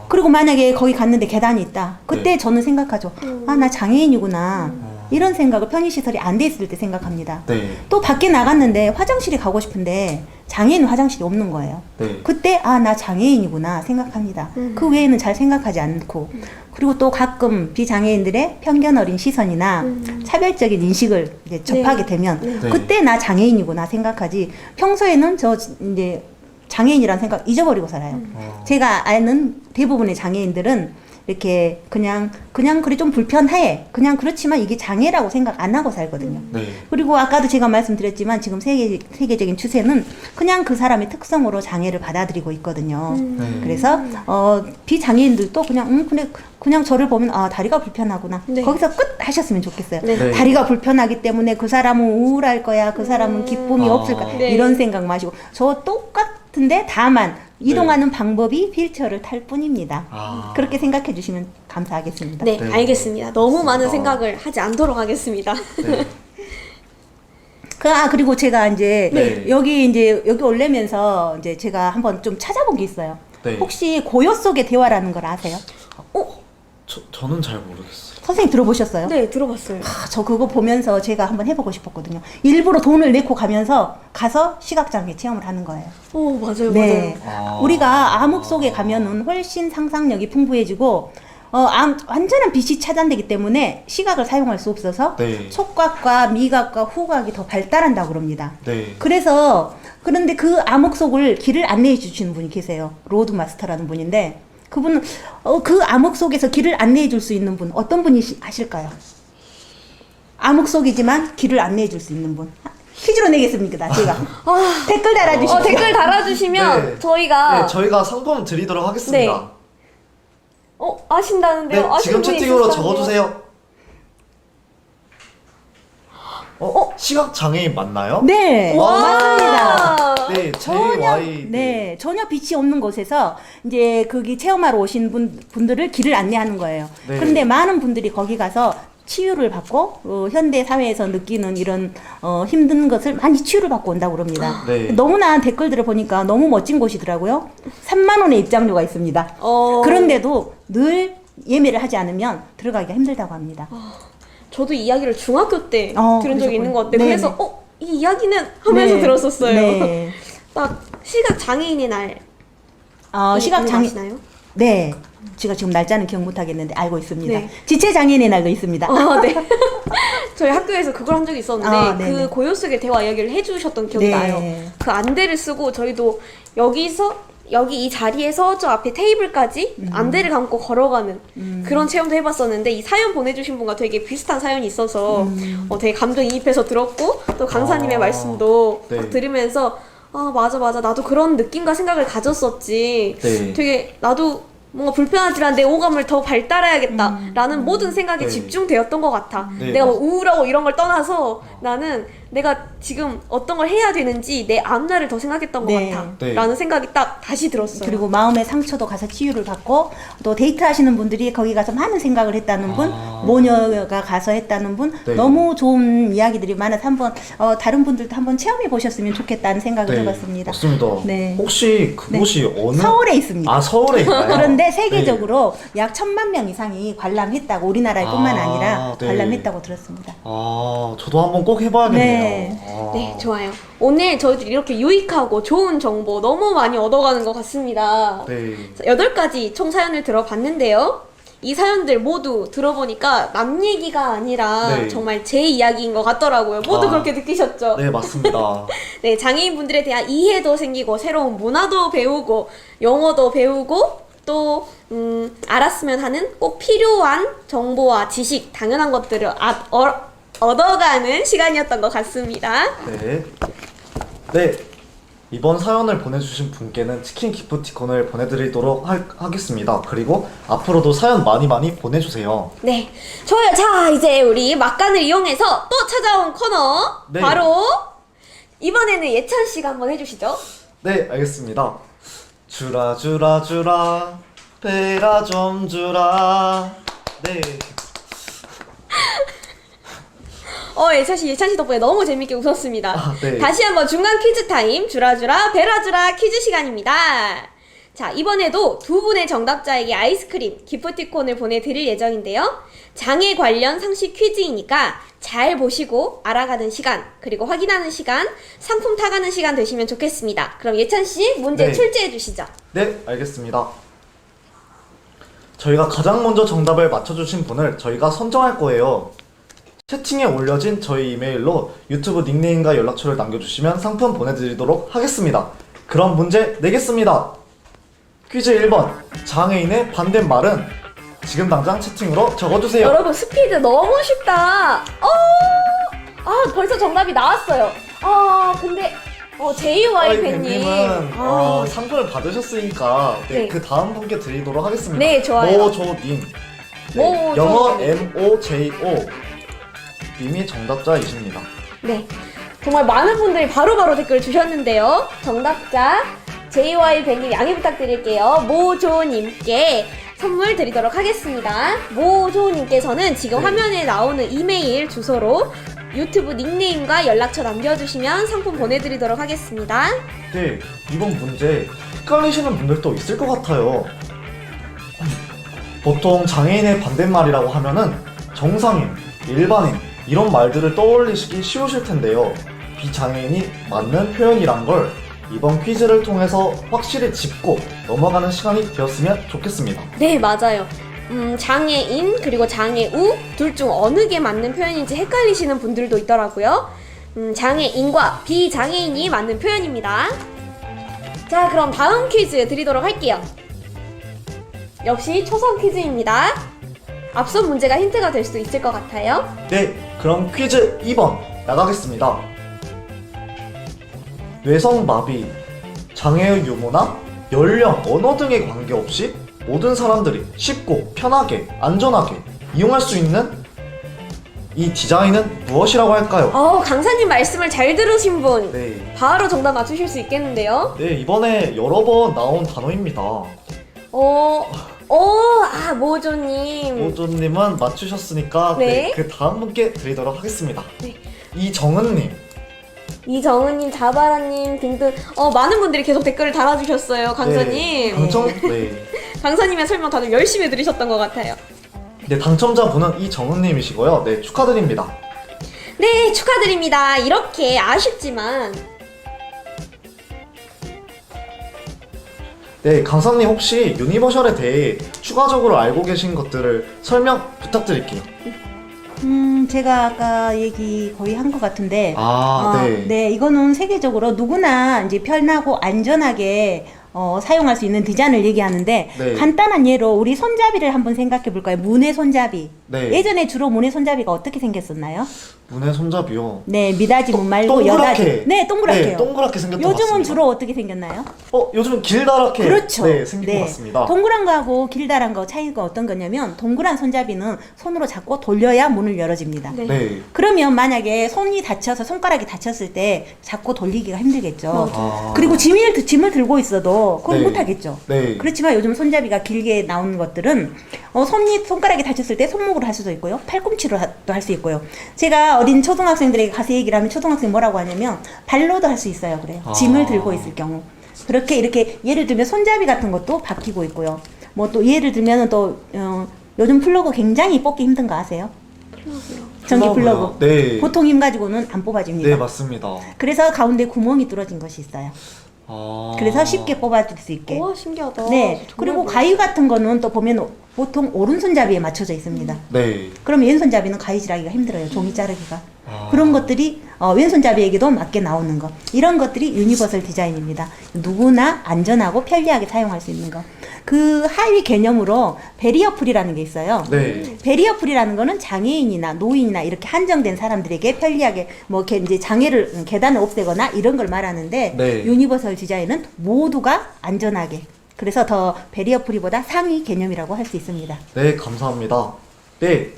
[SPEAKER 6] 그리고 만약에 거기 갔는데 계단이 있다. 그때
[SPEAKER 1] 네.
[SPEAKER 6] 저는 생각하죠. 나 장애인이구나. 이런 생각을 편의시설이 안 돼 있을 때 생각합니다.
[SPEAKER 1] 네.
[SPEAKER 6] 또 밖에 나갔는데 화장실에 가고 싶은데 장애인 화장실이 없는 거예요.
[SPEAKER 1] 네.
[SPEAKER 6] 그때 나 장애인이구나 생각합니다. 그 외에는 잘 생각하지 않고 그리고 또 가끔 비장애인들의 편견 어린 시선이나 차별적인 인식을 이제 접하게 되면
[SPEAKER 1] 네.
[SPEAKER 6] 그때 나 장애인이구나 생각하지 평소에는 저 이제 장애인이라는 생각 잊어버리고 살아요. 제가 아는 대부분의 장애인들은 이렇게 그냥 그래 좀 불편해. 그냥 그렇지만 이게 장애라고 생각 안 하고 살거든요.
[SPEAKER 1] 네.
[SPEAKER 6] 그리고 아까도 제가 말씀드렸지만 지금 세계적인 추세는 그냥 그 사람의 특성으로 장애를 받아들이고 있거든요.
[SPEAKER 1] 네.
[SPEAKER 6] 그래서 비장애인들도 그냥 그냥 저를 보면 다리가 불편하구나.
[SPEAKER 2] 네.
[SPEAKER 6] 거기서 끝 하셨으면 좋겠어요.
[SPEAKER 2] 네.
[SPEAKER 1] 네.
[SPEAKER 6] 다리가 불편하기 때문에 그 사람은 우울할 거야. 그 사람은 기쁨이 없을 거야.
[SPEAKER 2] 네.
[SPEAKER 6] 이런 생각 마시고 저 똑같은데 다만 이동하는 방법이 휠체어를 탈 뿐입니다. 그렇게 생각해 주시면 감사하겠습니다.
[SPEAKER 2] 네,
[SPEAKER 1] 네.
[SPEAKER 2] 알겠습니다. 너무 많은
[SPEAKER 1] 아.
[SPEAKER 2] 생각을 하지 않도록 하겠습니다.
[SPEAKER 1] 네.
[SPEAKER 6] 그리고 제가 이제
[SPEAKER 1] 네.
[SPEAKER 6] 여기 올려면서 이제 제가 한번 좀 찾아본 게 있어요.
[SPEAKER 1] 네.
[SPEAKER 6] 혹시 고요 속의 대화라는 걸 아세요?
[SPEAKER 1] 저는 잘 모르겠어요.
[SPEAKER 6] 선생님 들어보셨어요?
[SPEAKER 2] 네, 들어봤어요.
[SPEAKER 6] 저 그거 보면서 제가 한번 해보고 싶었거든요. 일부러 돈을 내고 가서 시각장애 체험을 하는 거예요.
[SPEAKER 2] 오, 맞아요,
[SPEAKER 6] 네.
[SPEAKER 2] 맞아요.
[SPEAKER 6] 우리가 암흑 속에 가면은 훨씬 상상력이 풍부해지고 완전한 빛이 차단되기 때문에 시각을 사용할 수 없어서
[SPEAKER 1] 네.
[SPEAKER 6] 촉각과 미각과 후각이 더 발달한다고 그럽니다.
[SPEAKER 1] 네.
[SPEAKER 6] 그런데 그 암흑 속을 길을 안내해 주시는 분이 계세요. 로드 마스터라는 분인데 그분은 그 암흑 속에서 길을 안내해 줄 수 있는 분 어떤 분이 아실까요? 암흑 속이지만 길을 안내해 줄 수 있는 분. 퀴즈로 내겠습니다. 제가 댓글 달아주시고
[SPEAKER 2] 댓글 달아주시면
[SPEAKER 1] 네.
[SPEAKER 2] 저희가
[SPEAKER 1] 네, 저희가 상품 드리도록 하겠습니다.
[SPEAKER 2] 아신다는데요?
[SPEAKER 1] 네,
[SPEAKER 2] 아시는
[SPEAKER 1] 지금
[SPEAKER 2] 분이
[SPEAKER 1] 채팅으로
[SPEAKER 2] 있으시다는데요?
[SPEAKER 1] 적어주세요. 시각 장애인 맞나요?
[SPEAKER 6] 네,
[SPEAKER 1] 와.
[SPEAKER 6] 맞습니다.
[SPEAKER 1] 네,
[SPEAKER 6] 전혀,
[SPEAKER 1] JY.
[SPEAKER 6] 네, 전혀 빛이 없는 곳에서 이제 거기 체험하러 오신 분들을 길을 안내하는 거예요.
[SPEAKER 1] 네.
[SPEAKER 6] 그런데 많은 분들이 거기 가서 치유를 받고 현대 사회에서 느끼는 이런 힘든 것을 많이 치유를 받고 온다고 그럽니다.
[SPEAKER 1] 네.
[SPEAKER 6] 너무나 댓글들을 보니까 너무 멋진 곳이더라고요. 3만 원의 입장료가 있습니다. 그런데도 늘 예매를 하지 않으면 들어가기가 힘들다고 합니다.
[SPEAKER 2] 저도 이 이야기를 중학교 때 들은 적이 있는 것 같아요.
[SPEAKER 6] 네네.
[SPEAKER 2] 그래서 이 이야기는 하면서
[SPEAKER 6] 네.
[SPEAKER 2] 들었었어요.
[SPEAKER 6] 네.
[SPEAKER 2] 딱 시각 장애인의 날
[SPEAKER 6] 시각 장애
[SPEAKER 2] 아시나요?
[SPEAKER 6] 네. 제가 지금 날짜는 기억 못 하겠는데 알고 있습니다.
[SPEAKER 2] 네.
[SPEAKER 6] 지체 장애인의 날도 있습니다.
[SPEAKER 2] 네. 저희 학교에서 그걸 한 적이 있었는데
[SPEAKER 6] 네네.
[SPEAKER 2] 그 고요 속의 대화 이야기를 해주셨던 기억이
[SPEAKER 6] 네.
[SPEAKER 2] 나요. 그 안대를 쓰고 저희도 여기 이 자리에서 저 앞에 테이블까지 안대를 감고 걸어가는 그런 체험도 해봤었는데 이 사연 보내주신 분과 되게 비슷한 사연이 있어서 되게 감정이입해서 들었고 또 강사님의 말씀도
[SPEAKER 1] 네.
[SPEAKER 2] 딱 들으면서 맞아 나도 그런 느낌과 생각을 가졌었지.
[SPEAKER 1] 네.
[SPEAKER 2] 되게 나도 뭔가 불편하지만 내 오감을 더 발달해야겠다라는 모든 생각에
[SPEAKER 1] 네.
[SPEAKER 2] 집중되었던 것 같아.
[SPEAKER 1] 네,
[SPEAKER 2] 내가 뭐
[SPEAKER 1] 맞습니다.
[SPEAKER 2] 우울하고 이런 걸 떠나서 나는 내가 지금 어떤 걸 해야 되는지 내 앞날을 더 생각했던 것
[SPEAKER 6] 네.
[SPEAKER 2] 같아.
[SPEAKER 1] 네.
[SPEAKER 2] 라는 생각이 딱 다시 들었어요.
[SPEAKER 6] 그리고 마음의 상처도 가서 치유를 받고 또 데이트 하시는 분들이 거기 가서 많은 생각을 했다는 분, 모녀가 가서 했다는 분,
[SPEAKER 1] 네.
[SPEAKER 6] 너무 좋은 이야기들이 많아서 한번 다른 분들도 한번 체험해 보셨으면 좋겠다는 생각을 해봤습니다.
[SPEAKER 1] 맞습니다.
[SPEAKER 6] 네.
[SPEAKER 1] 혹시 그곳이 어느?
[SPEAKER 6] 서울에 있습니다.
[SPEAKER 1] 서울에 있나요?
[SPEAKER 6] 그런데 세계적으로 약 1,000만 명 이상이 관람했다고 우리나라뿐만 아니라
[SPEAKER 1] 네.
[SPEAKER 6] 관람했다고 들었습니다.
[SPEAKER 1] 저도 한번 꼭 해봐야겠네요.
[SPEAKER 6] 네.
[SPEAKER 2] 네, 좋아요. 오늘 저희들이 이렇게 유익하고 좋은 정보 너무 많이 얻어가는 것 같습니다.
[SPEAKER 1] 네.
[SPEAKER 2] 8가지 총 사연을 들어봤는데요. 이 사연들 모두 들어보니까 남 얘기가 아니라
[SPEAKER 1] 네.
[SPEAKER 2] 정말 제 이야기인 것 같더라고요. 모두 그렇게 느끼셨죠?
[SPEAKER 1] 네, 맞습니다.
[SPEAKER 2] 네, 장애인분들에 대한 이해도 생기고 새로운 문화도 배우고 영어도 배우고 또 알았으면 하는 꼭 필요한 정보와 지식, 당연한 것들을 얻어가는 시간이었던 것 같습니다.
[SPEAKER 1] 네. 네. 이번 사연을 보내주신 분께는 치킨 기프티콘을 보내드리도록 하겠습니다. 그리고 앞으로도 사연 많이 보내주세요.
[SPEAKER 2] 네, 좋아요. 자, 이제 우리 막간을 이용해서 또 찾아온 코너
[SPEAKER 1] 네.
[SPEAKER 2] 바로 이번에는 예찬 씨가 한번 해주시죠.
[SPEAKER 1] 네, 알겠습니다. 주라 베라 좀 주라. 네.
[SPEAKER 2] 예찬 씨 덕분에 너무 재밌게 웃었습니다.
[SPEAKER 1] 네.
[SPEAKER 2] 다시 한번 중간 퀴즈 타임, 주라주라, 베라주라 퀴즈 시간입니다. 자, 이번에도 두 분의 정답자에게 아이스크림, 기프티콘을 보내드릴 예정인데요. 장애 관련 상식 퀴즈이니까 잘 보시고 알아가는 시간, 그리고 확인하는 시간, 상품 타가는 시간 되시면 좋겠습니다. 그럼 예찬 씨, 문제
[SPEAKER 1] 네.
[SPEAKER 2] 출제해 주시죠.
[SPEAKER 1] 네, 알겠습니다. 저희가 가장 먼저 정답을 맞춰주신 분을 저희가 선정할 거예요. 채팅에 올려진 저희 이메일로 유튜브 닉네임과 연락처를 남겨주시면 상품 보내드리도록 하겠습니다. 그럼 문제 내겠습니다. 퀴즈 1번. 장애인의 반대말은? 지금 당장 채팅으로 적어주세요.
[SPEAKER 2] 여러분, 스피드 너무 쉽다. 벌써 정답이 나왔어요. 근데 JY 팬님.
[SPEAKER 1] 님 상품을 받으셨으니까
[SPEAKER 2] 네.
[SPEAKER 1] 그 다음 분께 드리도록 하겠습니다.
[SPEAKER 2] 네, 좋아요.
[SPEAKER 1] 모조님. 네,
[SPEAKER 2] 모조.
[SPEAKER 1] 영어 MOJO 님이 정답자이십니다.
[SPEAKER 2] 네, 정말 많은 분들이 바로바로 댓글 주셨는데요. 정답자 JY 팬님 양해 부탁드릴게요. 모조님께 선물 드리도록 하겠습니다. 모조님께서는 지금
[SPEAKER 1] 네.
[SPEAKER 2] 화면에 나오는 이메일 주소로 유튜브 닉네임과 연락처 남겨주시면 상품 보내드리도록 하겠습니다.
[SPEAKER 1] 네, 이번 문제 헷갈리시는 분들도 있을 것 같아요. 보통 장애인의 반대말이라고 하면은 정상인, 일반인 이런 말들을 떠올리시기 쉬우실 텐데요. 비장애인이 맞는 표현이란 걸 이번 퀴즈를 통해서 확실히 짚고 넘어가는 시간이 되었으면 좋겠습니다.
[SPEAKER 2] 네, 맞아요. 장애인 그리고 장애우 둘 중 어느 게 맞는 표현인지 헷갈리시는 분들도 있더라고요. 장애인과 비장애인이 맞는 표현입니다. 자, 그럼 다음 퀴즈 드리도록 할게요. 역시 초성 퀴즈입니다. 앞선 문제가 힌트가 될 수도 있을 것 같아요.
[SPEAKER 1] 네, 그럼 퀴즈 2번 나가겠습니다. 뇌성마비, 장애의 유무나 연령, 언어 등에 관계없이 모든 사람들이 쉽고 편하게 안전하게 이용할 수 있는 이 디자인은 무엇이라고 할까요?
[SPEAKER 2] 강사님 말씀을 잘 들으신 분
[SPEAKER 1] 네.
[SPEAKER 2] 바로 정답 맞추실 수 있겠는데요?
[SPEAKER 1] 네, 이번에 여러 번 나온 단어입니다.
[SPEAKER 2] 모조님.
[SPEAKER 1] 오조님은 맞추셨으니까
[SPEAKER 2] 네.
[SPEAKER 1] 네, 그 다음 분께 드리도록 하겠습니다.
[SPEAKER 2] 네.
[SPEAKER 1] 이정은님.
[SPEAKER 2] 이정은님, 자바라님 등등 많은 분들이 계속 댓글을 달아주셨어요, 강사님.
[SPEAKER 1] 네, 당첨, 네.
[SPEAKER 2] 강사님의 설명 다들 열심히 들으셨던 것 같아요.
[SPEAKER 1] 네, 당첨자분은 이정은님이시고요. 네, 축하드립니다.
[SPEAKER 2] 네, 축하드립니다. 이렇게 아쉽지만
[SPEAKER 1] 네, 강사님 혹시 유니버셜에 대해 추가적으로 알고 계신 것들을 설명 부탁드릴게요.
[SPEAKER 6] 제가 아까 얘기 거의 한 것 같은데.
[SPEAKER 1] 네.
[SPEAKER 6] 이거는 세계적으로 누구나 이제 편하고 안전하게 사용할 수 있는 디자인을 얘기하는데,
[SPEAKER 1] 네.
[SPEAKER 6] 간단한 예로 우리 손잡이를 한번 생각해 볼까요? 문의 손잡이.
[SPEAKER 1] 네.
[SPEAKER 6] 예전에 주로 문의 손잡이가 어떻게 생겼었나요?
[SPEAKER 1] 문의 손잡이요.
[SPEAKER 6] 네, 미닫이 문 말고
[SPEAKER 1] 동그랗게.
[SPEAKER 6] 여닫이. 네, 동그랗게요.
[SPEAKER 1] 네, 동그랗게 생겼던 것
[SPEAKER 6] 요즘은
[SPEAKER 1] 같습니다.
[SPEAKER 6] 주로 어떻게 생겼나요?
[SPEAKER 1] 요즘은 길다랗게
[SPEAKER 6] 그렇죠.
[SPEAKER 1] 네, 생긴 것 같습니다.
[SPEAKER 6] 동그란 거하고 길다란 거 차이가 어떤 거냐면, 동그란 손잡이는 손으로 잡고 돌려야 문을 열어집니다.
[SPEAKER 2] 네.
[SPEAKER 1] 네.
[SPEAKER 6] 그러면 만약에 손이 다쳐서 손가락이 다쳤을 때 잡고 돌리기가 힘들겠죠.
[SPEAKER 1] 아.
[SPEAKER 6] 그리고 짐을 들고 있어도 그건
[SPEAKER 1] 네.
[SPEAKER 6] 못하겠죠.
[SPEAKER 1] 네.
[SPEAKER 6] 그렇지만 요즘 손잡이가 길게 나오는 것들은 손가락이 다쳤을 때 손목으로 할 수도 있고요, 팔꿈치로 도 할 수 있고요. 제가 어린 초등학생들에게 가서 얘기를 하면 초등학생 뭐라고 하냐면 발로도 할 수 있어요. 그래요.
[SPEAKER 1] 아.
[SPEAKER 6] 짐을 들고 있을 경우. 그렇게 이렇게 예를 들면 손잡이 같은 것도 바뀌고 있고요. 뭐 또 예를 들면은 또 요즘 플러그 굉장히 뽑기 힘든 거 아세요? 전기 플러그.
[SPEAKER 1] 네.
[SPEAKER 6] 보통 힘 가지고는 안 뽑아집니다.
[SPEAKER 1] 네, 맞습니다.
[SPEAKER 6] 그래서 가운데 구멍이 뚫어진 것이 있어요. 그래서 쉽게 뽑아줄 수 있게.
[SPEAKER 2] 와, 신기하다.
[SPEAKER 6] 네.
[SPEAKER 2] 정말
[SPEAKER 6] 그리고
[SPEAKER 2] 몰랐어요.
[SPEAKER 6] 가위 같은 거는 또 보면 보통 오른손잡이에 맞춰져 있습니다.
[SPEAKER 1] 네.
[SPEAKER 6] 그럼 왼손잡이는 가위질하기가 힘들어요. 종이 자르기가.
[SPEAKER 1] 아.
[SPEAKER 6] 그런 것들이 왼손잡이에게도 맞게 나오는 거. 이런 것들이 유니버설 디자인입니다. 누구나 안전하고 편리하게 사용할 수 있는 거. 그 하위 개념으로 베리어 풀이라는 게 있어요.
[SPEAKER 1] 네.
[SPEAKER 6] 베리어 풀이라는 거는 장애인이나 노인이나 이렇게 한정된 사람들에게 편리하게 뭐 이렇게 이제 장애를 계단을 없애거나 이런 걸 말하는데,
[SPEAKER 1] 네.
[SPEAKER 6] 유니버설 디자인은 모두가 안전하게. 그래서 더 베리어 풀이보다 상위 개념이라고 할 수 있습니다.
[SPEAKER 1] 네, 감사합니다. 네,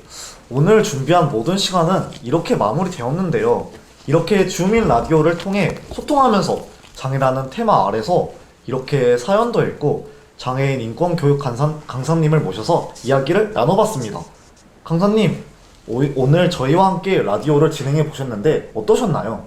[SPEAKER 1] 오늘 준비한 모든 시간은 이렇게 마무리되었는데요. 이렇게 주민 라디오를 통해 소통하면서 장애라는 테마 아래서 이렇게 사연도 읽고 장애인 인권 교육 강사님을 모셔서 이야기를 나눠봤습니다. 강사님, 오늘 저희와 함께 라디오를 진행해 보셨는데 어떠셨나요?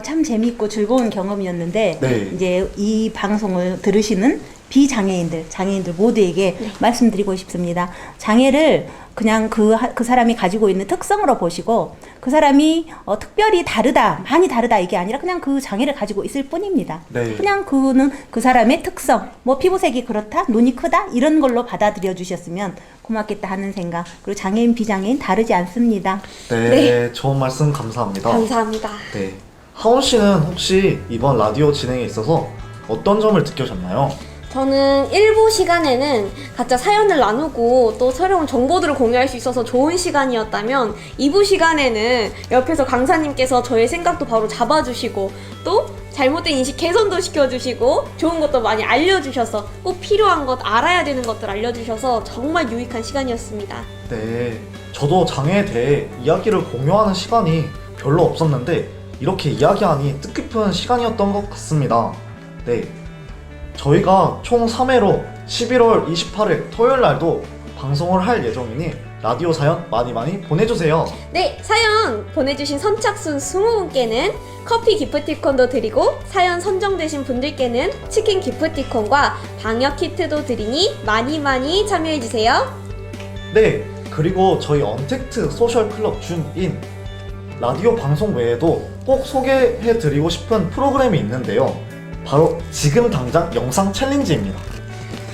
[SPEAKER 6] 참 재미있고 즐거운 경험이었는데,
[SPEAKER 1] 네.
[SPEAKER 6] 이제 이 방송을 들으시는 장애인들 모두에게 말씀드리고 싶습니다. 장애를 그냥 그 사람이 가지고 있는 특성으로 보시고, 그 사람이 특별히 다르다, 많이 다르다 이게 아니라 그냥 그 장애를 가지고 있을 뿐입니다.
[SPEAKER 1] 네.
[SPEAKER 6] 그냥 그는 그 사람의 특성, 뭐 피부색이 그렇다, 눈이 크다 이런 걸로 받아들여 주셨으면 고맙겠다 하는 생각. 그리고 장애인, 비장애인 다르지 않습니다.
[SPEAKER 1] 네, 좋은 말씀 감사합니다.
[SPEAKER 2] 감사합니다.
[SPEAKER 1] 네. 하온 씨는 혹시 이번 라디오 진행에 있어서 어떤 점을 느끼셨나요?
[SPEAKER 2] 저는 1부 시간에는 각자 사연을 나누고 또 새로운 정보들을 공유할 수 있어서 좋은 시간이었다면, 2부 시간에는 옆에서 강사님께서 저의 생각도 바로 잡아주시고 또 잘못된 인식 개선도 시켜주시고 좋은 것도 많이 알려주셔서 꼭 필요한 것, 알아야 되는 것들 알려주셔서 정말 유익한 시간이었습니다.
[SPEAKER 1] 네, 저도 장애에 대해 이야기를 공유하는 시간이 별로 없었는데 이렇게 이야기하니 뜻깊은 시간이었던 것 같습니다. 네, 저희가 총 3회로 11월 28일 토요일 날도 방송을 할 예정이니 라디오 사연 많이 보내주세요.
[SPEAKER 2] 네, 사연 보내주신 선착순 20분께는 커피 기프티콘도 드리고, 사연 선정되신 분들께는 치킨 기프티콘과 방역 키트도 드리니 많이 참여해주세요.
[SPEAKER 1] 네, 그리고 저희 언택트 소셜클럽 준인 라디오 방송 외에도 꼭 소개해드리고 싶은 프로그램이 있는데요. 바로 지금 당장 영상 챌린지입니다.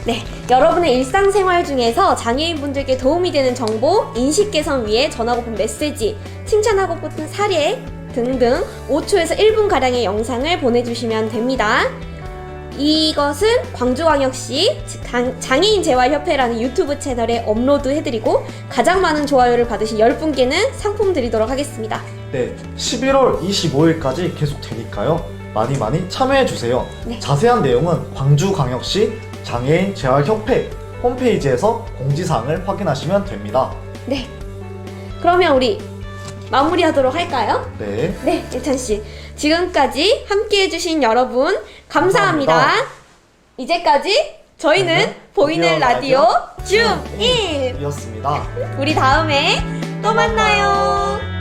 [SPEAKER 2] 네, 여러분의 일상생활 중에서 장애인분들께 도움이 되는 정보, 인식 개선 위해 전하고픈 메시지, 칭찬하고픈 사례 등등 5초에서 1분가량의 영상을 보내주시면 됩니다. 이것은 광주광역시 장애인재활협회라는 유튜브 채널에 업로드해드리고, 가장 많은 좋아요를 받으신 10분께는 상품 드리도록 하겠습니다.
[SPEAKER 1] 네, 11월 25일까지 계속 되니까요. 많이 참여해주세요.
[SPEAKER 2] 네.
[SPEAKER 1] 자세한 내용은 광주광역시 장애인 재활협회 홈페이지에서 공지사항을 확인하시면 됩니다.
[SPEAKER 2] 네. 그러면 우리 마무리하도록 할까요?
[SPEAKER 1] 네.
[SPEAKER 2] 네, 예찬 씨. 지금까지 함께 해주신 여러분 감사합니다.
[SPEAKER 1] 감사합니다.
[SPEAKER 2] 이제까지 저희는
[SPEAKER 1] 네,
[SPEAKER 2] 보이는 라디오
[SPEAKER 1] 라디오
[SPEAKER 2] 줌 1.
[SPEAKER 1] 이었습니다.
[SPEAKER 2] 우리 다음에 또 만나요.